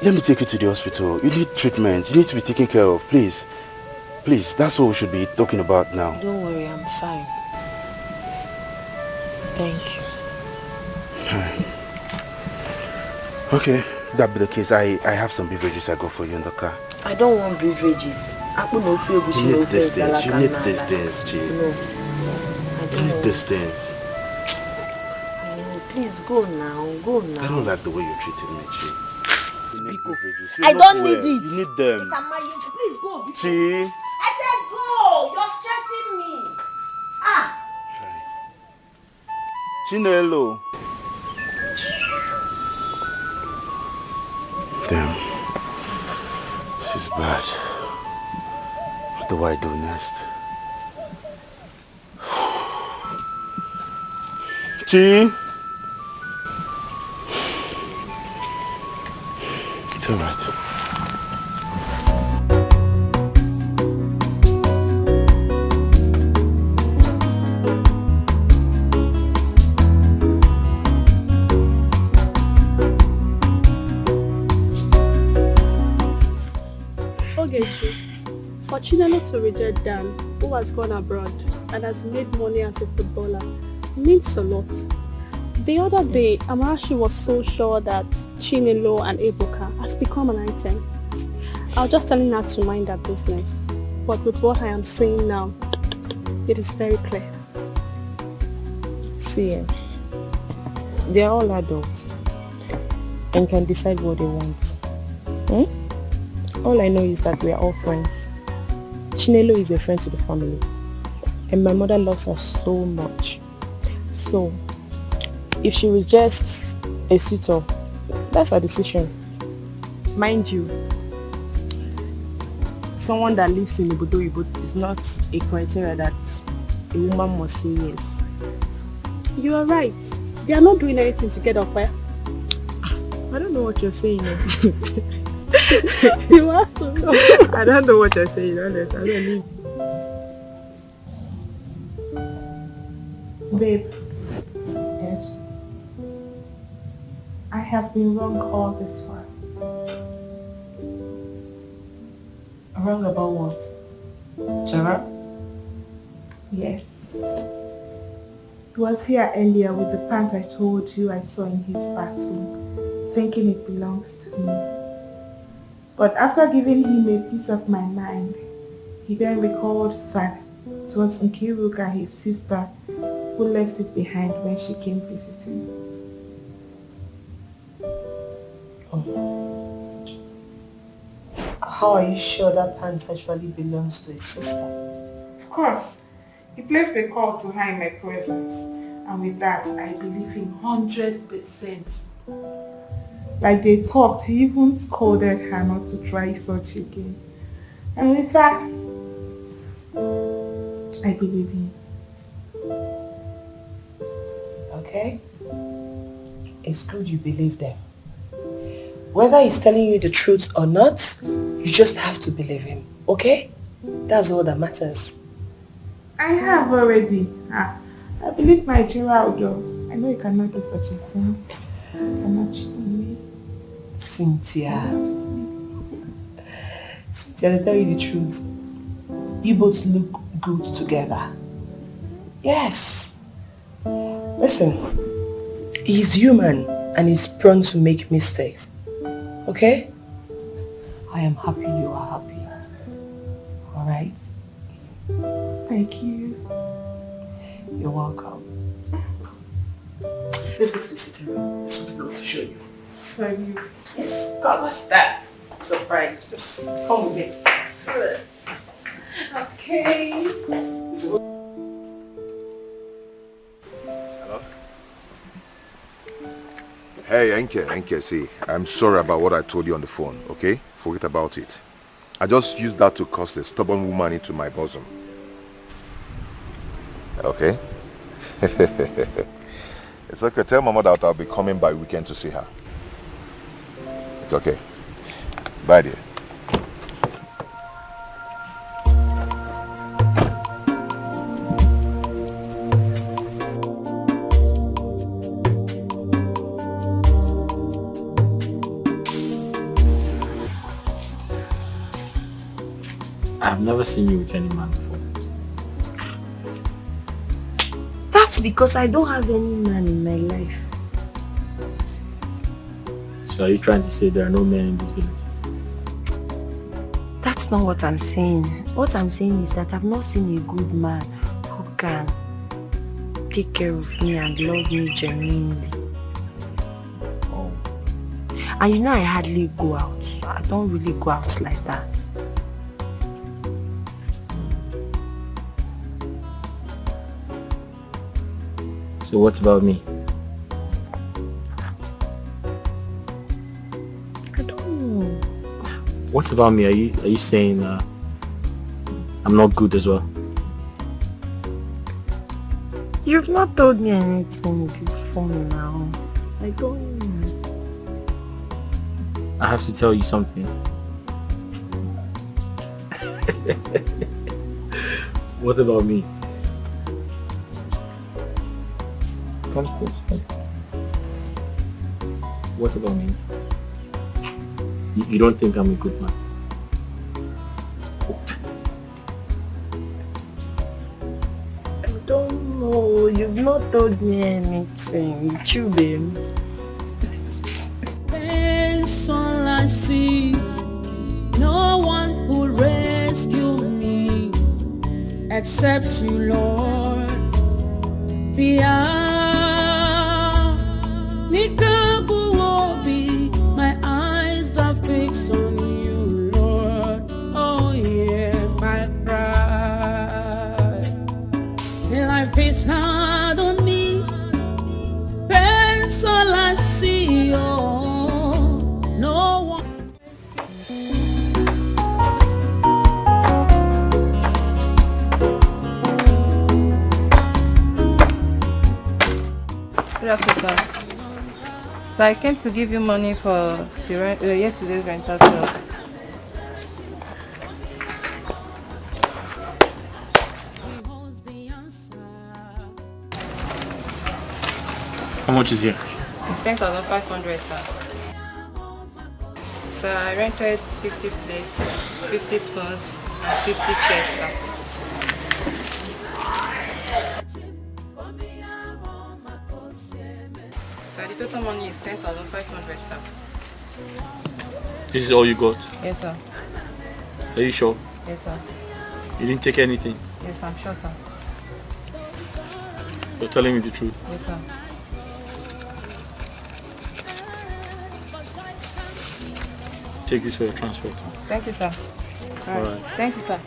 Let me take you to the hospital. You need treatment. You need to be taken care of. Please. Please, that's what we should be talking about now. Don't worry, I'm fine. Thank you. Okay, if that be the case, I have some beverages I got for you in the car. I don't want beverages. You need these things. You need these things, Chi. No. You need these things. Please go now. Go now. I don't like the way you're treating me, Chi. You need beverages. You're I not don't well. need it. You need them. Please go. Chi. I said go. You're stressing me. Ah. Chinelo. Damn. This is bad. What do I do next? Chi? It's alright. Ogechi, for Chinelo to reject Dan, who has gone abroad and has made money as a footballer, means a lot. The other day, Amarachi was so sure that Chinelo and Ebuka has become an item. I was just telling her to mind her business. But with what I am saying now, it is very clear. See, they are all adults and can decide what they want. All I know is that we are all friends. Chinelo is a friend to the family, and my mother loves her so much. So, if she rejects a suitor, that's her decision. Mind you, someone that lives in Ibudo is not a criteria that a woman must say yes. You are right. They are not doing anything to get off, eh? I don't know what you're saying. You have to know. I don't know what you're saying, honest. I don't need. Babe. Yes? I have been wrong all this while. Wrong about what? Gerard? Yes. He was here earlier with the pant I told you I saw in his bathroom, thinking it belongs to me. But after giving him a piece of my mind, he then recalled that it was Nkiruka, his sister, who left it behind when she came visiting. How are you sure that pants actually belongs to his sister? Of course. He placed a call to her in my presence, and with that, I believe him 100%. Like they talked, he even scolded her not to try such again. And with that, I believe him. Okay? It's good you believe them. Whether he's telling you the truth or not, you just have to believe him, okay? That's all that matters. I have already. I believe my Gerald, though. I know you cannot do such a thing. You cannot cheat on me. Cynthia, I'll tell you the truth. You both look good together. Yes. Listen, he's human and he's prone to make mistakes. Okay? I am happy you are happy. Alright? Thank you. You're welcome. Let's go to the sitting room. There's something I want to show you. For you. Yes. God, what's that? Surprise. Just come with me. Okay. Hello? Hey, Enke, see, I'm sorry about what I told you on the phone, okay? Forget about it. I just used that to cast a stubborn woman into my bosom. Okay? It's okay. Tell Mama that I'll be coming by weekend to see her. It's okay. Bye, dear. I've never seen you with any man before. That That's because I don't have any man in my life. So are you trying to say there are no men in this village? That's not what I'm saying. What I'm saying is that I've not seen a good man who can take care of me and love me genuinely. Oh. And you know I hardly go out. I don't really go out like that. So what about me? I don't know. What about me? Are you saying I'm not good as well? You've not told me anything before now. I don't know. I have to tell you something. What about me? Come close. Come. What about me? You don't think I'm a good man? I don't know. You've not told me anything. You, babe. That's all I see. No one will rescue me except you, Lord. My eyes are fixed on you, Lord. Oh yeah, my pride. Life is hard on me. That's all I see. Oh, no one. Good afternoon, sir. So I came to give you money for the yesterday's rental sale. How much is here? It's 10,500, sir. So I rented 50 plates, 50 spoons, and 50 chairs, sir. So the total money is 10,500, sir. This is all you got? Yes, sir. Are you sure? Yes, sir. You didn't take anything? Yes, I'm sure, sir. You're telling me the truth? Yes, sir. Take this for your transport. Thank you, sir. All right. Thank you, sir.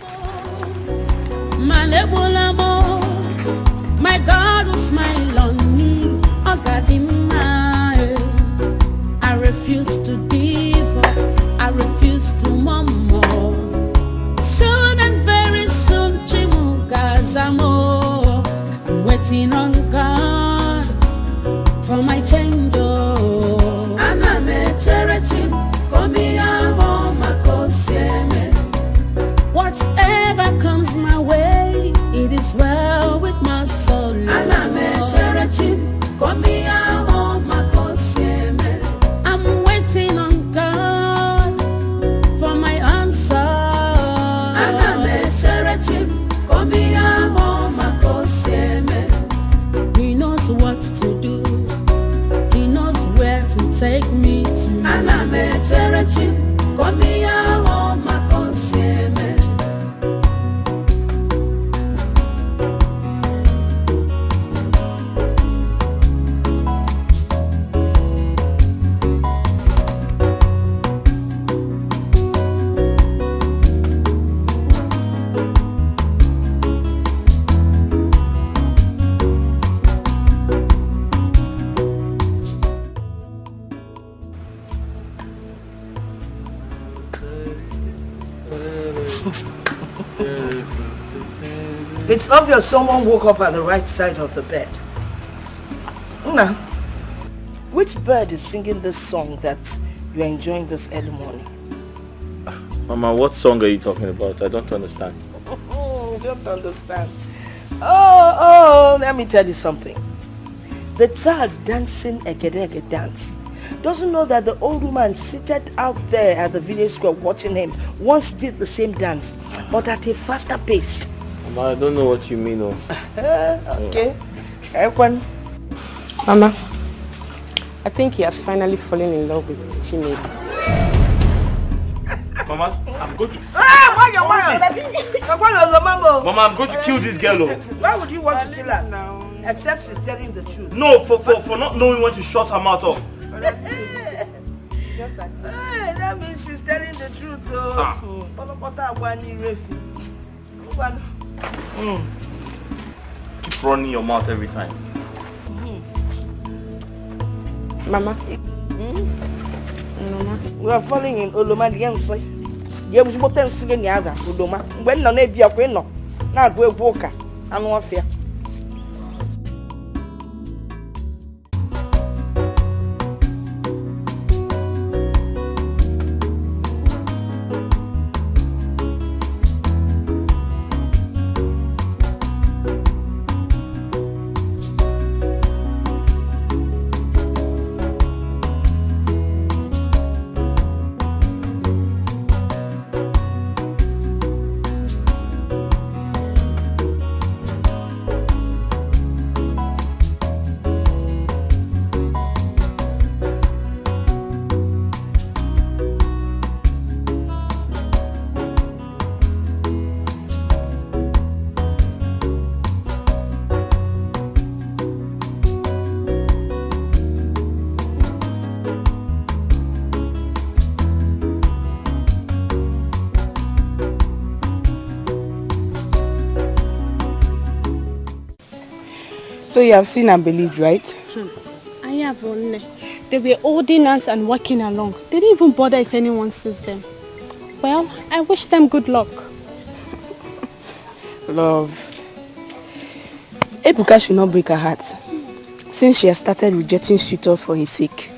My God will smile on me. Oh God, I refuse to give up. I refuse to murmur. Soon and very soon, Chimugazamo. I'm waiting on God for my change. Oh, and I'm a cherry. Whatever comes my way, it is well with my soul. And I'm waiting on God for my answer. And He knows what to do. He knows where to take me to. And I'm a It's obvious someone woke up at the right side of the bed. Now, which bird is singing this song that you're enjoying this early morning? Mama, what song are you talking about? I don't understand. You don't understand. Oh, let me tell you something. The child dancing a Gedege dance doesn't know that the old woman seated out there at the village square watching him once did the same dance, but at a faster pace. Mama, I don't know what you mean. Okay. Mama, I think he has finally fallen in love with Chinelo. Mama, I'm going to... Mama, I'm going to kill this girl. Why would you want to kill her? Except she's telling the truth. No, for not knowing when to shut her mouth off. Hey, that means she's telling the truth, though. Keep running your mouth every time. Mama. Mama. We are falling in Oloma the Yansi. You have what else in the other, Udoma. When no be a queen, now go walker. I'm not fair. So you have seen and believed, right? I have only. They were holding us and walking along. They didn't even bother if anyone sees them. Well, I wish them good luck. Love. Ebuka should not break her heart since she has started rejecting suitors for his sake.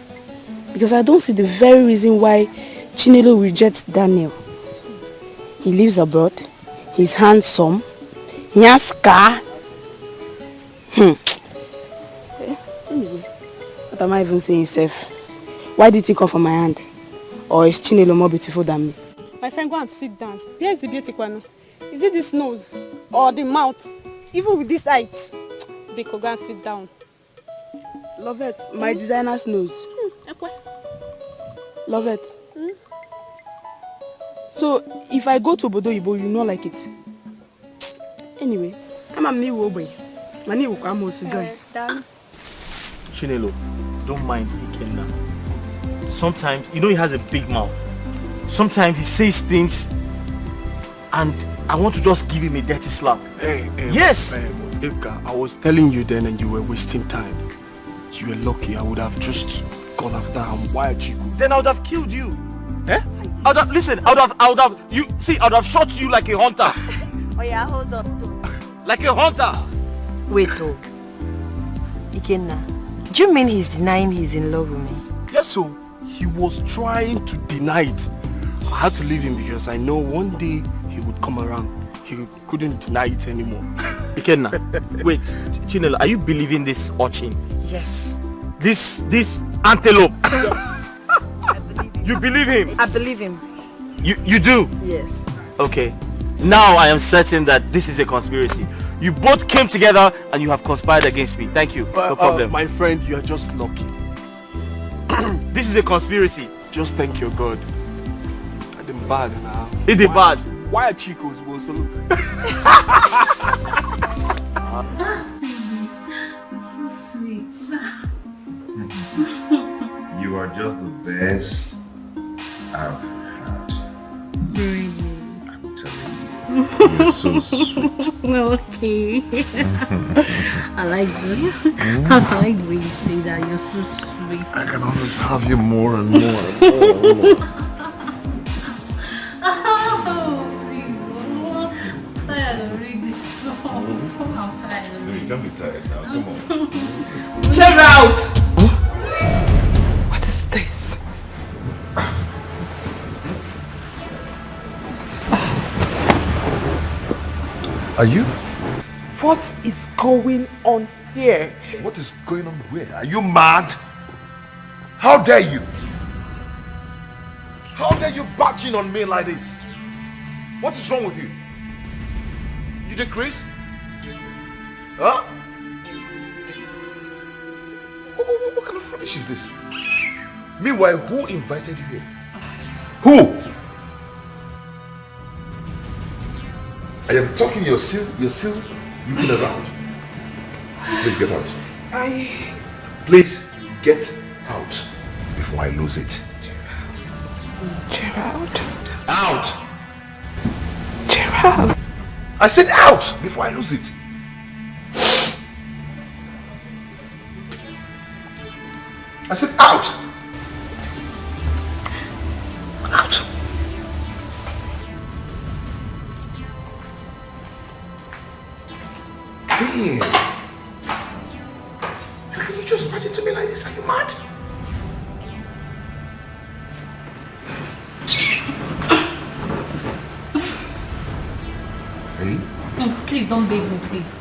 Because I don't see the very reason why Chinelo rejects Daniel. He lives abroad, he's handsome, he has car. Anyway, what am I even saying, Seth? Why did he come from my hand? Or is Chinelo more beautiful than me? My friend, go and sit down. Where is the beauty, Kwano? Is it this nose? Or the mouth? Even with this height? Biko, go and sit down. Lovette, my designer's nose. Lovette. So, if I go to Obodo Ibo, you not like it? Anyway, I'm a new boy. My name will come also join. Chinelo, don't mind Ikenna. Sometimes, you know he has a big mouth. Sometimes he says things and I want to just give him a dirty slap. Hey, yes! Ebka, I was telling you then and you were wasting time. You were lucky. I would have just gone after him. Why are you? Then I would have killed you. Eh? I would have, listen, I would have shot you like a hunter. Oh yeah, hold on. Like a hunter. Wait, oh. Ikenna, do you mean he's denying he's in love with me? Yes, so he was trying to deny it. I had to leave him because I know one day he would come around. He couldn't deny it anymore. Ikenna, wait, Chinelo, are you believing this urchin? Yes. This antelope? Yes. I believe him. You believe him? I believe him. You do? Yes. Okay. Now I am certain that this is a conspiracy. You both came together and you have conspired against me. Thank you. No problem. My friend, you are just lucky. This is a conspiracy. Just thank your God. I didn't bad now. It is bad. Why are Chicos also? So sweet. You are just the best I've had. Really? I'm telling you. You're so sweet. Okay. I like the way you say that. You're so sweet. I can always have you more and more and more and more. Oh, please. I'm tired of reading this stuff. I'm tired of reading. Don't be tired now. Come on. Check out! What is this? Are you? What is going on here? What is going on where? Are you mad? How dare you? How dare you barge in on me like this? What is wrong with you? You did Chris? Huh? What kind of rubbish is this? Meanwhile, who invited you here? Who? I am talking, you're still looking around. Please get out. Please get out before I lose it. Gerald. Out! Gerald. I said out before I lose it. I said out! Out! Damn! How can you just imagine to me like this? Are you mad? Hey? No, please don't beg me, please.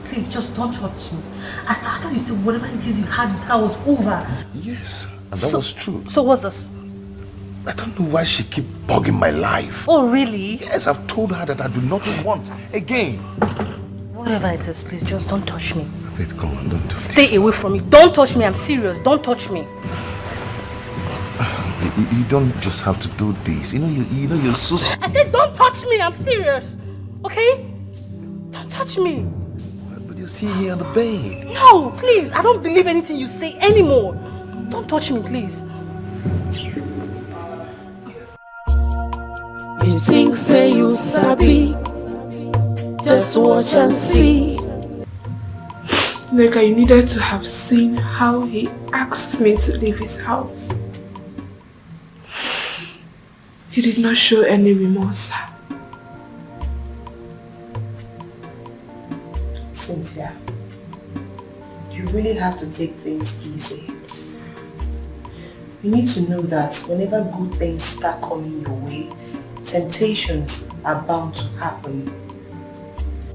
Please, just don't touch me. I thought you said whatever it is you had with her was over. Yes, and that was true. So what's this? I don't know why she keep bugging my life. Oh, really? Yes, I've told her that I do not want again. Whatever it is, please, just don't touch me. Babe, come on, don't do this. Stay away from me. Don't touch me. I'm serious. Don't touch me. You don't just have to do this. You know you're so... I said don't touch me. I'm serious. Okay? Don't touch me. But you're sitting here on the bed. No, please. I don't believe anything you say anymore. Don't touch me, please. You think say you sabi, just watch and see. Neka, you needed to have seen how he asked me to leave his house. He did not show any remorse. Cynthia, you really have to take things easy. You need to know that whenever good things start coming your way, temptations are bound to happen.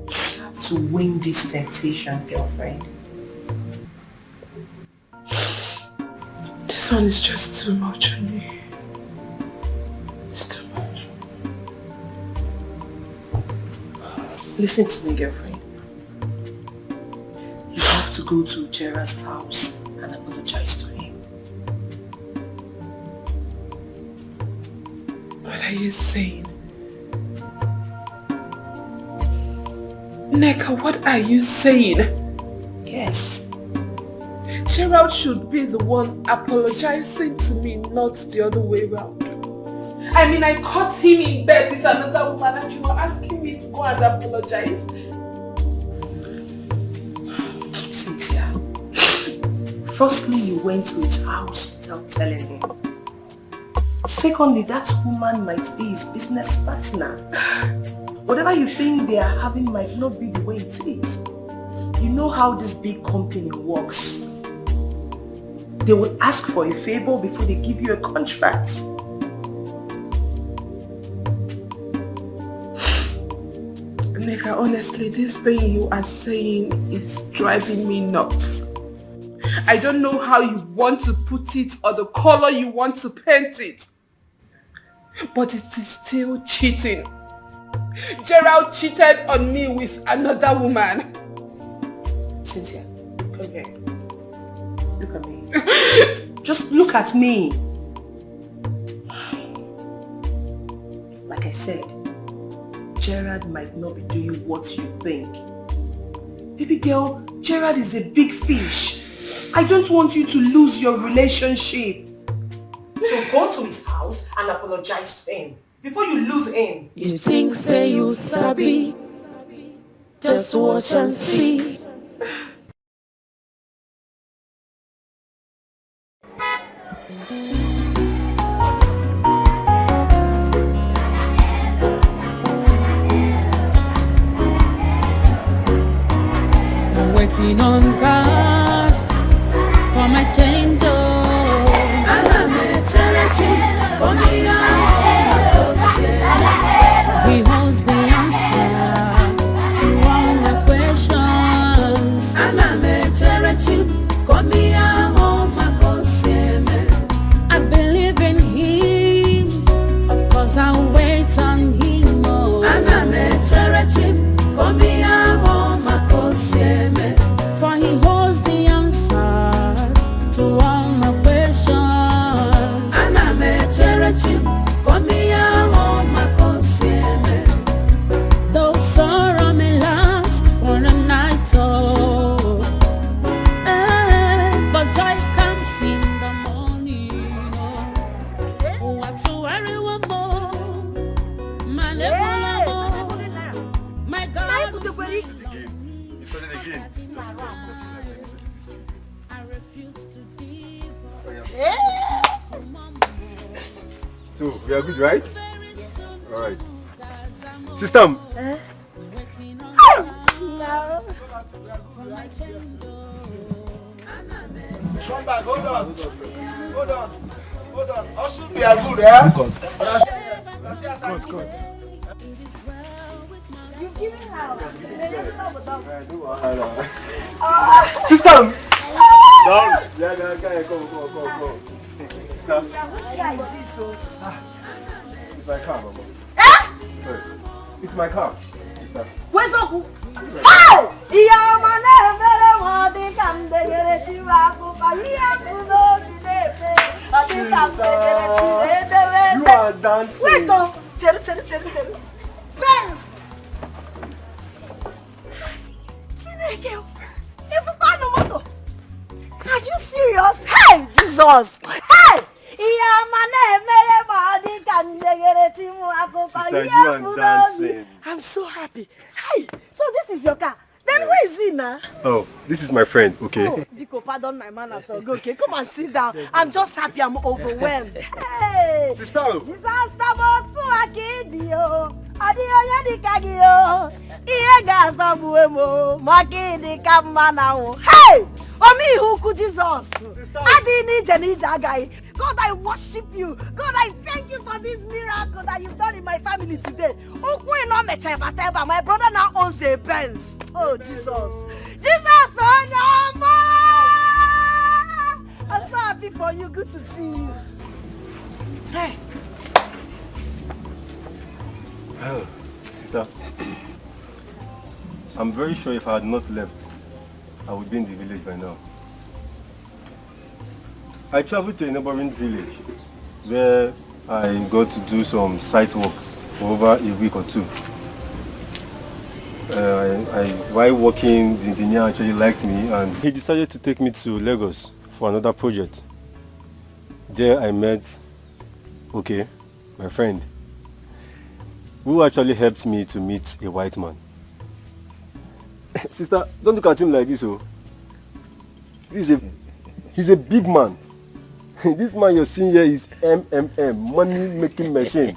You have to win this temptation, girlfriend. This one is just too much on me. It's too much. Listen to me, girlfriend. You have to go to Gerard's house and apologize to him. What are you saying? Neka, what are you saying? Yes. Gerald should be the one apologizing to me, not the other way around. I mean, I caught him in bed with another woman and you were asking me to go and apologize? Cynthia, firstly, you went to his house without telling him. Secondly, that woman might be his business partner. Whatever you think they are having might not be the way it is. You know how this big company works. They will ask for a favor before they give you a contract. Neka, honestly, this thing you are saying is driving me nuts. I don't know how you want to put it or the color you want to paint it. But it is still cheating. Gerald cheated on me with another woman. Cynthia, come here. Look at me. Just look at me. Like I said, Gerard might not be doing what you think. Baby girl, Gerard is a big fish. I don't want you to lose your relationship. So go to his house and apologize to him before you lose him. You think say you sabi, just watch and see. Waiting on God for my change. He holds the answer to all my questions. I believe in him, of course I'll wait on him. For he holds the answers So, we are good, right? Alright. Sister! No. Come back, hold on. Also, we are good, eh? Good. You give me how? Sister! Down! Yeah, come. Sister? Which guy is this, so? It's my car, Mama. Sorry. It's my car, sister. Where's Uncle? How? You are dancing. Wait, oh. Cheru. Benz. Are you serious? Hey, Jesus! Hey! Sister, you are dancing. I'm so happy. Hey, so this is your car. Then who is he now? Oh, this is my friend, okay? Oh, Biko, pardon my manners. Okay, come and sit down. I'm just happy. I'm overwhelmed. Hey! Sister! Jesus, hey! Omi huku Jesus. God, I worship you. God, I thank you for this miracle that you've done in my family today. My brother now owns a Benz. Oh, Jesus. Jesus, oh no, I'm so happy for you. Good to see you. Hey. Oh, sister. I'm very sure if I had not left, I would be in the village by now. I traveled to a neighboring village where I got to do some site works for over a week or two. While working, the engineer actually liked me and he decided to take me to Lagos for another project. There I met, my friend, who actually helped me to meet a white man. Sister, don't look at him like this, oh. He's a big man. This man you're seeing here is MMM, money making machine.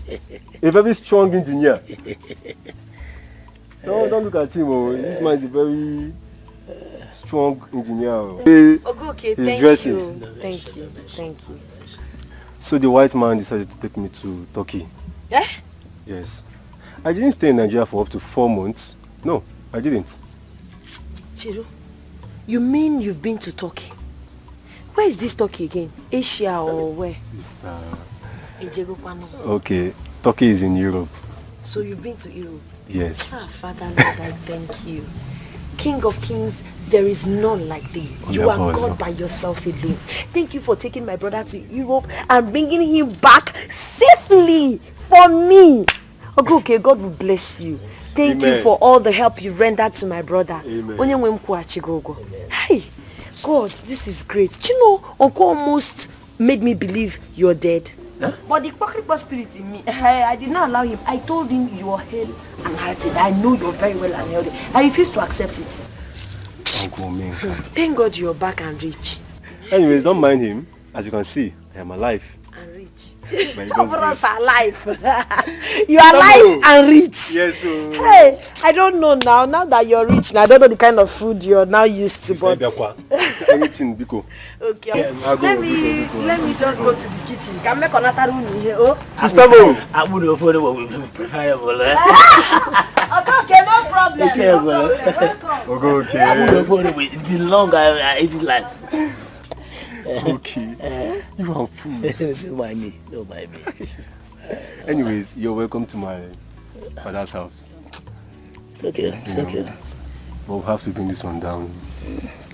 A very strong engineer. Don't look at him, oh. This man is a very strong engineer. Okay, He's dressing. Thank you. So the white man decided to take me to Turkey. Yeah? Yes. I didn't stay in Nigeria for up to 4 months. No, I didn't. Chiro, you mean you've been to Turkey? Where is this Turkey again? Asia or where? Sister. Okay, Turkey is in Europe. so you've been to Europe? Yes. Father Lord, I thank you. King of kings, there is none like thee. You are God by yourself alone. Thank you for taking my brother to Europe and bringing him back safely for me. Okay, God will bless you. Thank you for all the help you rendered to my brother. Amen. Hey, God, this is great. Do you know, Uncle almost made me believe you're dead. Huh? But the hypocrite spirit in me, I did not allow him. I told him you are hale and hearted. I know you're very well and healthy. I refused to accept it. Uncle Ming. Thank God you're back and rich. Anyways, don't mind him. As you can see, I am alive. And rich. Of us are alive. You are alive and rich. Yes. Hey, I don't know now. Now that you're rich, now I don't know the kind of food you're now used to. But anything, Biko. Okay. Let me just go to the kitchen. Can make another room here. Oh, Sister Mo. I would have thought it would be preferable. Okay, no problem. Okay. I would have thought it's been long. I eat like. Okay. You are food. Don't mind me. Anyways, you're welcome to my father's house. It's okay. Okay. But we'll have to bring this one down.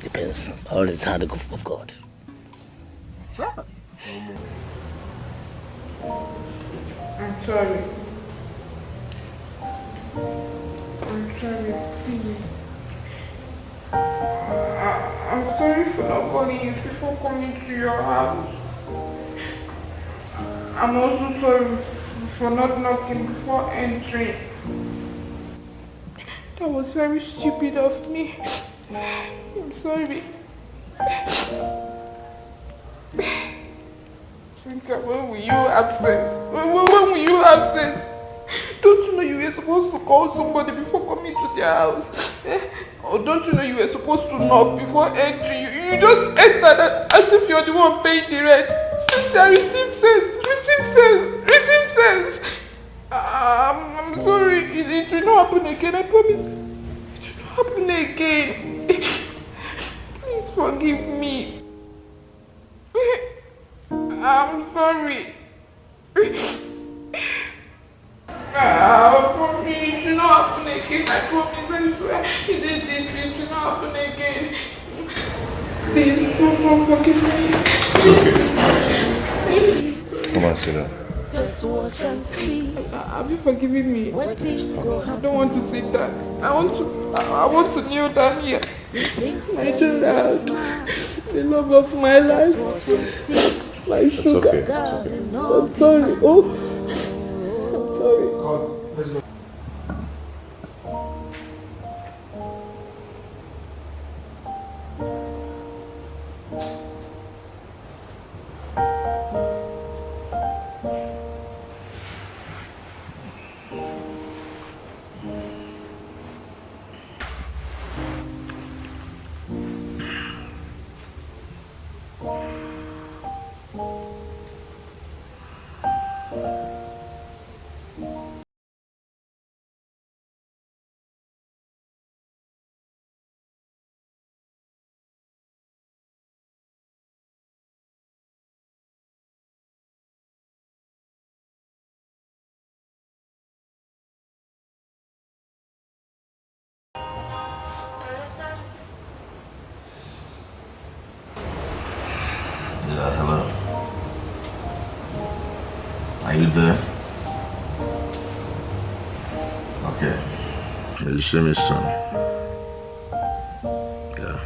Depends. All the hand of God. I'm sorry. Please. I'm sorry for not calling you before coming to your house. I'm also sorry for not knocking before entering. That was very stupid of me. I'm sorry. Cynthia, when will you have sense? When will you have sense? Don't you know you were supposed to call somebody before coming to their house? Or don't you know you were supposed to knock before entering? You just entered as if you're the one paying the rent. Cynthia, receive sense. Receive sense. Receive sense. I'm sorry. It will not happen again. I promise. It will not happen again. Please forgive me. I'm sorry. For me, it will not happen again. I promise, I swear. It will not happen again. Please, don't forgive me. Come on, sit down. Just watch and see. Have you forgiven me? I don't want to sit down. I want to kneel down here. My child, the love of my life. My sugar. Okay. I'm sorry. Oh, I'm sorry. Let's go. Yeah, hello. Are you there? Okay. You see me soon. Yeah.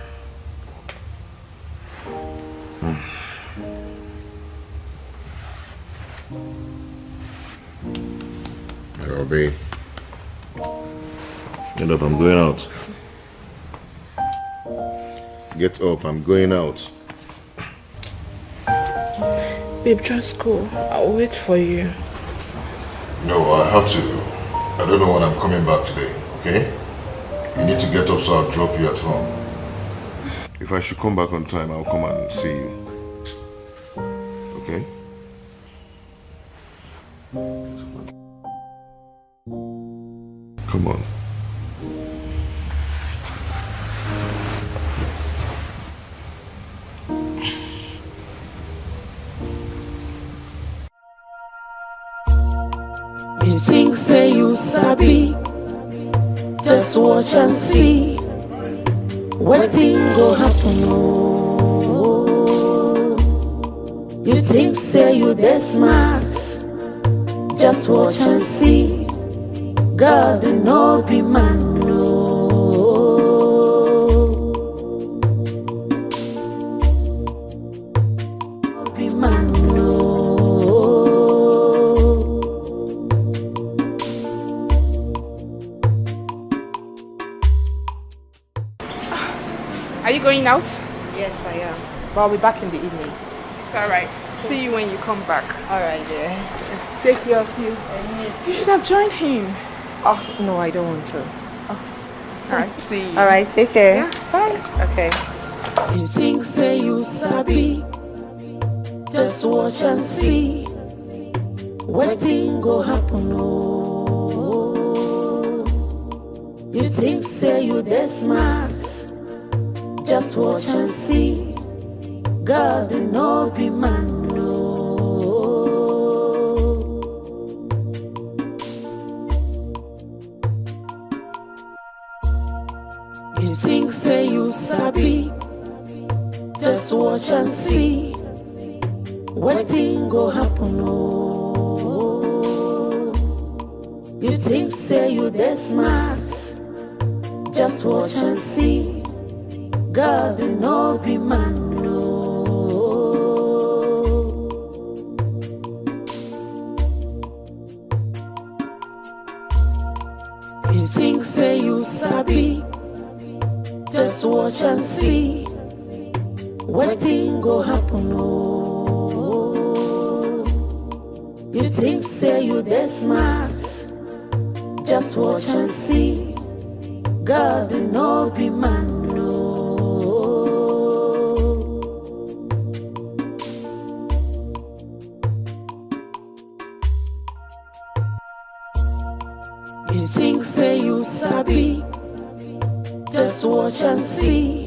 Robbie. Get up, I'm going out. Get up, I'm going out. Babe, just go. I'll wait for you. No, I have to. I don't know when I'm coming back today, okay? You need to get up so I'll drop you at home. If I should come back on time, I'll come and see you. Okay? Come on. You think say you sabi, just watch and see. Wetin go happen oh. You think say you dey smart, just watch and see. God no be man no. Be man no. Are you going out? Yes, I am. But I'll be back in the evening. It's alright. See you when you come back. Alright, yeah. Take care of you. You should have joined him. Oh, no, I don't want to. Alright, see you. Alright, take care. Yeah, bye. Okay. You think say you sabi, just watch and see. Wetin go happen oh. You think say you dey smart, just watch and see. God no be man no. You think say you sabi, just watch and see. Wetin go happen oh. You think say you dey smart, just watch and see. God no be man no. You think say you sabi, just watch and see. Wetin go happen oh. You think say you that smart, just watch and see. God did not be man, no. You think say you sabi, just watch and see.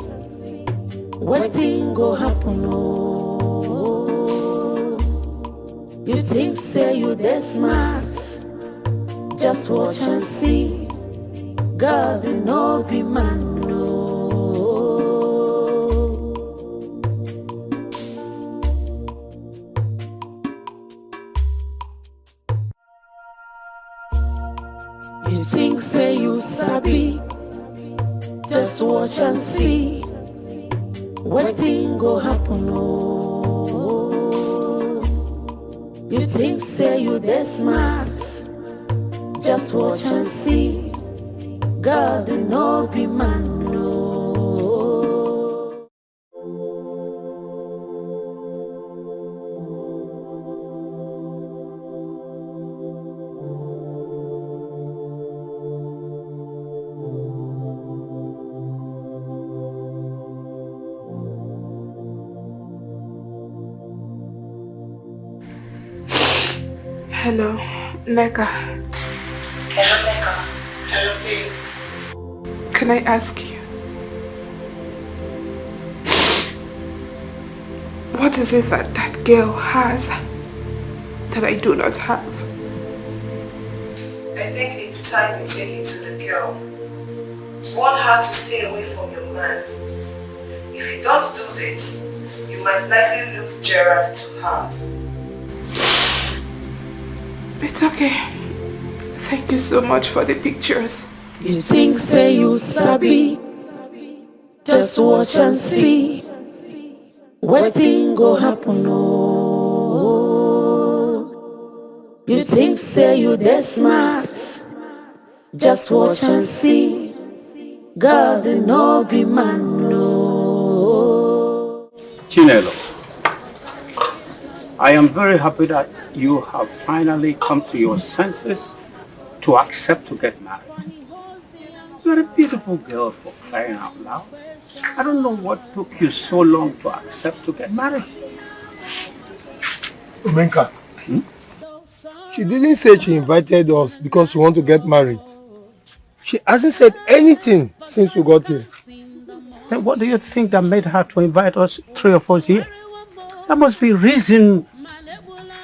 Wetin go happen, oh. You think say you that smart, just watch and see. God did not be man, no. You think say you sabi, just watch and see. Wetin go happen, oh. You think say you that smart, just watch and see. God did not be man, no. Hello, Neka. Hello, Neka. Hello, babe. Can I ask you, what is it that that girl has that I do not have? I think it's time you take it to the girl. Warn her to stay away from your man. If you don't do this, you might likely lose Gerard to her. It's okay. Thank you so much for the pictures. You think say you sabi, just watch and see. Wetin go happen, oh. You think say you that smart, just watch and see. God did not be man, no. Chinelo, I am very happy that you have finally come to your senses to accept to get married. You're a beautiful girl, for crying out loud. I don't know what took you so long to accept to get married. Umenka, she didn't say she invited us because she wants to get married. She hasn't said anything since we got here. Then what do you think that made her to invite us, three of us here? There must be reason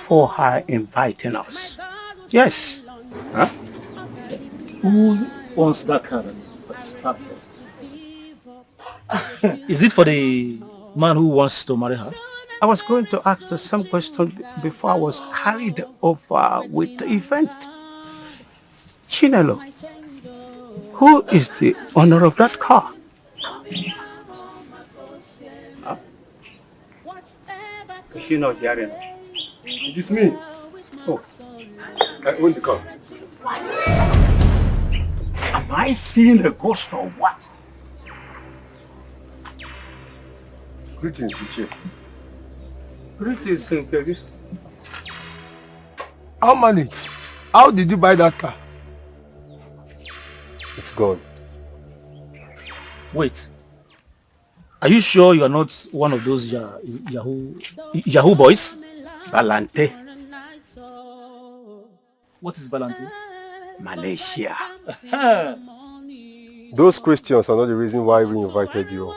for her inviting us. Yes. Huh? Who wants that carrot? Is it for the man who wants to marry her? I was going to ask her some question before I was carried over with the event. Chinelo, who is the owner of that car? Huh? Is she not hearing? It is me. Oh, I own the car. what? Am I seeing a ghost or what? Greetings, Iche. Greetings, Nkegi. How managed? How did you buy that car? It's gone. Wait. Are you sure you are not one of those Yahoo boys? Balante. What is Balante? Malaysia. Those Christians are not the reason why we invited you.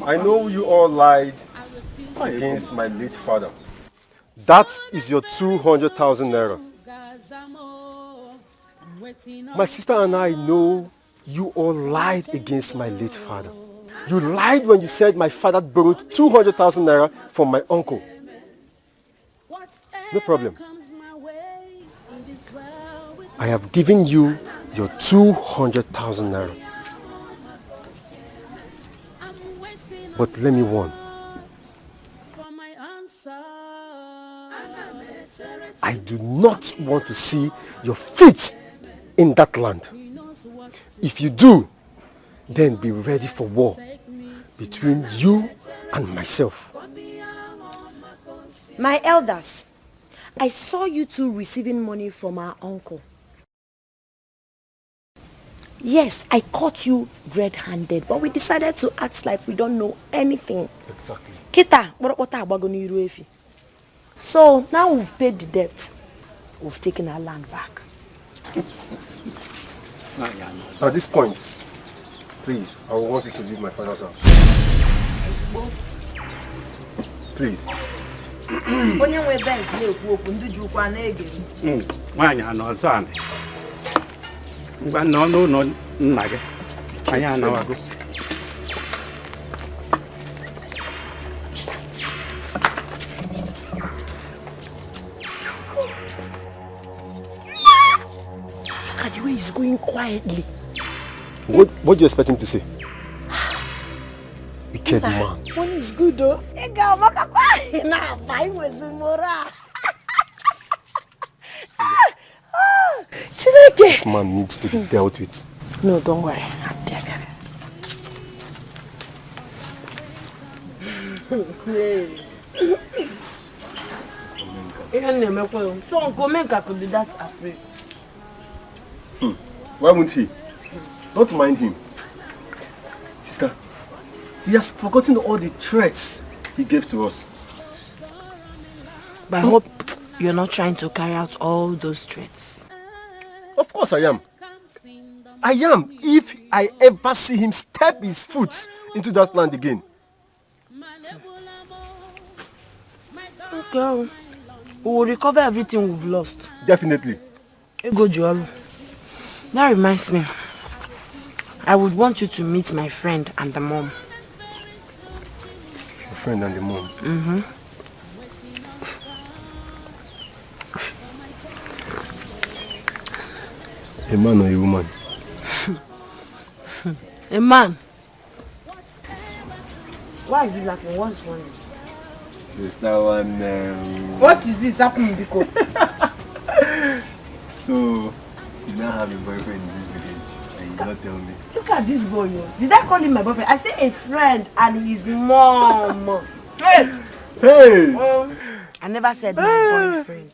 I know you all lied against my late father. That is your 200,000 naira. My sister and I know you all lied against my late father. You lied when you said my father borrowed 200,000 naira from my uncle. No problem. I have given you your 200,000 naira. But let me warn. I do not want to see your feet in that land. If you do, then be ready for war between you and myself. My elders, I saw you two receiving money from our uncle. Yes, I caught you red-handed, but we decided to act like we don't know anything. Exactly. Kita, so now we've paid the debt. We've taken our land back. At this point, please, I want you to leave my father's house. Please. Look at the way he's going quietly. What do you expect him to say? Wicked man. One is good though. This man needs to be dealt with. No, don't worry. So Uncle Menka could be that afraid. Why won't he? Don't mind him. Sister, he has forgotten all the threats he gave to us. But I hope you're not trying to carry out all those threats. Of course I am. I am, if I ever see him step his foot into that land again. Okay. We will recover everything we've lost. Definitely. Ego Joru. That reminds me. I would want you to meet my friend and the mom. Your friend and the mom? Mm-hmm. A man or a woman? A man. Why are you laughing? What's wrong? Sister one. What is it happening, Biko? So, you now have a boyfriend in this village and you don't tell me. Look at this boy. Did I call him my boyfriend? I said a friend and his mom. Hey! Hey! I never said my boyfriend.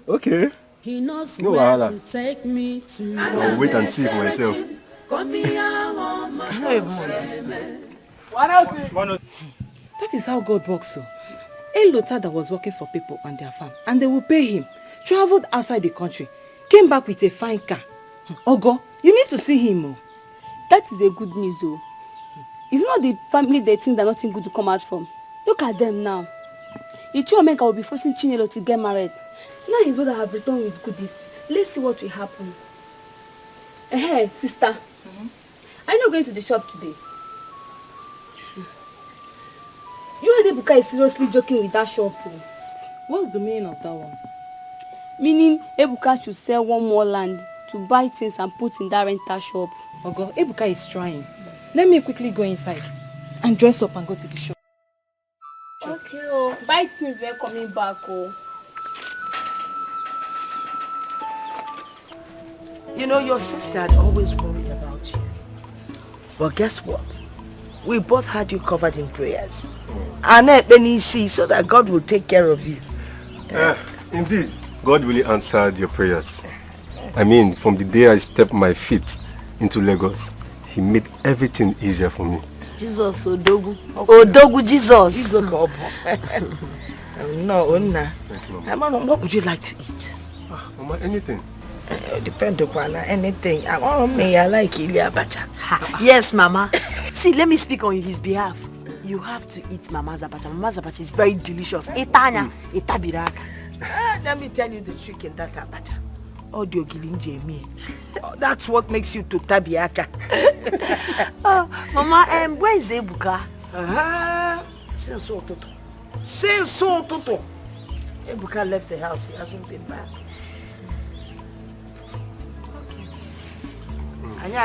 Okay. He knows No where wahala. to take me to. I'll wait and see for myself. That is how God works so. A Lota that was working for people on their farm and they will pay him, traveled outside the country, came back with a fine car. Ogo, you need to see him. Oh. That is a good news though. It's not the family they think that nothing good to come out from. Look at them now. Ichiomenka will be forcing Chinelo to get married. Now his brother have returned with goodies. Let's see what will happen. Hey, sister. Are you not going to the shop today? You and Ebuka is seriously joking with that shop. What's the meaning of that one? Meaning Ebuka should sell one more land to buy things and put in that rental shop. Ogo, Ebuka is trying. Let me quickly go inside and dress up and go to the shop. Okay, oh. Buy things when coming back, oh. You know, your sister had always worried about you. But guess what? We both had you covered in prayers. And see so that God will take care of you. Indeed, God really answered your prayers. I mean, from the day I stepped my feet into Lagos, He made everything easier for me. Jesus, Odogu. Odogu, Jesus. No, Mama, what would you like to eat? Mama, anything. Depend upon anything. I like Ili Abacha. Yes, Mama. See, let me speak on his behalf. You have to eat Mama's abacha. Mama's abacha is very delicious. Etanya, etabiraka. Let me tell you the trick in that abacha. Audio gilinje me. That's what makes you to tabiaka. Mama, where is Ebuka? Since so Toto. Ebuka left the house. He hasn't been back. Okay.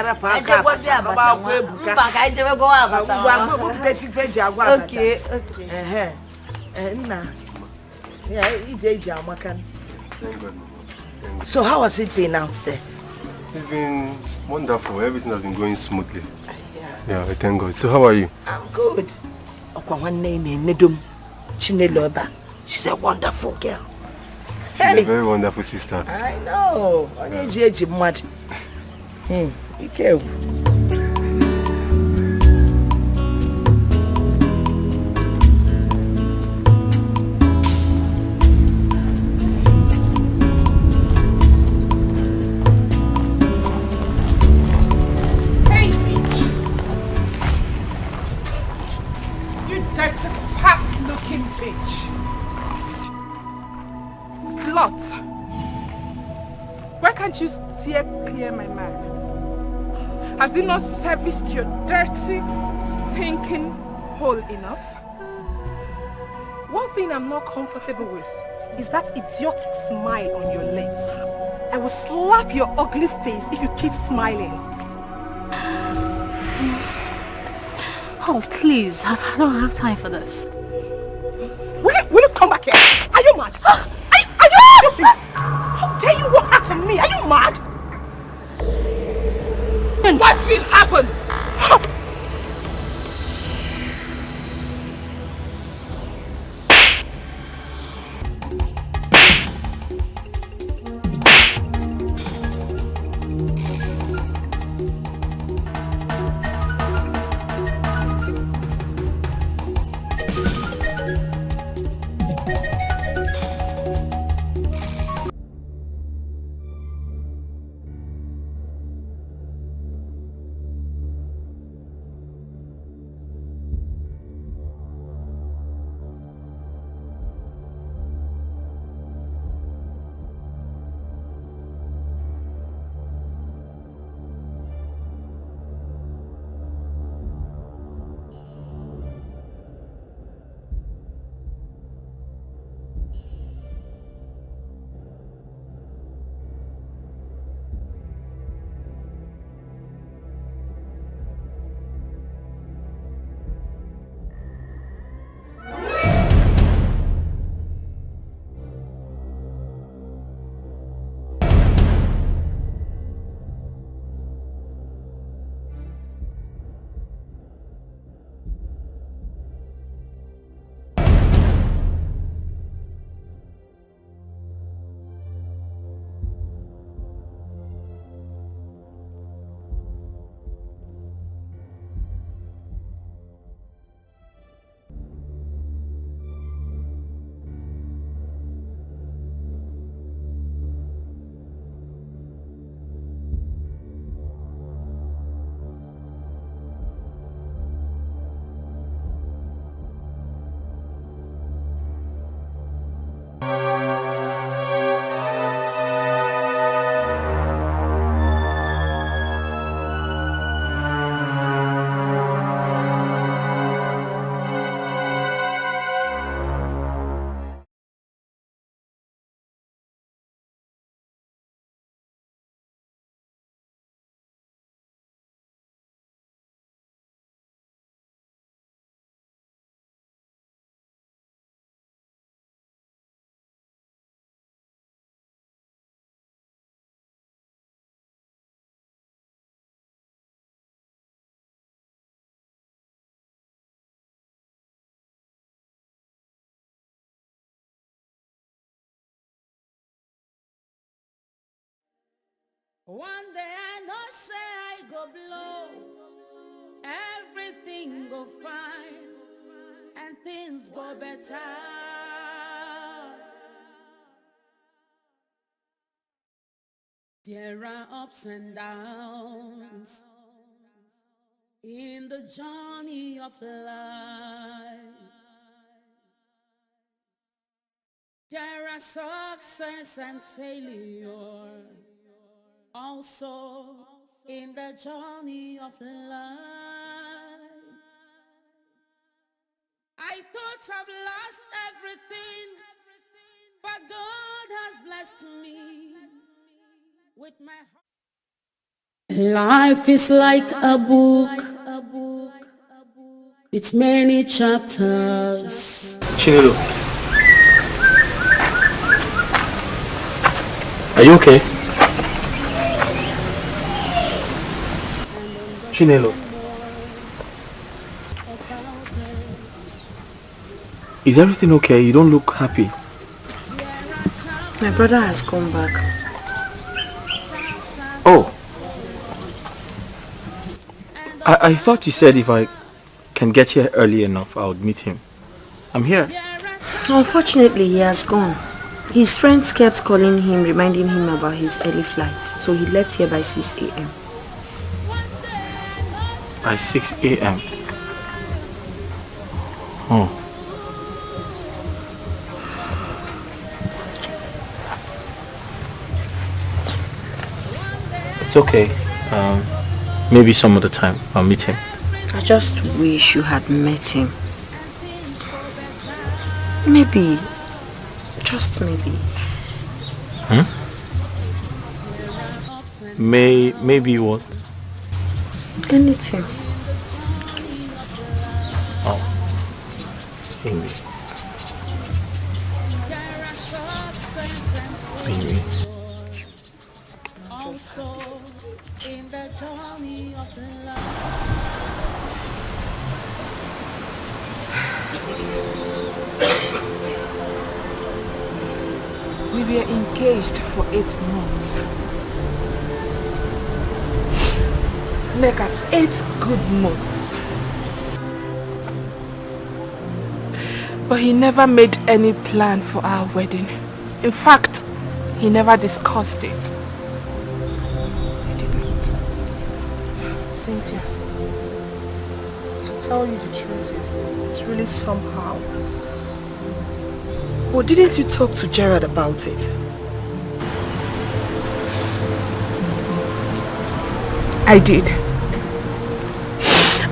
So how has it been out there? It's been wonderful. Everything has been going smoothly. Yeah, I thank God. So how are you? I'm good. She's a wonderful girl. She's a very wonderful sister. I know. Be careful. Why can't you steer clear my man? Has he not serviced your dirty, stinking hole enough? One thing I'm not comfortable with is that idiotic smile on your lips. I will slap your ugly face if you keep smiling. Oh, please. I don't have time for this. Will you come back here? Are you mad? Are you stupid? How dare you walk out on me? Are you mad? What will happen? One day I know say I go blow, everything go fine, and things go better. There are ups and downs in the journey of life. There are success and failure also in the journey of life. I thought I've lost everything, but God has blessed me with my heart. Life is like a book with many chapters. Chinelo, are you okay? Chinelo. Is everything okay? You don't look happy. My brother has come back. Oh. I thought you said if I can get here early enough, I would meet him. I'm here. Unfortunately, he has gone. His friends kept calling him, reminding him about his early flight. So he left here by 6 a.m. By 6 a.m. Oh. It's okay. Maybe some other time I'll meet him. I just wish you had met him. Maybe. Just maybe. Maybe what? Anything. Oh. Maybe. Maybe. In the journey of love. We were engaged for 8 months. Make up 8 good months. But he never made any plan for our wedding. In fact, he never discussed it. Cynthia, to tell you the truth it's really somehow. But didn't you talk to Gerard about it? I did.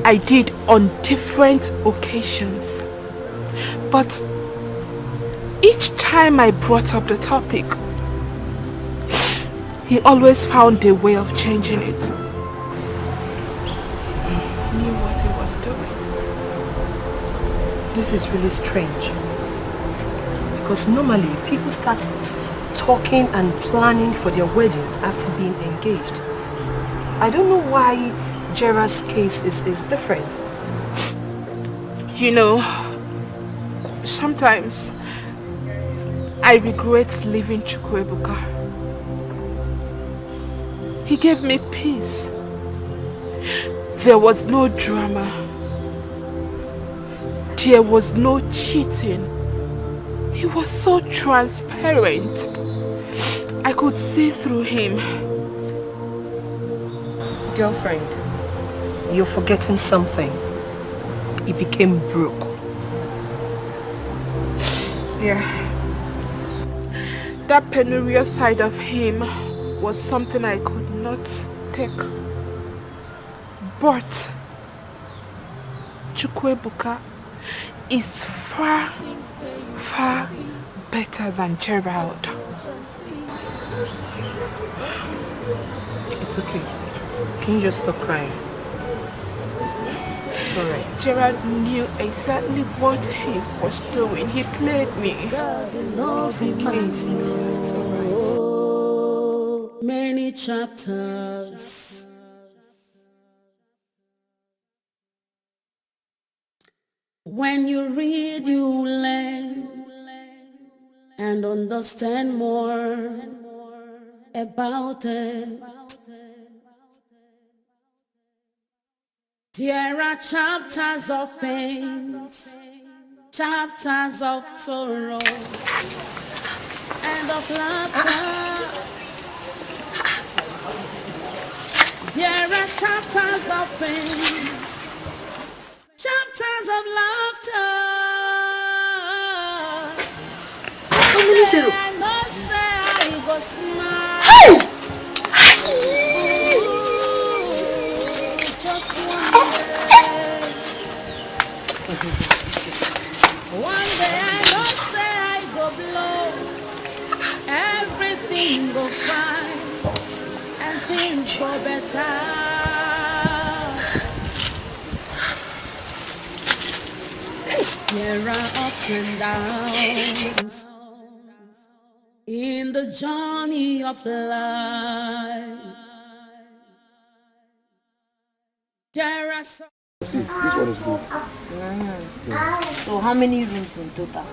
I did on different occasions. But each time I brought up the topic, he always found a way of changing it. This is really strange. Because normally people start talking and planning for their wedding after being engaged. I don't know why Gerard's case is different. You know, sometimes I regret leaving Chukwuebuka. He gave me peace. There was no drama. There was no cheating. He was so transparent. I could see through him. Girlfriend, you're forgetting something. He became broke. Yeah. That penurious side of him was something I could not take. But Chukwuebuka is far, far better than Gerald. It's okay. Can you just stop crying? It's alright. Gerald knew exactly what he was doing. He played me. It's okay, Cynthia. It's alright. Many chapters. When you read, you learn and understand more about it. There are chapters of pains, chapters of sorrow, and of laughter. There are chapters of pain, chapters of laughter. How many zero? I know say I go smile. Hey! Just one day. One day I know say I go blow. Everything go fine and things go better. There are ups and downs in the journey of life. There are some... This one is good. Yeah. So how many rooms in total?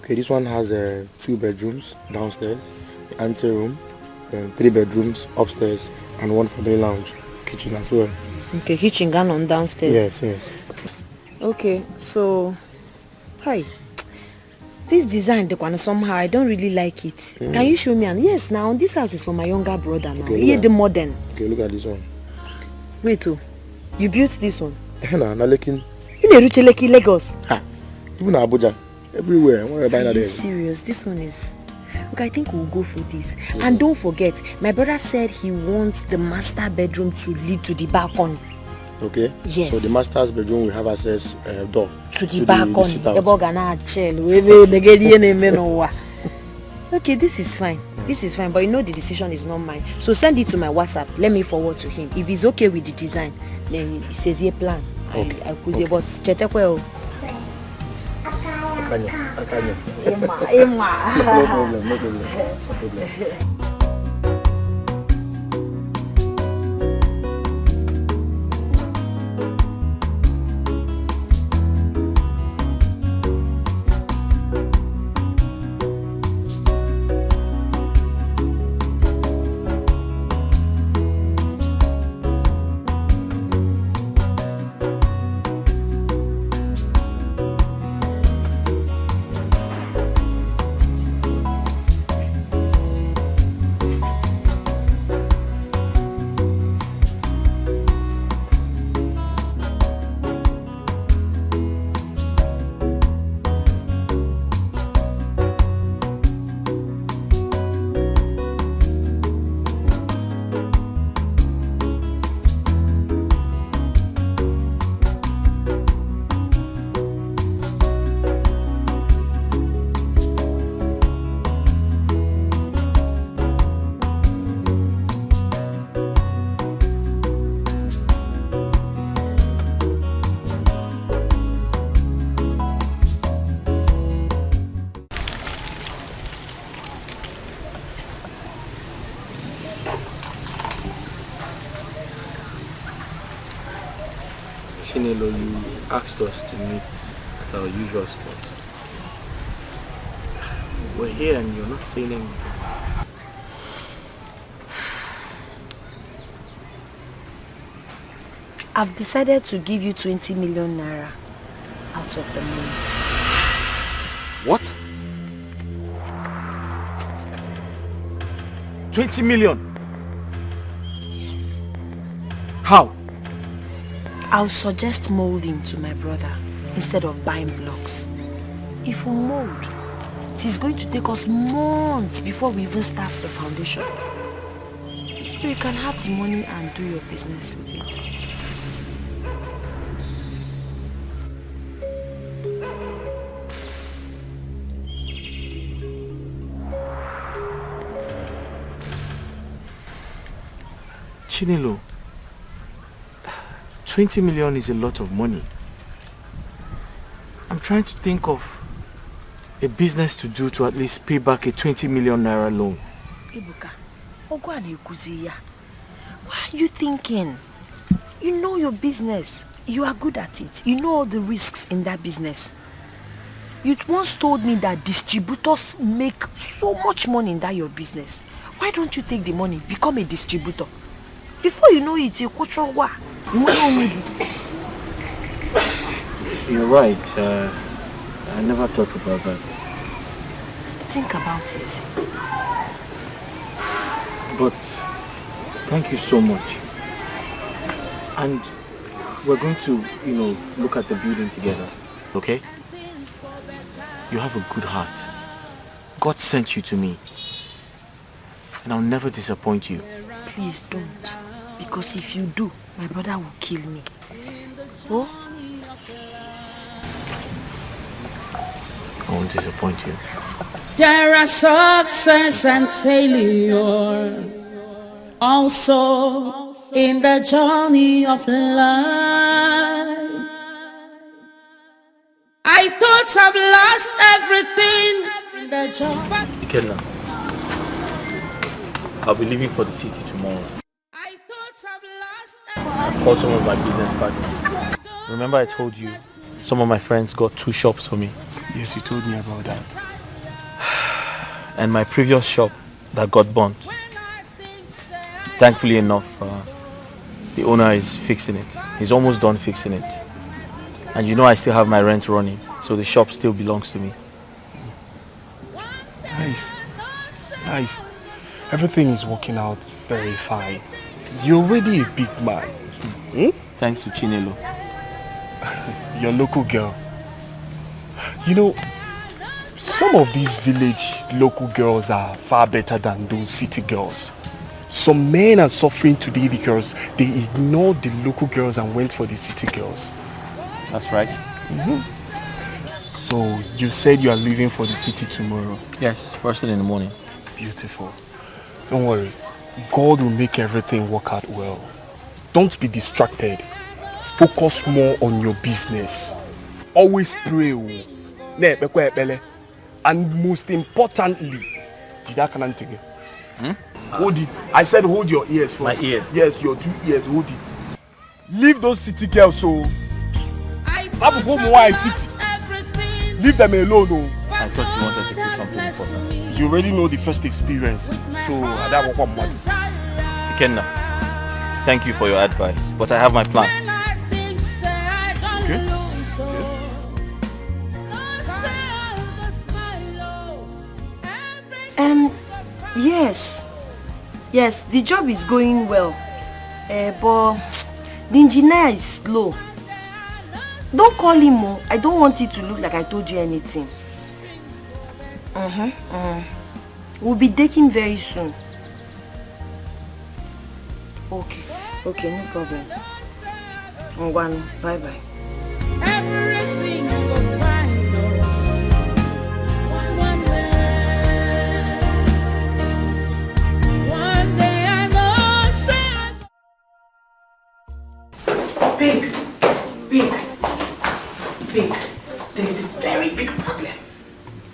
Okay, this one has 2 bedrooms downstairs, the ante room, then 3 bedrooms upstairs, and 1 family lounge, kitchen as well. Okay, kitchen gone on downstairs. Yes. Okay, so hi. This design, the one somehow I don't really like it. Can you show me? And yes, now this house is for my younger brother now. Okay, Here the modern. Okay, look at this one. Wait, you built this one? Nah, Lekin. In Erucheleki, Lagos. Ha. Even Abuja. Everywhere. Are you serious? This one is... Look, I think we'll go for this. And don't forget, my brother said he wants the master bedroom to lead to the balcony. Okay? Yes. So the master's bedroom will have access door to the balcony. Okay, this is fine. This is fine, but you know the decision is not mine. So send it to my WhatsApp. Let me forward to him. If he's okay with the design, then he says he plan. Okay. I could say, but chetekwe. Akanya. No problem. Chinelo, you asked us to meet at our usual spot. We're here and you're not saying anything. I've decided to give you 20 million naira out of the money. What? 20 million? Yes. How? I'll suggest molding to my brother instead of buying blocks. If we mold, it is going to take us months before we even start the foundation. So you can have the money and do your business with it. Chinelo, 20 million is a lot of money. I'm trying to think of a business to do to at least pay back a 20 million naira loan. Ibuka, why are you thinking? You know your business. You are good at it. You know all the risks in that business. You once told me that distributors make so much money in that your business. Why don't you take the money, become a distributor? Before you know it, you're Kochowa. You're right. I never thought about that. Think about it. But thank you so much. And we're going to, look at the building together. Okay? You have a good heart. God sent you to me. And I'll never disappoint you. Please don't. Because if you do, my brother will kill me. Oh? I won't disappoint you. There are success and failure also in the journey of life. I thought I've lost everything in the journey. Ikenna, I'll be leaving for the city tomorrow. I've called some of my business partners. Remember I told you some of my friends got 2 shops for me? Yes, you told me about that. And my previous shop that got burnt. Thankfully enough, the owner is fixing it. He's almost done fixing it. And you know I still have my rent running, so the shop still belongs to me. Nice. Nice. Everything is working out very fine. You're already a big man. Thanks to Chinelo. Your local girl. You know, some of these village local girls are far better than those city girls. Some men are suffering today because they ignored the local girls and went for the city girls. That's right. So you said you are leaving for the city tomorrow? Yes, first thing in the morning. Beautiful. Don't worry. God will make everything work out well. Don't be distracted. Focus more on your business. Always pray. And most importantly, hold it. I said hold your ears first. My ears? Yes, your 2 ears, hold it. Leave those city girls, so leave them alone. Oh. I thought you wanted to say something important. You already know the first experience, so I don't want money. Ikenna, thank you for your advice, but I have my plan. Okay. Yes, the job is going well, but the engineer is slow. Don't call him more. I don't want it to look like I told you anything. We'll be dating very soon. Okay, no problem. Bye-bye. Everything goes fine, one day I know, Babe, there is a very big problem.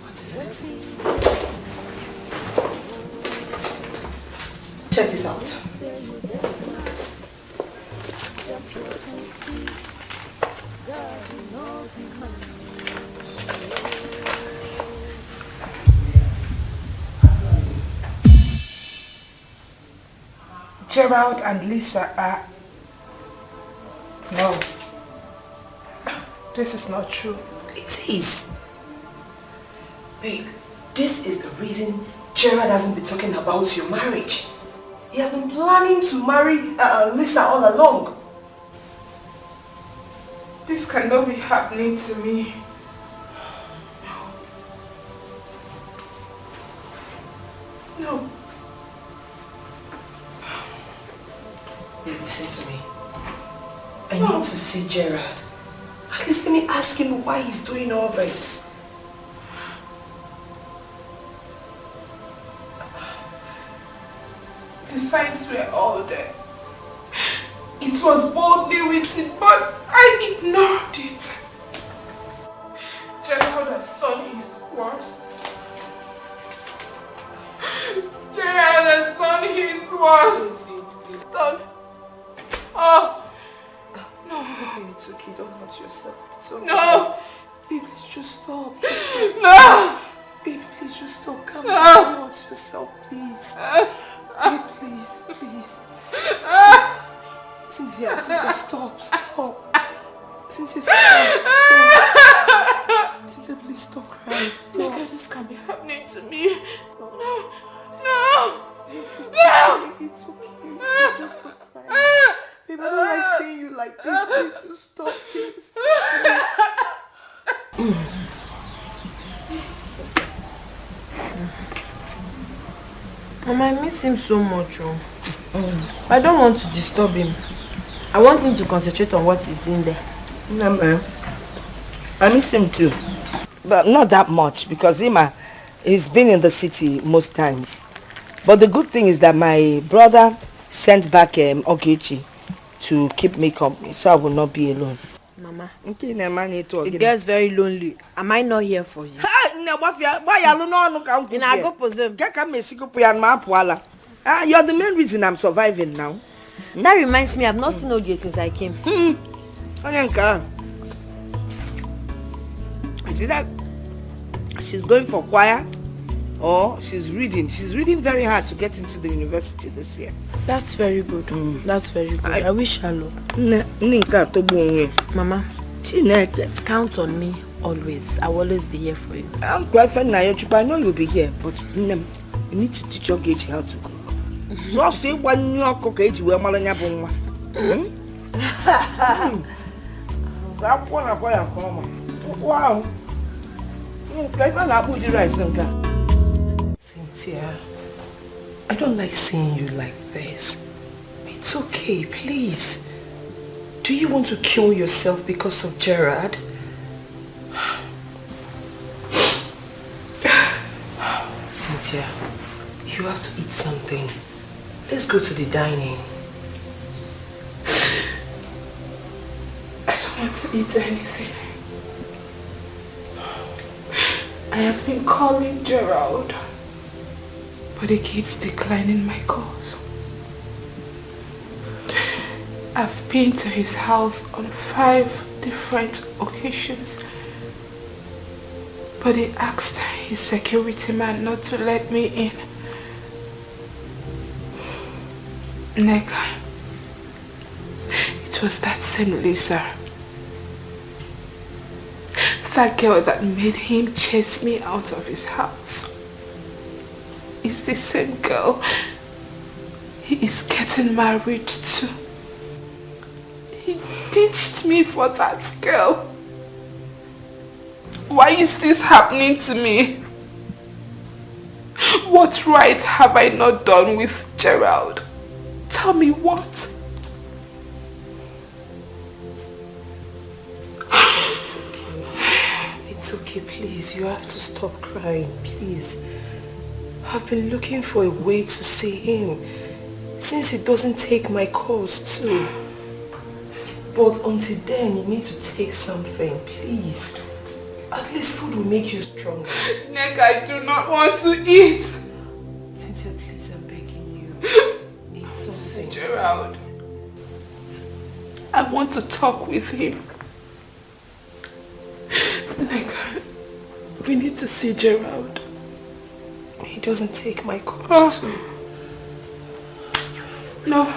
What is it? Check this out. Gerald and Lisa are... No. This is not true. It is. Babe, this is the reason Gerald hasn't been talking about your marriage. He has been planning to marry Lisa all along. This cannot be happening to me. No. Babe, listen to me. I need to see Gerald. At least let me ask him why he's doing all this. The signs were all there. It was boldly written, but I ignored it. Gerald has done his worst. Gerald has done his worst. He's done. Oh. No, baby, it's okay. Don't hurt yourself. It's okay. No. Baby, please just stop. Just stop. No. Baby, please just stop. Calm No. down. Don't hurt yourself, please. Baby, please. Cynthia, stop. Cynthia, stop. Cynthia, please stop crying. Stop. Look, this can't be happening to me. No. Baby, it's okay. Just stop crying. Baby, I don't like seeing you like this. Please just stop. Please. Mama, I miss him so much. I don't want to disturb him. I want him to concentrate on what he's in there. I miss him too. But not that much because he's been in the city most times. But the good thing is that my brother sent back Ogechi to keep me company, so I will not be alone. Mama, it gets very lonely. Am I not here for you? You're the main reason I'm surviving now. That reminds me, I've not seen Oge since I came. Onyanka. Is it that she's going for choir or she's reading? She's reading very hard to get into the university this year. That's very good. That's very good. I wish her luck. Mama, count on me always. I will always be here for you. I'm quite fine. I know you'll be here, but you need to teach your Gage how to cook. So say one new cook age where Malanya Boma. That one I come. Wow. Cynthia, I don't like seeing you like this. It's okay, please. Do you want to kill yourself because of Gerard? Cynthia, you have to eat something. Let's go to the dining. I don't want to eat anything. I have been calling Gerald, but he keeps declining my calls. I've been to his house on 5 different occasions, but he asked his security man not to let me in. Neka, it was that same Lisa. That girl that made him chase me out of his house is the same girl he is getting married to. He ditched me for that girl. Why is this happening to me? What right have I not done with Gerald? Tell me what? It's okay, please. You have to stop crying, please. I've been looking for a way to see him since he doesn't take my calls too. But until then, you need to take something, please. At least food will make you stronger. Nick, I do not want to eat. Cynthia, please, I'm begging you. Eat something. Gerald, I want to talk with him. Nick, we need to see Gerald. He doesn't take my calls too. No.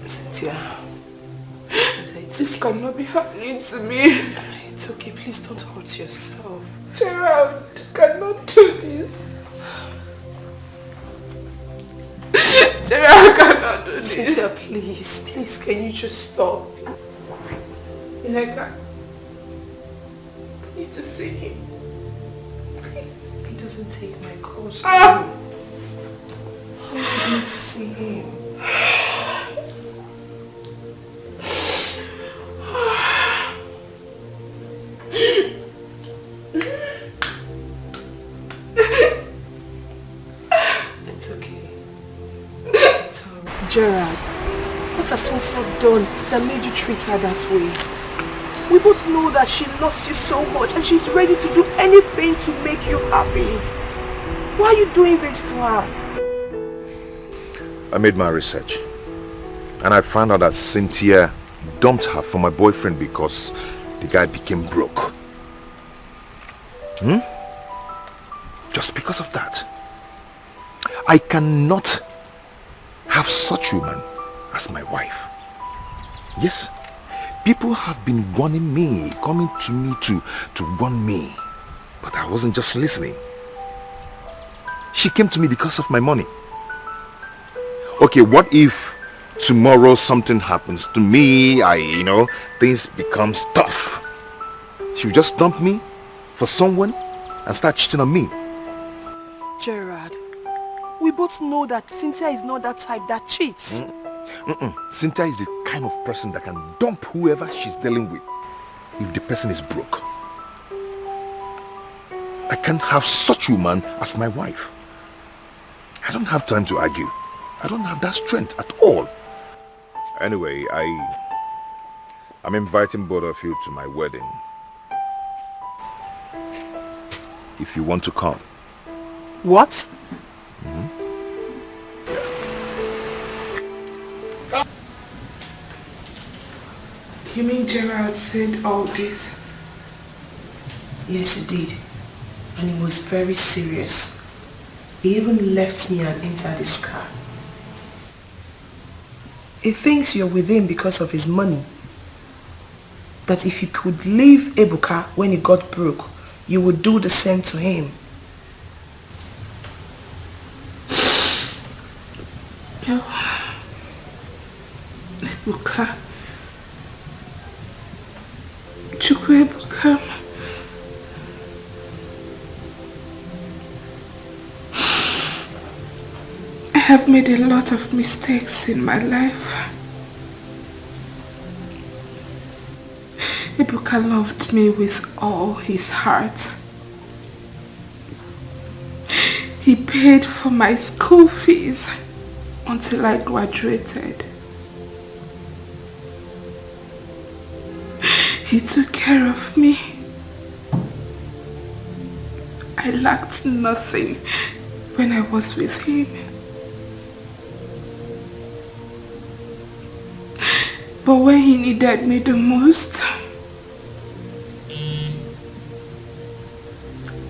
Cynthia. This cannot be happening to me. It's okay, please don't hurt yourself. Gerald cannot do this. Gerald cannot do this. Cynthia, please, please, can you just stop? Neka, I need to see him. Please. He doesn't take my calls. I need to see him. It's okay. It's alright. Gerard, what has Cynthia done that made you treat her that way? We both know that she loves you so much and she's ready to do anything to make you happy. Why are you doing this to her? I made my research and I found out that Cynthia dumped her for my boyfriend because the guy became broke. Just because of that. I cannot have such a woman as my wife. Yes, people have been warning me, coming to me to warn me, but I wasn't just listening. She came to me because of my money. Okay, what if tomorrow something happens to me, things become tough? She will just dump me for someone and start cheating on me. Gerard, we both know that Cynthia is not that type that cheats. Cynthia is the kind of person that can dump whoever she's dealing with if the person is broke. I can't have such a woman as my wife. I don't have time to argue. I don't have that strength at all. Anyway, I'm inviting both of you to my wedding. If you want to come. What? You mean Gerald said all this? Yes, he did. And he was very serious. He even left me and entered his car. He thinks you're with him because of his money. That if you could leave Ebuka when he got broke, you would do the same to him. No. Ebuka. Ebuka. I have made a lot of mistakes in my life. Ebuka loved me with all his heart. He paid for my school fees until I graduated. He took care of me. I lacked nothing when I was with him. But when he needed me the most,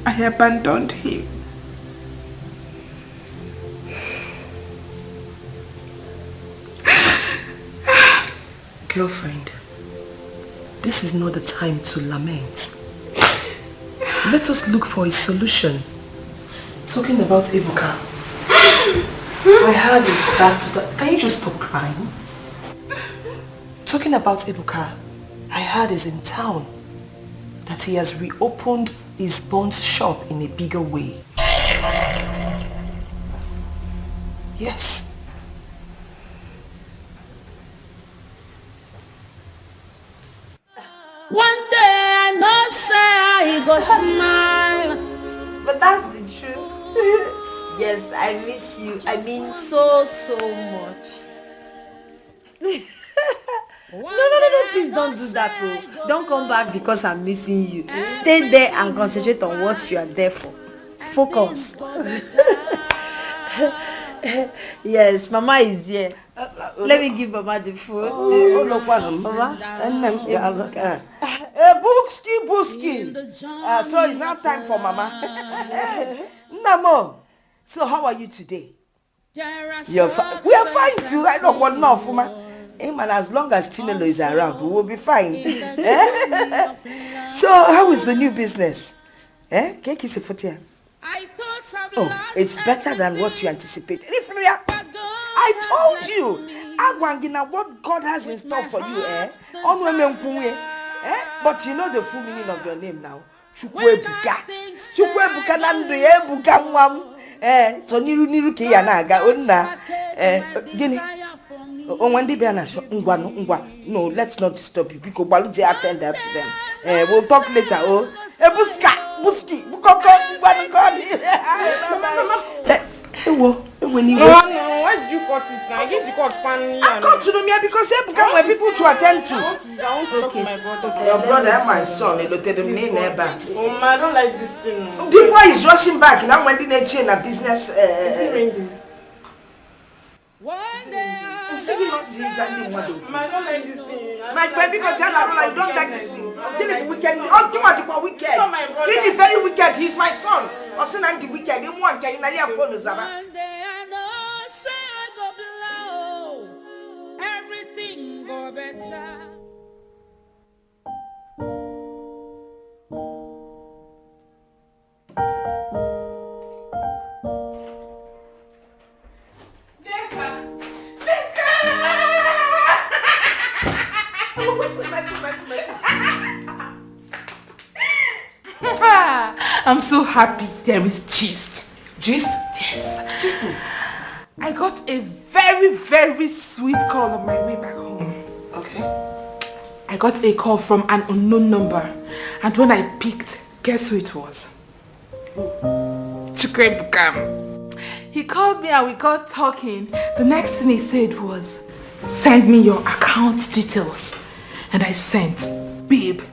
I abandoned him. Girlfriend, this is not the time to lament. Let us look for a solution. Talking about Ebuka, my heart is back to the... Can you just stop crying? Talking about Ebuka, I heard he's in town. That he has reopened his Bond's shop in a bigger way. Yes. One day I know say I go smile. But that's the truth. Yes, I miss you. I mean so much. No, please don't do that. Oh. Don't come back because I'm missing you. Stay there and concentrate on what you are there for. Focus. Yes, Mama is here. Let me give Mama the food. Mama. Booski. So it's now time for Mama. Namo. So how are you today? You're fine. We are fine too. I don't want enough, Mama. Hey man, as long as Chinelo is around, we will be fine. So how is the new business? Cake is a foot. Oh, it's better than what you anticipated. I told you, Agwangina, what God has in store for you, But you know the full meaning of your name now. Chukwebuka. Chukwebuka nandu ebuka mwam. So niru ke yanaga onna. Gini. No, let's not disturb you because Baluje attend that to them. We'll talk later. Oh, Buski, Bukoko, why did you cut it now? I need to cut pan. I cut to me because they become my people to attend to. Okay. Your brother and my son, they looked at them in their back. I don't like this thing. The boy is rushing back now when they change a business. Is it ringing? I don't like this thing. My friend, because I don't like this thing. Until the weekend, until wicked. Really very wicked. He's my son. Also, I'm the wicked. You want to phone Zaba. Everything go better. I'm so happy there is gist. Gist? Yes. Gist me. I got a very, very sweet call on my way back home. Okay. I got a call from an unknown number. And when I picked, guess who it was? Chukwebukam. He called me and we got talking. The next thing he said was, send me your account details. And I sent, babe.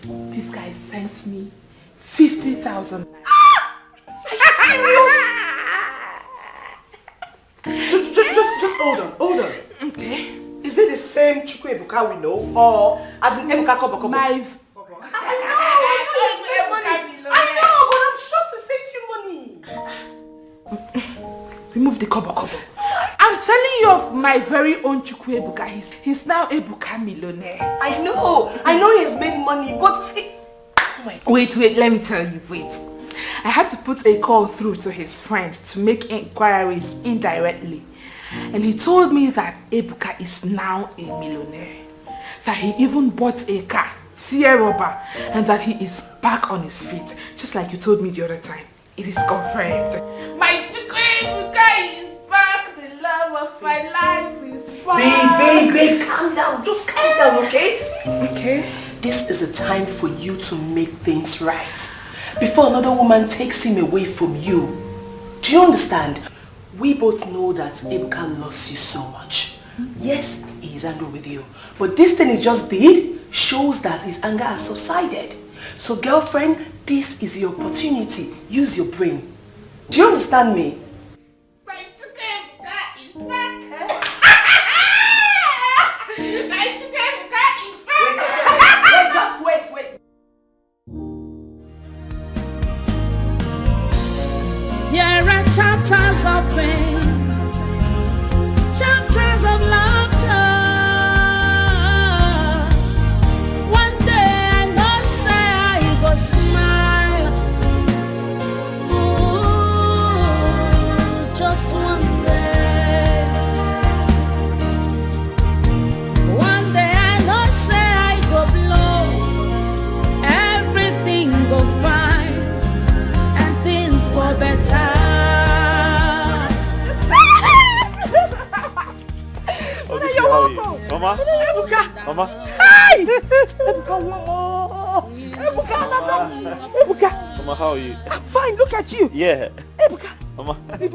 This guy sent me 50,000. Are you serious? Just hold on. Okay. Is it the same Chukwuebuka Ebuka we know, or as in Ebuka Kobo? My... I know, but I'm sure to send you money. Remove the kobo. I'm telling you of my very own Chukwu Ebuka. He's now Ebuka millionaire. I know he's made money, but... Wait, let me tell you, wait. I had to put a call through to his friend to make inquiries indirectly. And he told me that Ebuka is now a millionaire. That he even bought a car, Sierra, and that he is back on his feet. Just like you told me the other time. It is confirmed. My Chukwu Ebuka is back. The love of my life is back. Babe, calm down. Just calm down, okay? Okay. This is the time for you to make things right. Before another woman takes him away from you. Do you understand? We both know that Ebuka loves you so much. Yes, he is angry with you. But this thing he just did shows that his anger has subsided. So girlfriend, this is your opportunity. Use your brain. Do you understand me? Wait. Here are chapters of pain, chapters of laughter. One day I know say I go smile. Ooh, just one day. One day I know say I go blow. Everything go fine and things go better. Mama? Mama? Hi! Ebuka! Mama, how are you? I'm fine, look at you. Yeah. Ebuka! Mama? You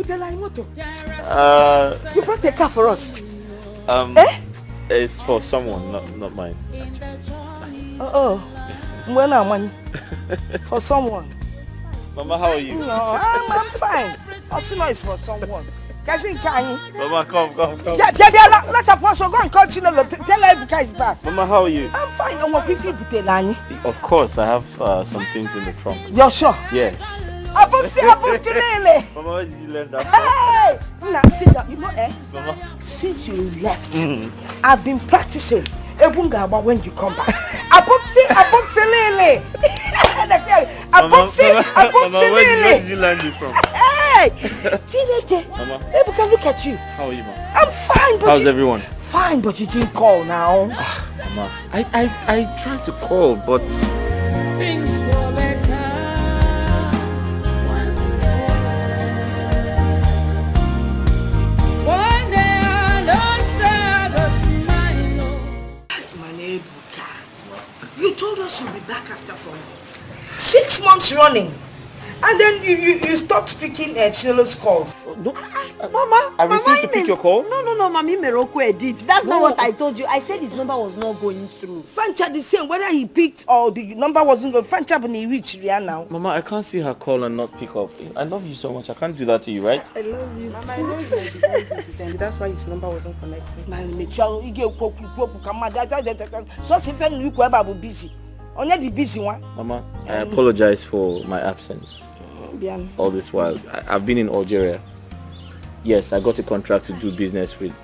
brought a car for us. It's for someone, not mine. When I'm money. For someone. Mama, how are you? No, I'm fine. Also know it's for someone. Mama, come. Yeah, let us go and continue. Tell Ebuka is back. Mama, how are you? I'm fine. I'm going to be Of course, I have some things in the trunk. You're sure? Yes. Mama, where did you learn that from? Hey! Now, sit down. You know, Mama? Since you left, I've been practicing. When you come back. Mama, where did you learn this from? Hey! Mama? Ebuka, look at you. How are you, Mama? I'm fine, but how's everyone? Fine, but you didn't call now. Mama, I tried to call, but... Things go better one day. One day I know say I go smile. Ebuka, you told us you'll be back after 4 months. 6 months running. And then you stopped picking Chinelo's calls. No, Mama, I refuse to pick your call. No, Mami Meroko edit. That's not what I told you. I said his number was not going through. Fancha the same, whether he picked or the number wasn't going. Fancha when he reached now. Mama, I can't see her call and not pick up. I love you so much. I can't do that to you, right? I love you. Mama, I know you might be very busy then. That's why his number wasn't connecting. So if you are busy. Only the busy one. Mama, I apologize for my absence. All this while. I've been in Algeria. Yes, I got a contract to do business with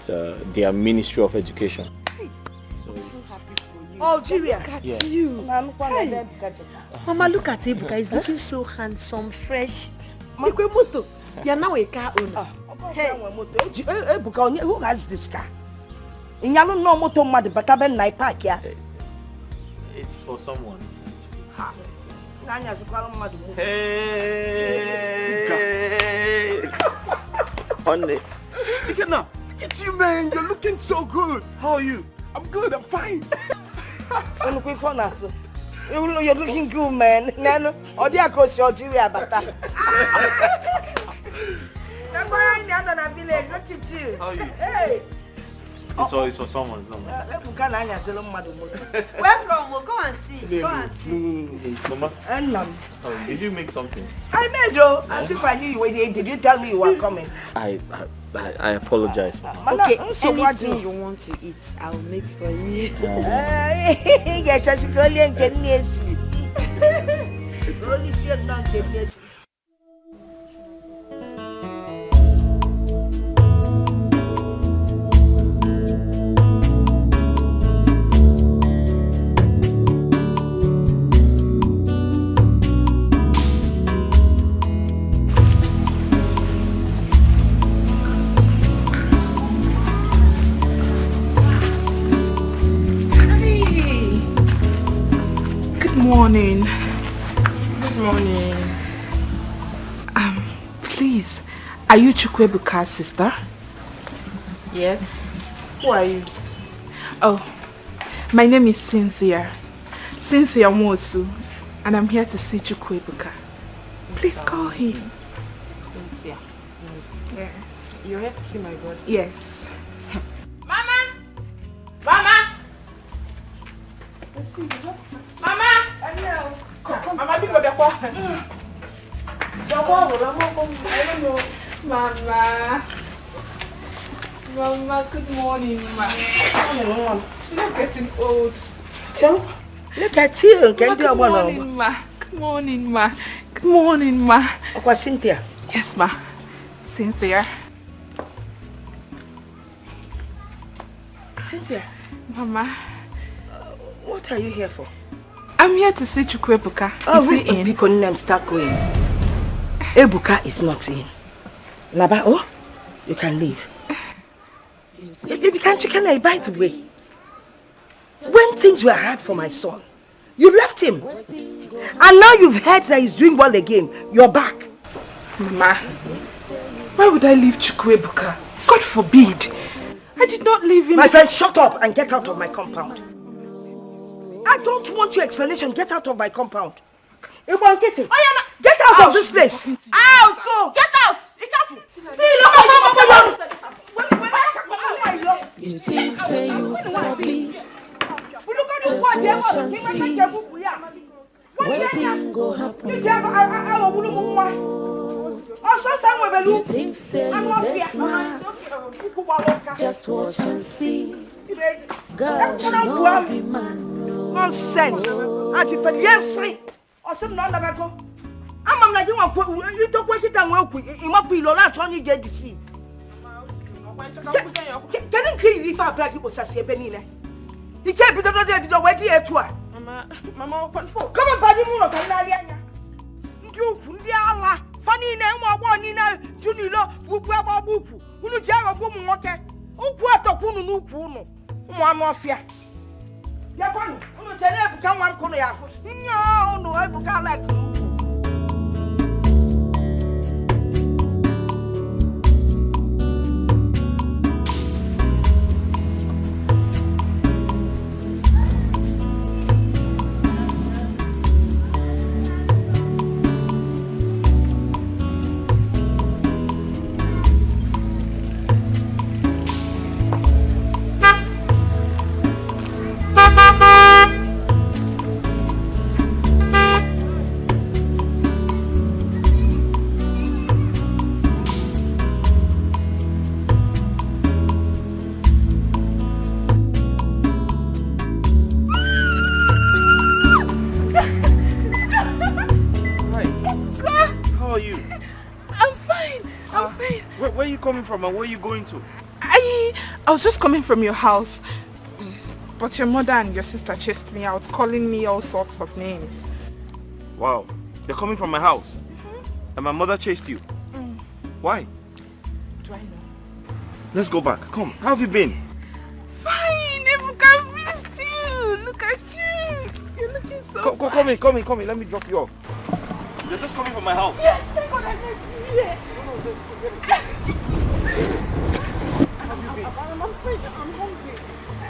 their Ministry of Education. I'm so happy for you. Algeria. Look at you. Hey. Mama, look at Ebuka. He's looking so handsome, fresh. You're now a car owner. Hey, Ebuka, who has this car? In Yalo no moto mad but I ben park here. It's for someone. Hey! Honey. Look at you, man. You're looking so good. How are you? I'm good. I'm fine. You're looking good, man. Or they are close to Algeria, but look at you. How are you? Hey. It's for someone. It's not mine. Welcome. We'll go and see. Go and see. Mama, did you make something? I made though. As if I knew you were here. Did you tell me you were coming? I I apologize, Mama. Okay, anything you want to eat, I'll make for you. Yeah, just go and get Nessie. Only see a non get Nessie. Morning. Good morning. Please, are you Chukwebuka's sister? Yes. Who are you? Oh, my name is Cynthia. Cynthia Mosu, and I'm here to see Chukwebuka. Please call him. Cynthia. Yes. You're here to see my brother? Yes. Mama! Mama! Mama! Mama, pick up the phone. Mama, good morning, Ma. You're not getting old. Look at you. Good morning, Ma. Good morning, Ma. Good morning, Ma. Okay, Cynthia. Yes, Ma. Cynthia. Cynthia. Mama. What are you here for? I'm here to see Chukwebuka. Oh, is he in? Because name start going. Ebuka is not in. Laba, oh, you can leave. Can't you by the way? When things were hard for my son, you left him. And now you've heard that he's doing well again. You're back. Mama, why would I leave Chukwebuka? God forbid. I did not leave him. My friend, shut up and get out of my compound. I don't want your explanation. Get out of my compound. Get out of this place. Out! So, get out! See, You think say you sabi, just watch and see. Waiting go happen. You think say you this smart, just watch and see. God, you know be man. Nonsense. Auntie Fred, yes, sir. Or some non of go. I'm not you don't work it and work with him up with Lola Tony get deceived. Can you kill if I black people say Benina? He can't be the other way to her. Mama, open for. Come on, Paddy Moon of Canada. You, Diala, funny name, one in a Junilo, Buba Bupu, who jar of woman walker. Oh, what a woman who puno. One more fear. Yapan, I'm tell you, become one corner. No, I become like you. Where are you coming from and where are you going to? I was just coming from your house. But your mother and your sister chased me out, calling me all sorts of names. Wow. You're coming from my house? And my mother chased you? Why? Do I know? Let's go back. Come. How have you been? Fine. Ebuka missed you. Look at you. You're looking so fine. Come in. Let me drop you off. You're just coming from my house. Yes, thank God I met you here. I'm afraid I'm hungry.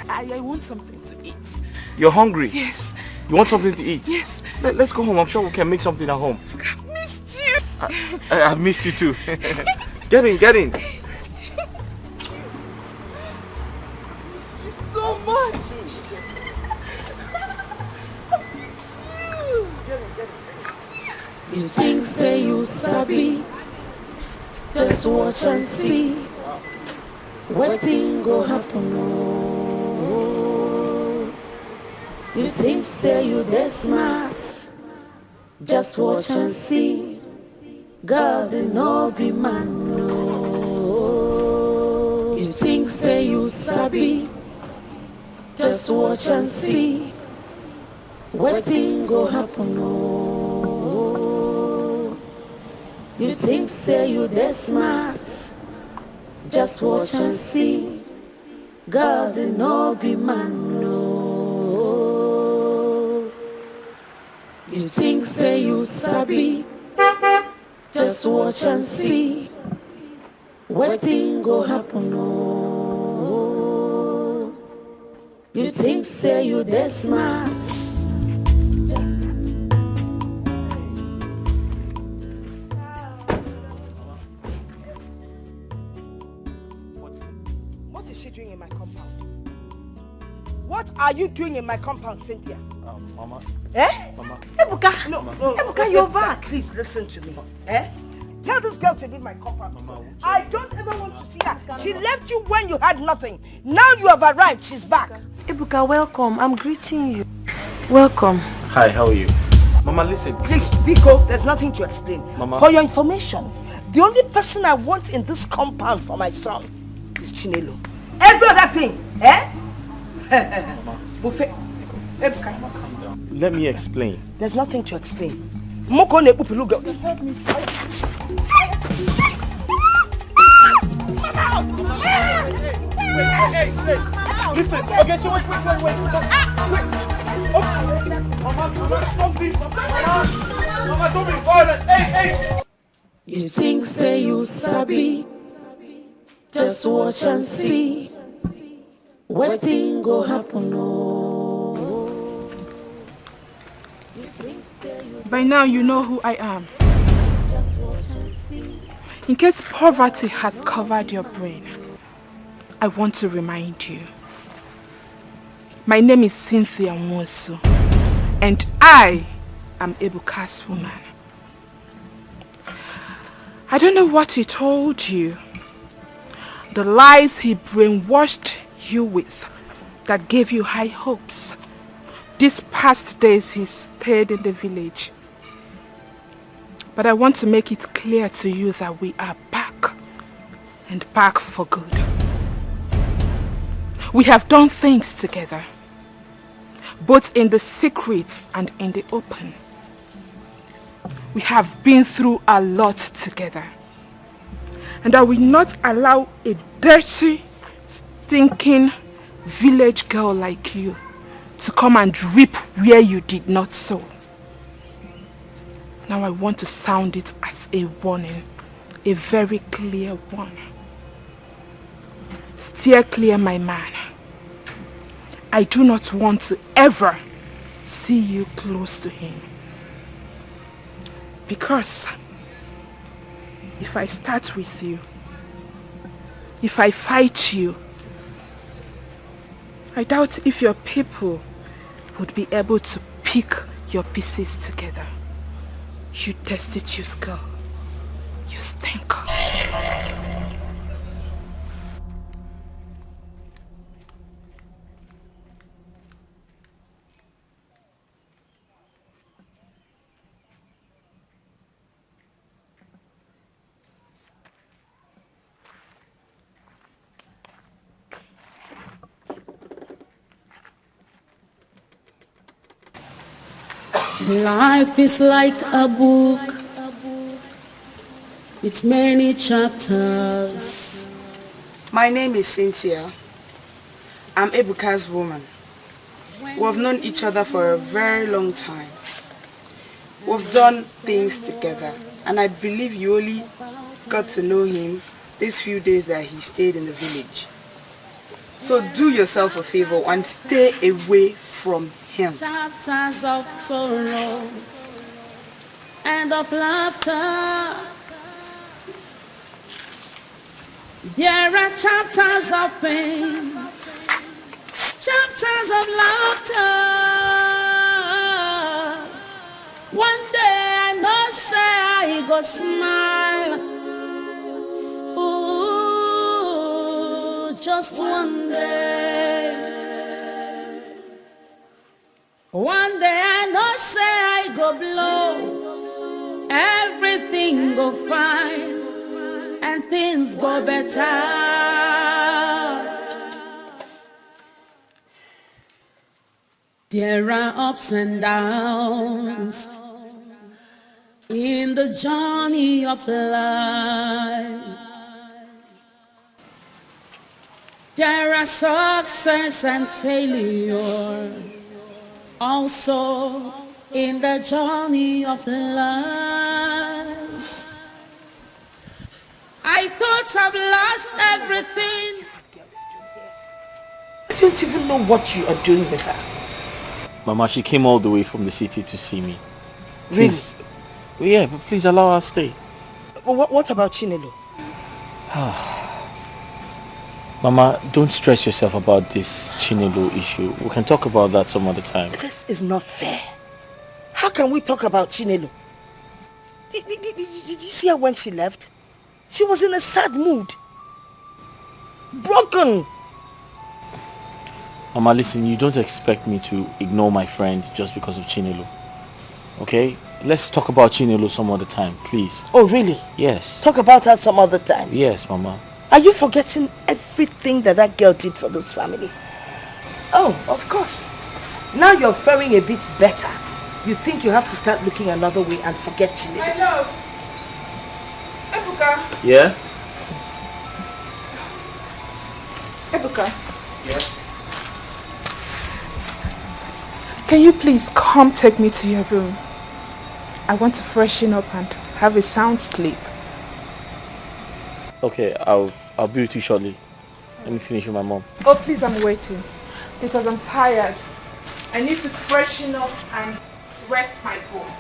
I want something to eat. You're hungry? Yes. You want something to eat? Yes. Let's go home. I'm sure we can make something at home. I've missed you. I've missed you too. Get in. I missed you so much. I miss you. You think say you sabi, just watch and see. Wetin go happen? Oh, you think say you dey smart? Just watch and see. God did not be man. No. You think say you sabi? Just watch and see. Wetin go happen? Oh, you think say you dey smart? Just watch and see. God did not be man. No. You think say you sabi? Just watch and see. Wetin go happen? Oh, you think say you dey smart? What is she doing in my compound? What are you doing in my compound, Cynthia? Mama. Eh? Mama. Ebuka, no, Ebuka, you're back. Please listen to me. Eh? Tell this girl to leave my compound. Mama, I don't ever want to see her. She left you when you had nothing. Now you have arrived. She's back. Ebuka, welcome. I'm greeting you. Welcome. Hi, how are you? Mama, listen. Please, Biko, there's nothing to explain. Mama. For your information, the only person I want in this compound for my son is Chinelo. Every other thing, eh? Buffet. Ebuka, calm down. Let me explain. There's nothing to explain. Moko ne pupiluga. Hey, listen. Okay, so wait. Mama, don't leave. Mama, don't be violent. Hey. You think say you sabi? Just watch and see. Wetin go happen? Oh. By now you know who I am. In case poverty has covered your brain, I want to remind you. My name is Cynthia Nwosu, and I am Ebuka's woman. I don't know what he told you, the lies he brainwashed you with that gave you high hopes. These past days he stayed in the village. But I want to make it clear to you that we are back, and back for good. We have done things together, both in the secret and in the open. We have been through a lot together, and I will not allow a dirty, stinking village girl like you to come and reap where you did not sow. Now I want to sound it as a warning, a very clear one. Steer clear, my man. I do not want to ever see you close to him. Because if I start with you, if I fight you, I doubt if your people would be able to pick your pieces together. You destitute girl. You stink. Life is like a book with many chapters. My name is Cynthia. I'm Ebuka's woman. We've known each other for a very long time. We've done things together, and I believe you only got to know him these few days that he stayed in the village. So do yourself a favor and stay away from him. Chapters of sorrow and of laughter. There are chapters of pain, chapters of laughter. One day I know say I go smile. Ooh, just one day. One day I know say I go blow, everything go fine, and things go better. There are ups and downs in the journey of life. There are success and failure also in the journey of life. I thought I've lost everything. I don't even know what you are doing with her. Mama, she came all the way from the city to see me. Please, really? Yeah, but please allow her to stay. What about Chinelo? Mama, don't stress yourself about this Chinelo issue. We can talk about that some other time. This is not fair. How can we talk about Chinelo? Did you see her when she left? She was in a sad mood. Broken. Mama, listen, you don't expect me to ignore my friend just because of Chinelo. Okay? Let's talk about Chinelo some other time, please. Oh, really? Yes. Talk about her some other time. Yes, Mama. Are you forgetting everything that girl did for this family? Oh, of course. Now you're faring a bit better. You think you have to start looking another way and forget Chinelo. My love. Ebuka. Yeah? Ebuka. Yeah? Can you please come take me to your room? I want to freshen up and have a sound sleep. Okay, I'll be with you shortly. Let me finish with my mom. Oh, please, I'm waiting. Because I'm tired. I need to freshen up and rest my bones.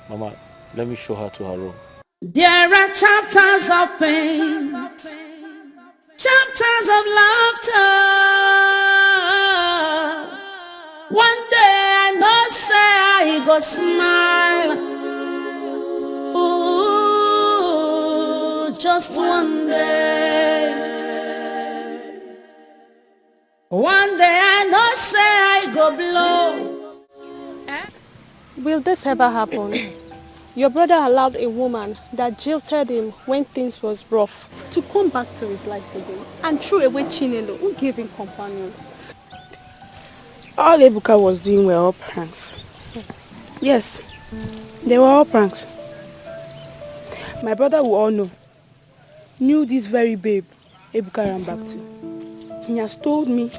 Mama, let me show her to her room. There are chapters of pain, chapters of laughter. One day I know say I go smile. Ooh, just one day. One day I know say I go blow. Will this ever happen? Your brother allowed a woman that jilted him when things was rough to come back to his life again and threw away Chinelo, who gave him companion. All Ebuka was doing were all pranks. Yes, they were all pranks. My brother who all knew this very babe Ebuka ran back to. He has told me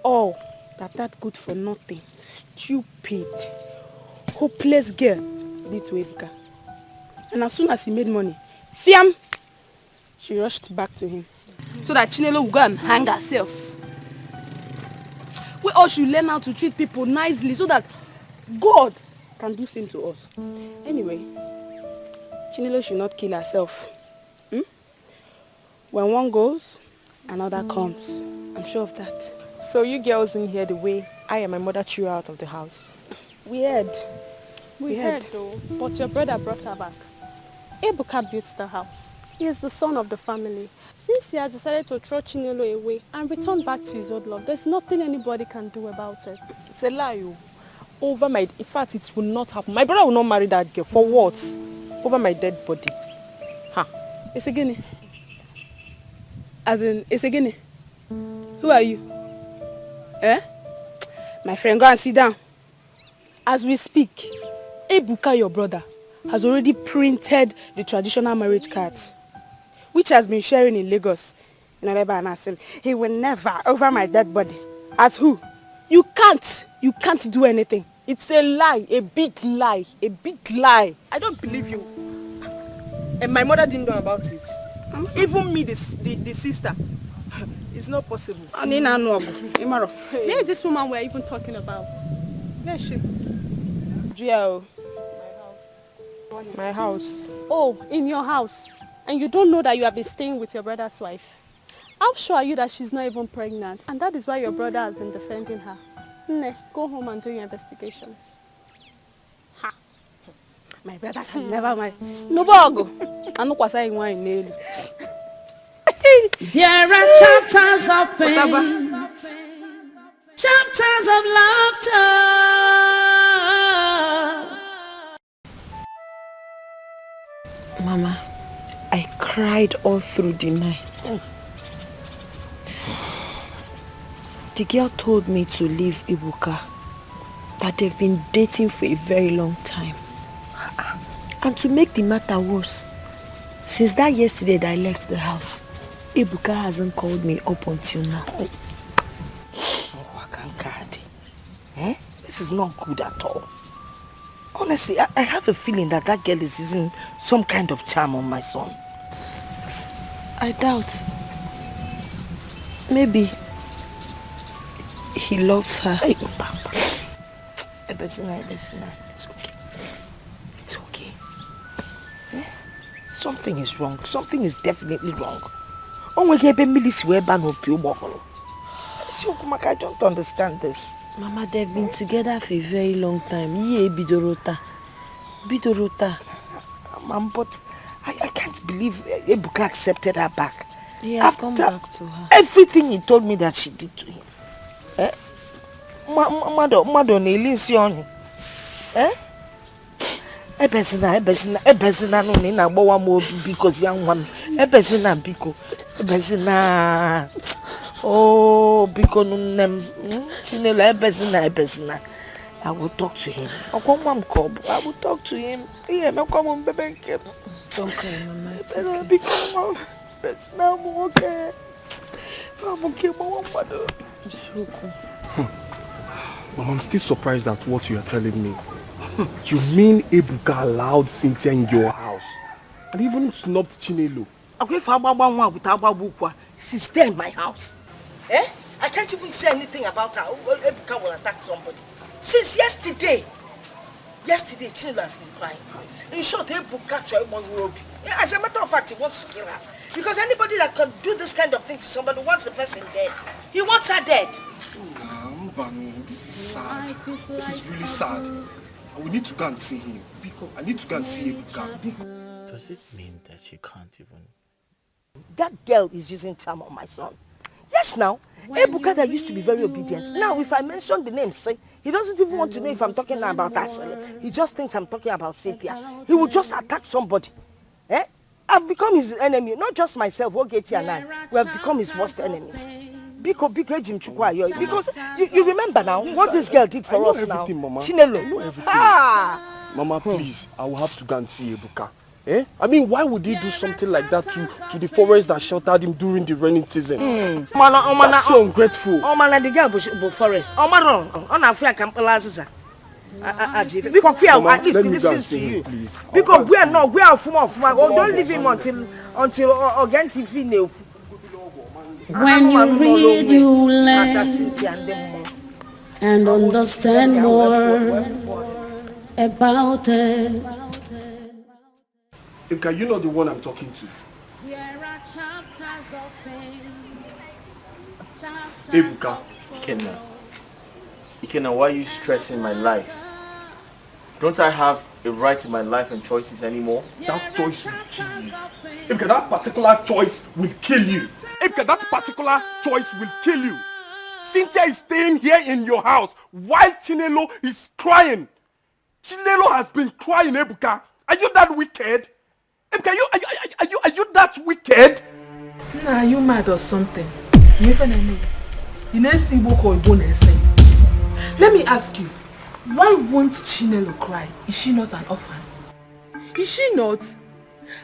all that good for nothing, stupid, hopeless girl did to Ebuka. And as soon as he made money, fiam, she rushed back to him so that Chinelo would go and hang herself. We all should learn how to treat people nicely so that God can do same to us. Anyway, Chinelo should not kill herself. When one goes, another comes. I'm sure of that. So you girls didn't hear the way I and my mother threw her out of the house? We heard. We heard though, but your brother brought her back. Ebuka built the house. He is the son of the family. Since he has decided to throw Chinelo away and return back to his old love, there's nothing anybody can do about it. It's a lie. In fact, it will not happen. My brother will not marry that girl. For what? Over my dead body. It's a guinea. As in, it's a guinea. Who are you? My friend, go and sit down. As we speak, Ebuka, your brother, has already printed the traditional marriage cards, which has been sharing in Lagos. He will never over my dead body. As who? You can't do anything. It's a lie, a big lie, a big lie. I don't believe you. And my mother didn't know about it. Even me, the sister. It's not possible. Where is this woman we're even talking about? Where is she? My house. Oh, in your house. And you don't know that you have been staying with your brother's wife. How sure are you that she's not even pregnant? And that is why your brother has been defending her. Nne, go home and do your investigations. My brother can never marry. No bogo. I no kwasa wine nail. There are chapters of pain, chapters of laughter. Mama, I cried all through the night. The girl told me to leave Ibuka, that they've been dating for a very long time. And to make the matter worse, since that yesterday that I left the house, Ibuka hasn't called me up until now. Oh, Wakankadi. This is not good at all. Honestly, I have a feeling that that girl is using some kind of charm on my son. I doubt. Maybe he loves her. Hey, Papa. Ebesina, it's okay. It's okay. Something is wrong. Something is definitely wrong. I don't understand this. Mama, they've been together for a very long time. Ye bidorota. Bidorota. Mom, but I can't believe Ebuka accepted her back. He has come back to her. Everything he told me that she did to him. Mado na-elinsi ọnụ. Ebesina no ni na gbawa mo biko si anwa m. Ebesina biko. Ebesina. Oh, biko nnem. Chinelo ebesina. I will talk to him. I will talk to him. Don't cry, Mama. It's okay. Ebesina mo okay. I'm okay, Mama. It's okay. Mom, I'm still surprised at what you are telling me. You mean Ebuka allowed Cynthia in your house and even snubbed Chinelo? She's there in my house. I can't even say anything about her. Ebuka will attack somebody. Since yesterday, Chinelo has been crying. In short, Ebuka tried one robe. As a matter of fact, he wants to kill her. Because anybody that can do this kind of thing to somebody wants the person dead. He wants her dead. This is sad. This is really sad. We need to go and see him. I need to go and see Ebuka. Does it mean that she can't even... That girl is using charm on my son. Yes, now. Ebuka that used to be very obedient. Now, if I mention the name, say, he doesn't even want to know if I'm talking about us. He just thinks I'm talking about Cynthia. He will just attack somebody. I've become his enemy. Not just myself, Ogechi and I. We have become his worst enemies. Because you remember now what this girl did for us now. Mama. Chinelo. Mama, please, I will have to go and see Ebuka. I mean, why would he do something like that to the forest that sheltered him during the rainy season? That's so ungrateful. The girl bush forest. Because we are at least he listens to you. Because we are from don't leave him until again TV. When you read, you learn and understand more about it. Ebuka, you know the one I'm talking to. Ebuka. Ikenna, why are you stressing my life? Don't I have a right to my life and choices anymore? That choice will kill you. Ebuka, that particular choice will kill you. Ebuka, that particular choice will kill you. Cynthia is staying here in your house while Chinelo is crying. Chinelo has been crying, Ebuka. Are you that wicked? Ebuka, are you that wicked? Nah, are you mad or something? Let me ask you, why won't Chinelo cry? Is she not an orphan? Is she not?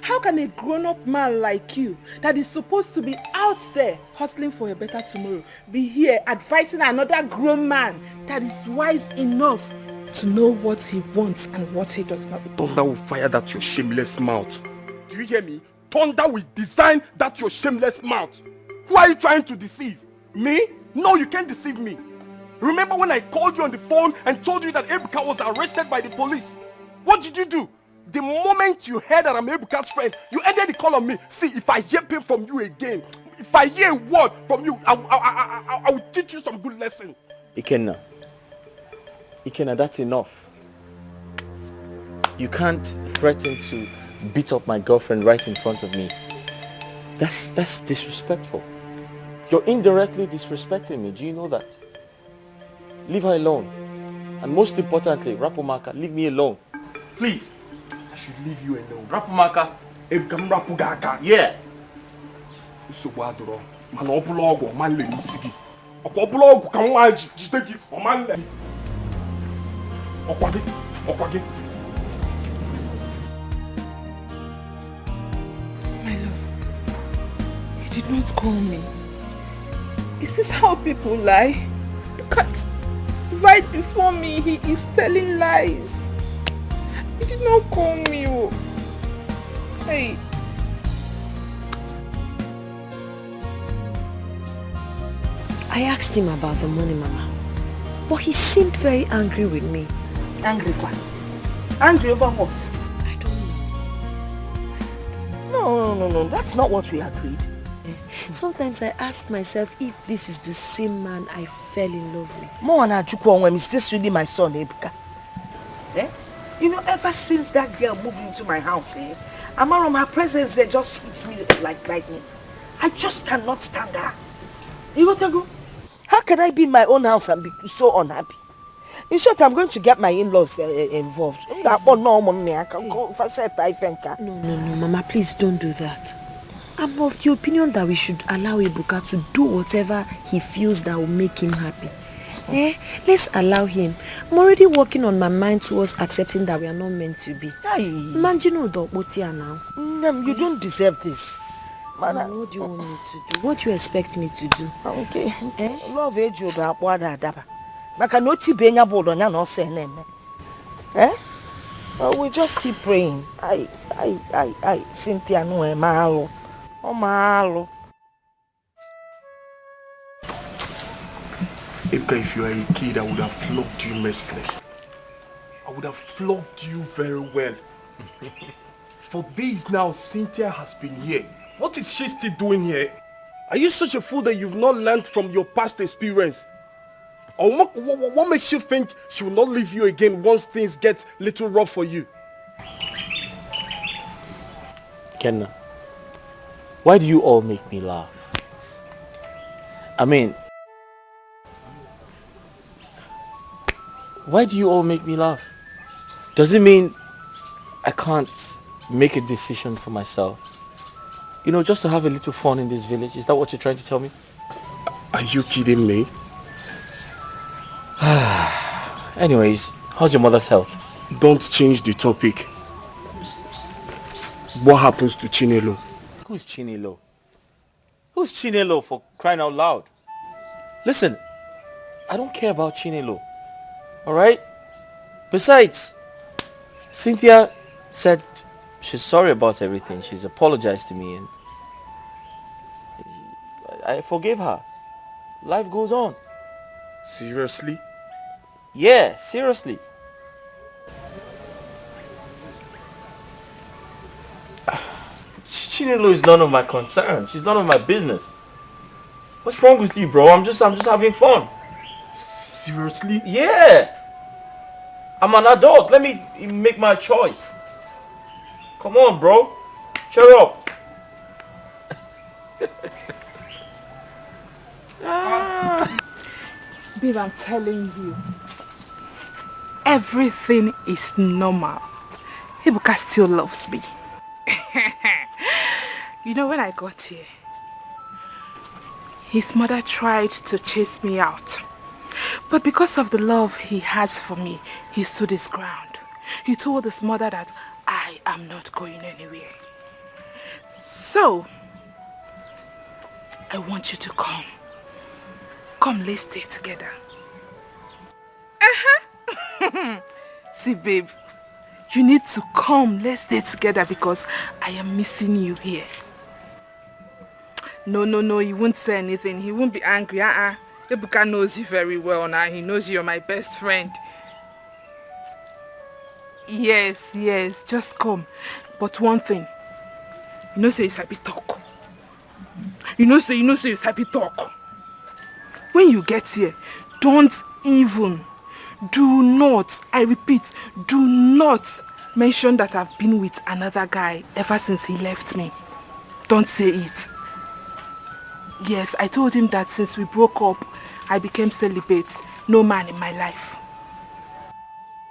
How can a grown-up man like you, that is supposed to be out there hustling for a better tomorrow, be here advising another grown man that is wise enough to know what he wants and what he does not? Thunder will fire that your shameless mouth. Do you hear me? Thunder will design that your shameless mouth. Who are you trying to deceive? Me? No, you can't deceive me. Remember when I called you on the phone and told you that Ebuka was arrested by the police? What did you do? The moment you heard that I'm Ebuka's friend, you ended the call on me. See, if I hear pain from you again, if I hear a word from you, I will teach you some good lessons. Ikenna, that's enough. You can't threaten to beat up my girlfriend right in front of me. That's disrespectful. You're indirectly disrespecting me. Do you know that? Leave her alone. And most importantly, Rapumaka, leave me alone. Please. I should leave you alone. Rapumaka. Yeah. So what do you monologue man le nisigi. Okoblogo kan wa jitegi o man le. Okwage. My love, you did not call me. Is this how people lie? Look at, right before me, he is telling lies. He did not call me. Oh. Hey. I asked him about the money, Mama, but he seemed very angry with me. Angry what? Angry over what? I don't know. No, that's not what we agreed. Sometimes I ask myself if this is the same man I fell in love with. Moana Chukwonwem, is this really my son, Ebuka? You know, ever since that girl moved into my house, Amarom, her presence there just hits me like lightning. I just cannot stand her. You got to go? How can I be in my own house and be so unhappy? In short, I'm going to get my in-laws involved. No, Mama, please don't do that. I'm of the opinion that we should allow Ebuka to do whatever he feels that will make him happy. Let's allow him. I'm already working on my mind towards accepting that we are not meant to be. Imagine now. You don't deserve this. Mama, what do you want me to do? What do you expect me to do? Okay. Love age you da kwada daba. Maka no ti benya bodo nya no se na eme. We just keep praying. I Cynthia no e maalo. O maalo. If you are a kid, I would have flogged you merciless. I would have flogged you very well. For days now, Cynthia has been here. What is she still doing here? Are you such a fool that you've not learned from your past experience? Or what makes you think she will not leave you again once things get a little rough for you? Kenna, why do you all make me laugh? I mean, why do you all make me laugh? Does it mean I can't make a decision for myself? You know, just to have a little fun in this village. Is that what you're trying to tell me? Are you kidding me? Anyways, how's your mother's health? Don't change the topic. What happens to Chinelo? Who's Chinelo? Who's Chinelo, for crying out loud? Listen, I don't care about Chinelo. Alright? Besides, Cynthia said she's sorry about everything. She's apologized to me and I forgave her. Life goes on. Seriously? Yeah, seriously. Chinelo is none of my concern. She's none of my business. What's wrong with you, bro? I'm just having fun. Seriously? Yeah. I'm an adult. Let me make my choice. Come on, bro. Cheer up. Babe, I'm telling you, everything is normal. Ebuka still loves me. You know, when I got here, his mother tried to chase me out. But because of the love he has for me, he stood his ground. He told his mother that I am not going anywhere. So, I want you to come. Come, let's stay together. See, babe, you need to come. Let's stay together because I am missing you here. No, he won't say anything. He won't be angry. Ebuka knows you very well now. He knows you're my best friend. Yes, just come. But one thing, you know say you sabi talk. You know say you sabi talk. When you get here, do not, I repeat, do not mention that I've been with another guy ever since he left me. Don't say it. Yes, I told him that since we broke up, I became celibate. No man in my life.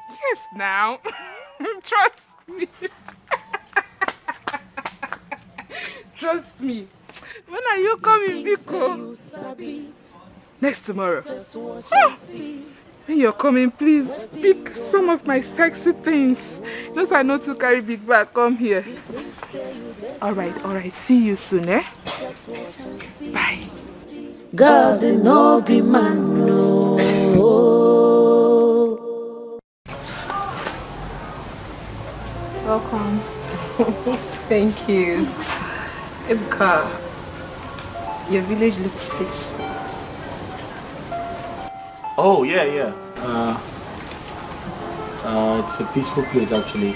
Yes, now. Trust me. Trust me. When are you coming, Biko? Next tomorrow. Oh. When you're coming, please pick some of my sexy things. Those I know to carry big bag. Come here. Alright. See you soon, eh? Bye. God no be man, no. Welcome. Thank you. Ebuka, your village looks peaceful. Oh, yeah. It's a peaceful place, actually.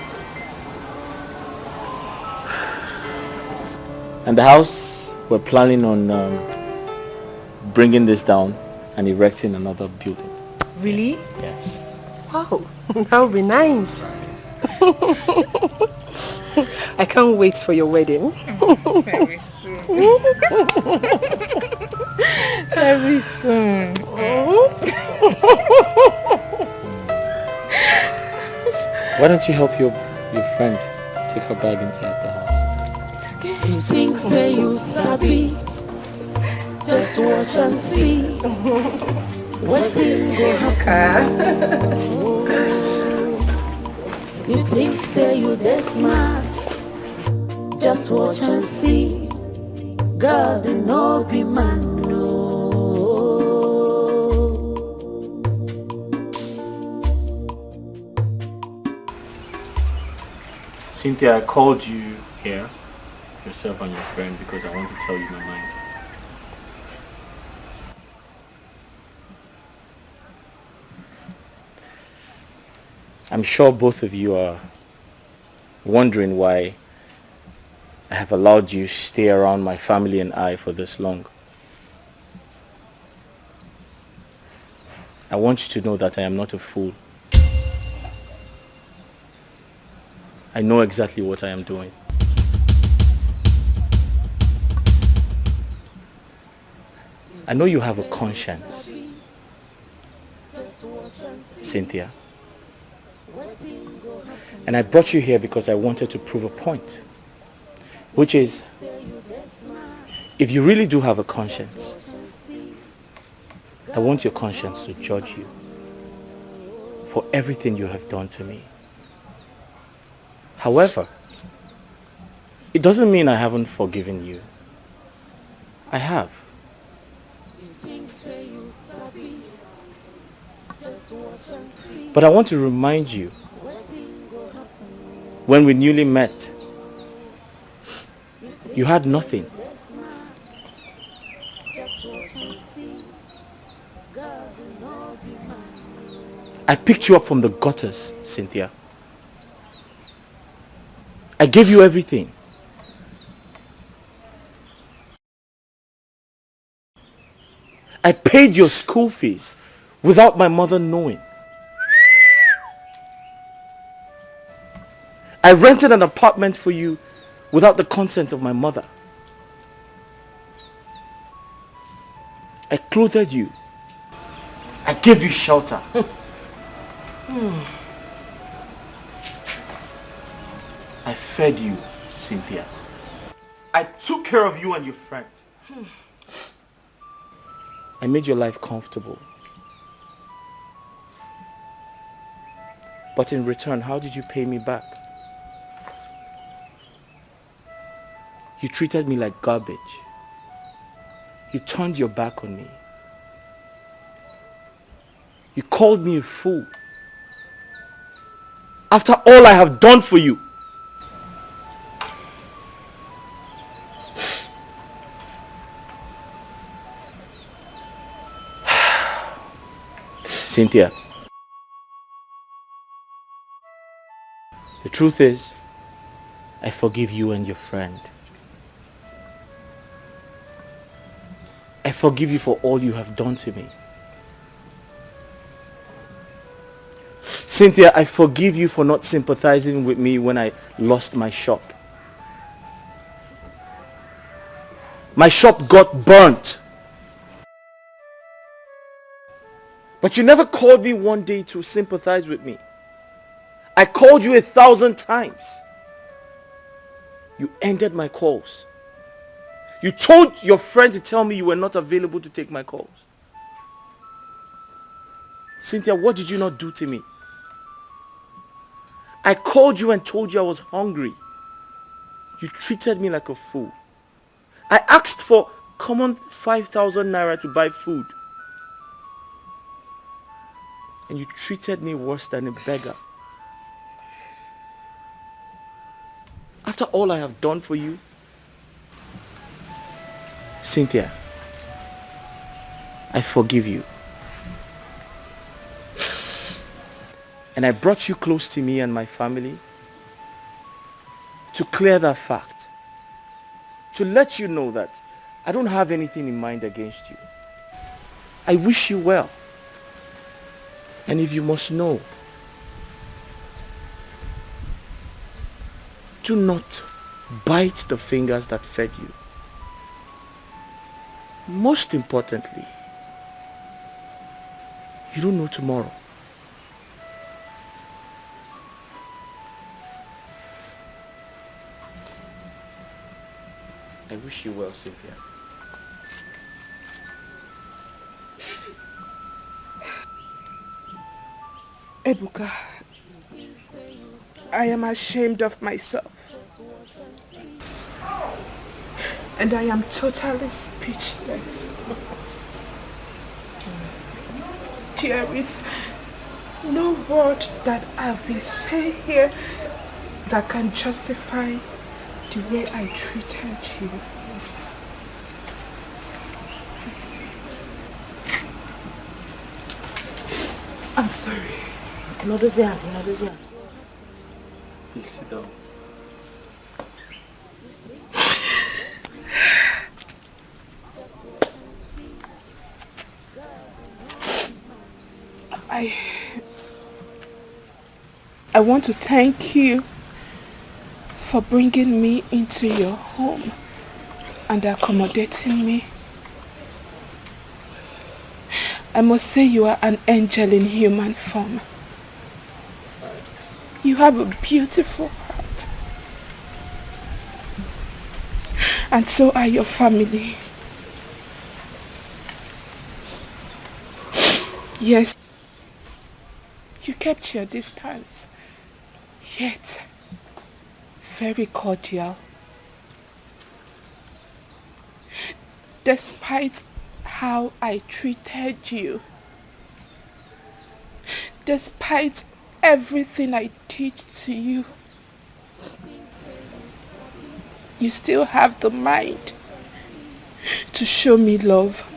And the house, we're planning on bringing this down and erecting another building. Really? Yes. Wow, that would be nice. I can't wait for your wedding. Very soon. Very soon. Why don't you help your friend take her bag inside the house? You think say you sabi, just watch and see what thing go happen. You think say you this smart, just watch and see. God no be man, no. Cynthia, I called you here, yourself and your friend, because I want to tell you my mind. I'm sure both of you are wondering why I have allowed you stay around my family and I for this long. I want you to know that I am not a fool. I know exactly what I am doing. I know you have a conscience, Cynthia. And I brought you here because I wanted to prove a point, which is, if you really do have a conscience, I want your conscience to judge you for everything you have done to me. However, it doesn't mean I haven't forgiven you. I have. But I want to remind you, when we newly met, you had nothing. I picked you up from the gutters, Cynthia. I gave you everything. I paid your school fees without my mother knowing. I rented an apartment for you without the consent of my mother. I clothed you. I gave you shelter. I fed you, Cynthia. I took care of you and your friend. I made your life comfortable. But in return, how did you pay me back? You treated me like garbage. You turned your back on me. You called me a fool. After all I have done for you. Cynthia, the truth is, I forgive you and your friend. I forgive you for all you have done to me. Cynthia, I forgive you for not sympathizing with me when I lost my shop. My shop got burnt. But you never called me one day to sympathize with me. I called you 1,000 times. You ended my calls. You told your friend to tell me you were not available to take my calls. Cynthia, what did you not do to me? I called you and told you I was hungry. You treated me like a fool. I asked for common 5,000 naira to buy food. And you treated me worse than a beggar. After all I have done for you, Cynthia, I forgive you. And I brought you close to me and my family to clear that fact. To let you know that I don't have anything in mind against you. I wish you well. And if you must know, do not bite the fingers that fed you. Most importantly, you don't know tomorrow. I wish you well, Cynthia. Ebuka, I am ashamed of myself. And I am totally speechless. There is no word that I'll be saying here that can justify the way I treated you. I'm sorry. Please sit down. I want to thank you for bringing me into your home and accommodating me. I must say you are an angel in human form. You have a beautiful heart. And so are your family. Yes, you kept your distance, yet very cordial. Despite how I treated you, despite everything I did to you, you still have the mind to show me love.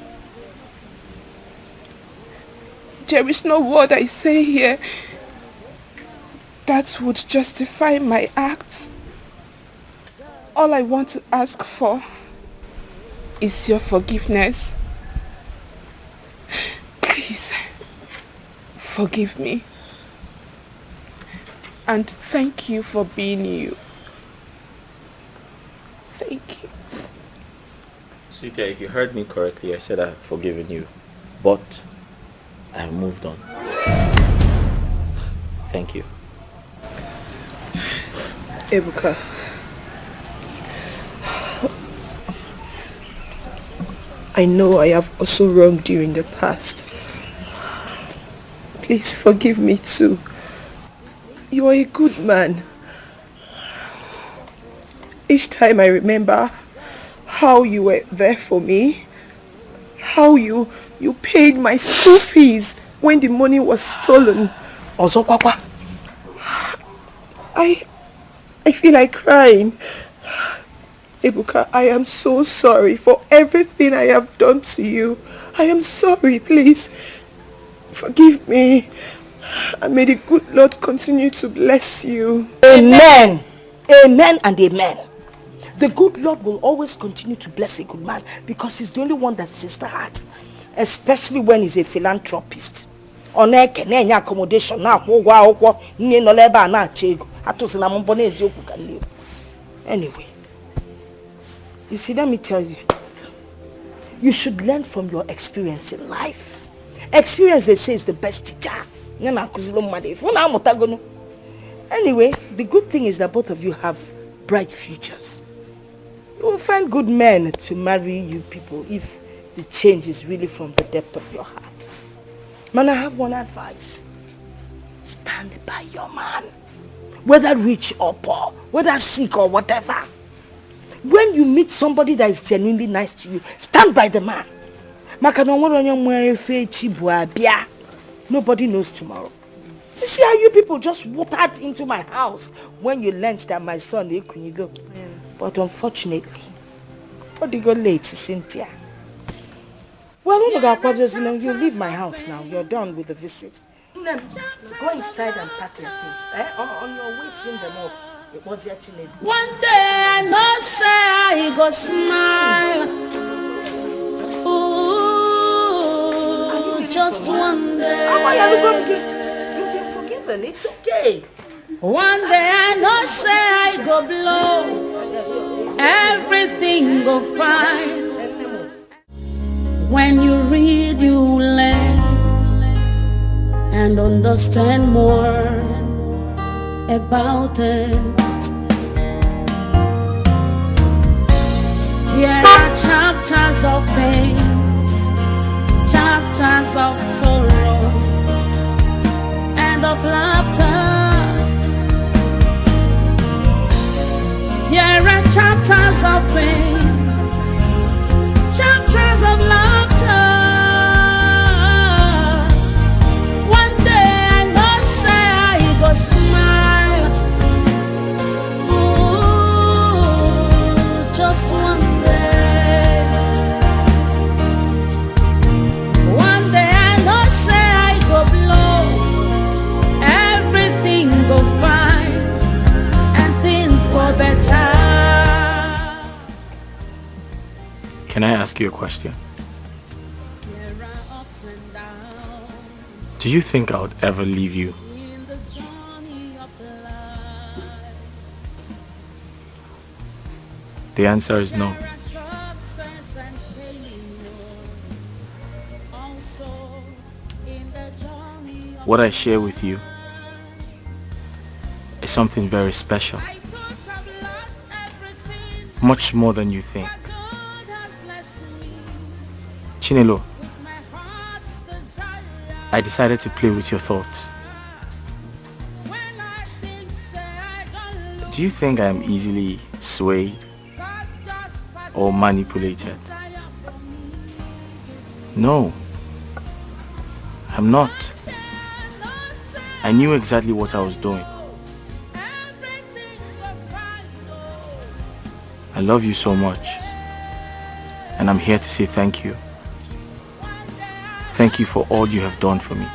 There is no word I say here that would justify my acts. All I want to ask for is your forgiveness. Please, forgive me. And thank you for being you. Thank you. Cynthia, if you heard me correctly, I said I've forgiven you. But I've moved on. Thank you. Ebuka, I know I have also wronged you in the past. Please forgive me too. You are a good man. Each time I remember how you were there for me, how you paid my school fees when the money was stolen. Also, Papa, I feel like crying. Ebuka, I am so sorry for everything I have done to you. I am sorry, please. Forgive me. And may the good Lord continue to bless you. Amen. Amen and amen. The good Lord will always continue to bless a good man because he's the only one that sister had. Especially when he's a philanthropist. ọ na-eke na-enye accommodation na-akwụ ụgwọ akwụkwọ nne nọ n'ebe a na-achọ ego atụsị na mbọ n'eziokwu ka nne. Anyway, you see, let me tell you, you should learn from your experience in life. Experience, they say, is the best teacher. Anyway, the good thing is that both of you have bright futures. You will find good men to marry you people if the change is really from the depth of your heart. Man, I have one advice. Stand by your man. Whether rich or poor, whether sick or whatever. When you meet somebody that is genuinely nice to you, stand by the man. Nobody knows tomorrow. You see how you people just watered into my house when you learned that my son go. But unfortunately, prodigal late, Cynthia. Well, you leave my house now. You're done with the visit. Go inside and pack your things. On your way, send them off. It was your children. One day I know say I go smile. Ooh, just one day. You've been forgiven. It's okay. One day I know say I go blow. Everything go fine. When you read, you learn and understand more about it. There are chapters of pain, chapters of sorrow, and of laughter. There are chapters of pain, chapters of laughter. One day I know say I go smile. Ooh, just one day. One day I know say I go blow. Everything go fine and things go better. Can I ask you a question? Do you think I would ever leave you? The answer is no. What I share with you is something very special. Much more than you think. Chinelo, I decided to play with your thoughts. Do you think I am easily swayed or manipulated? No, I'm not. I knew exactly what I was doing. I love you so much, and I'm here to say thank you. Thank you for all you have done for me.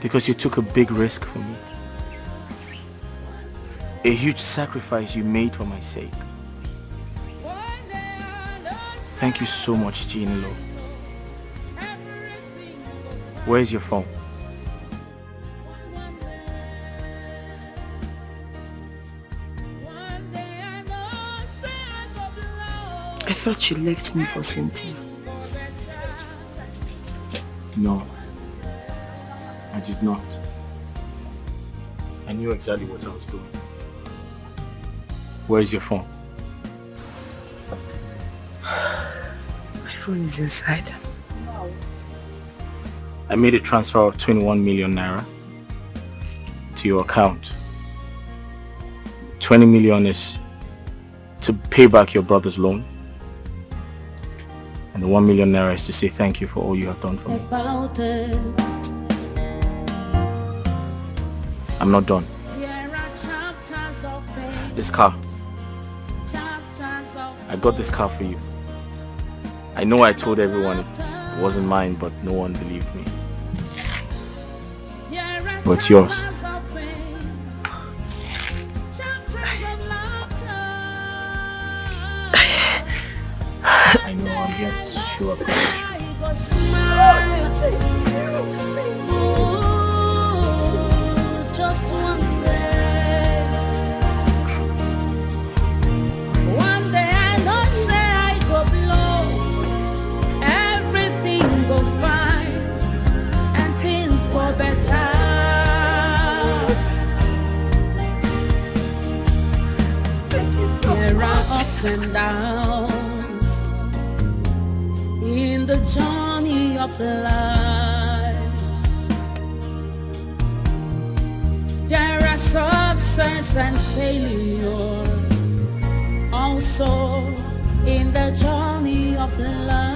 Because you took a big risk for me. A huge sacrifice you made for my sake. Thank you so much, Chinelo. Where's your phone? I thought you left me for Cynthia. No, I did not. I knew exactly what I was doing. Where's your phone? My phone is inside. I made a transfer of 21 million naira to your account. 20 million is to pay back your brother's loan. And the 1 million naira is to say thank you for all you have done for me. I'm not done. This car. I got this car for you. I know I told everyone it wasn't mine, but no one believed me. But it's yours. I know I'm here to show appreciation. go smile. Ooh, just one day. One day I know say I go blow. Everything go fine and things go better. There are ups and downs in the journey of life. There are success and failure also in the journey of life.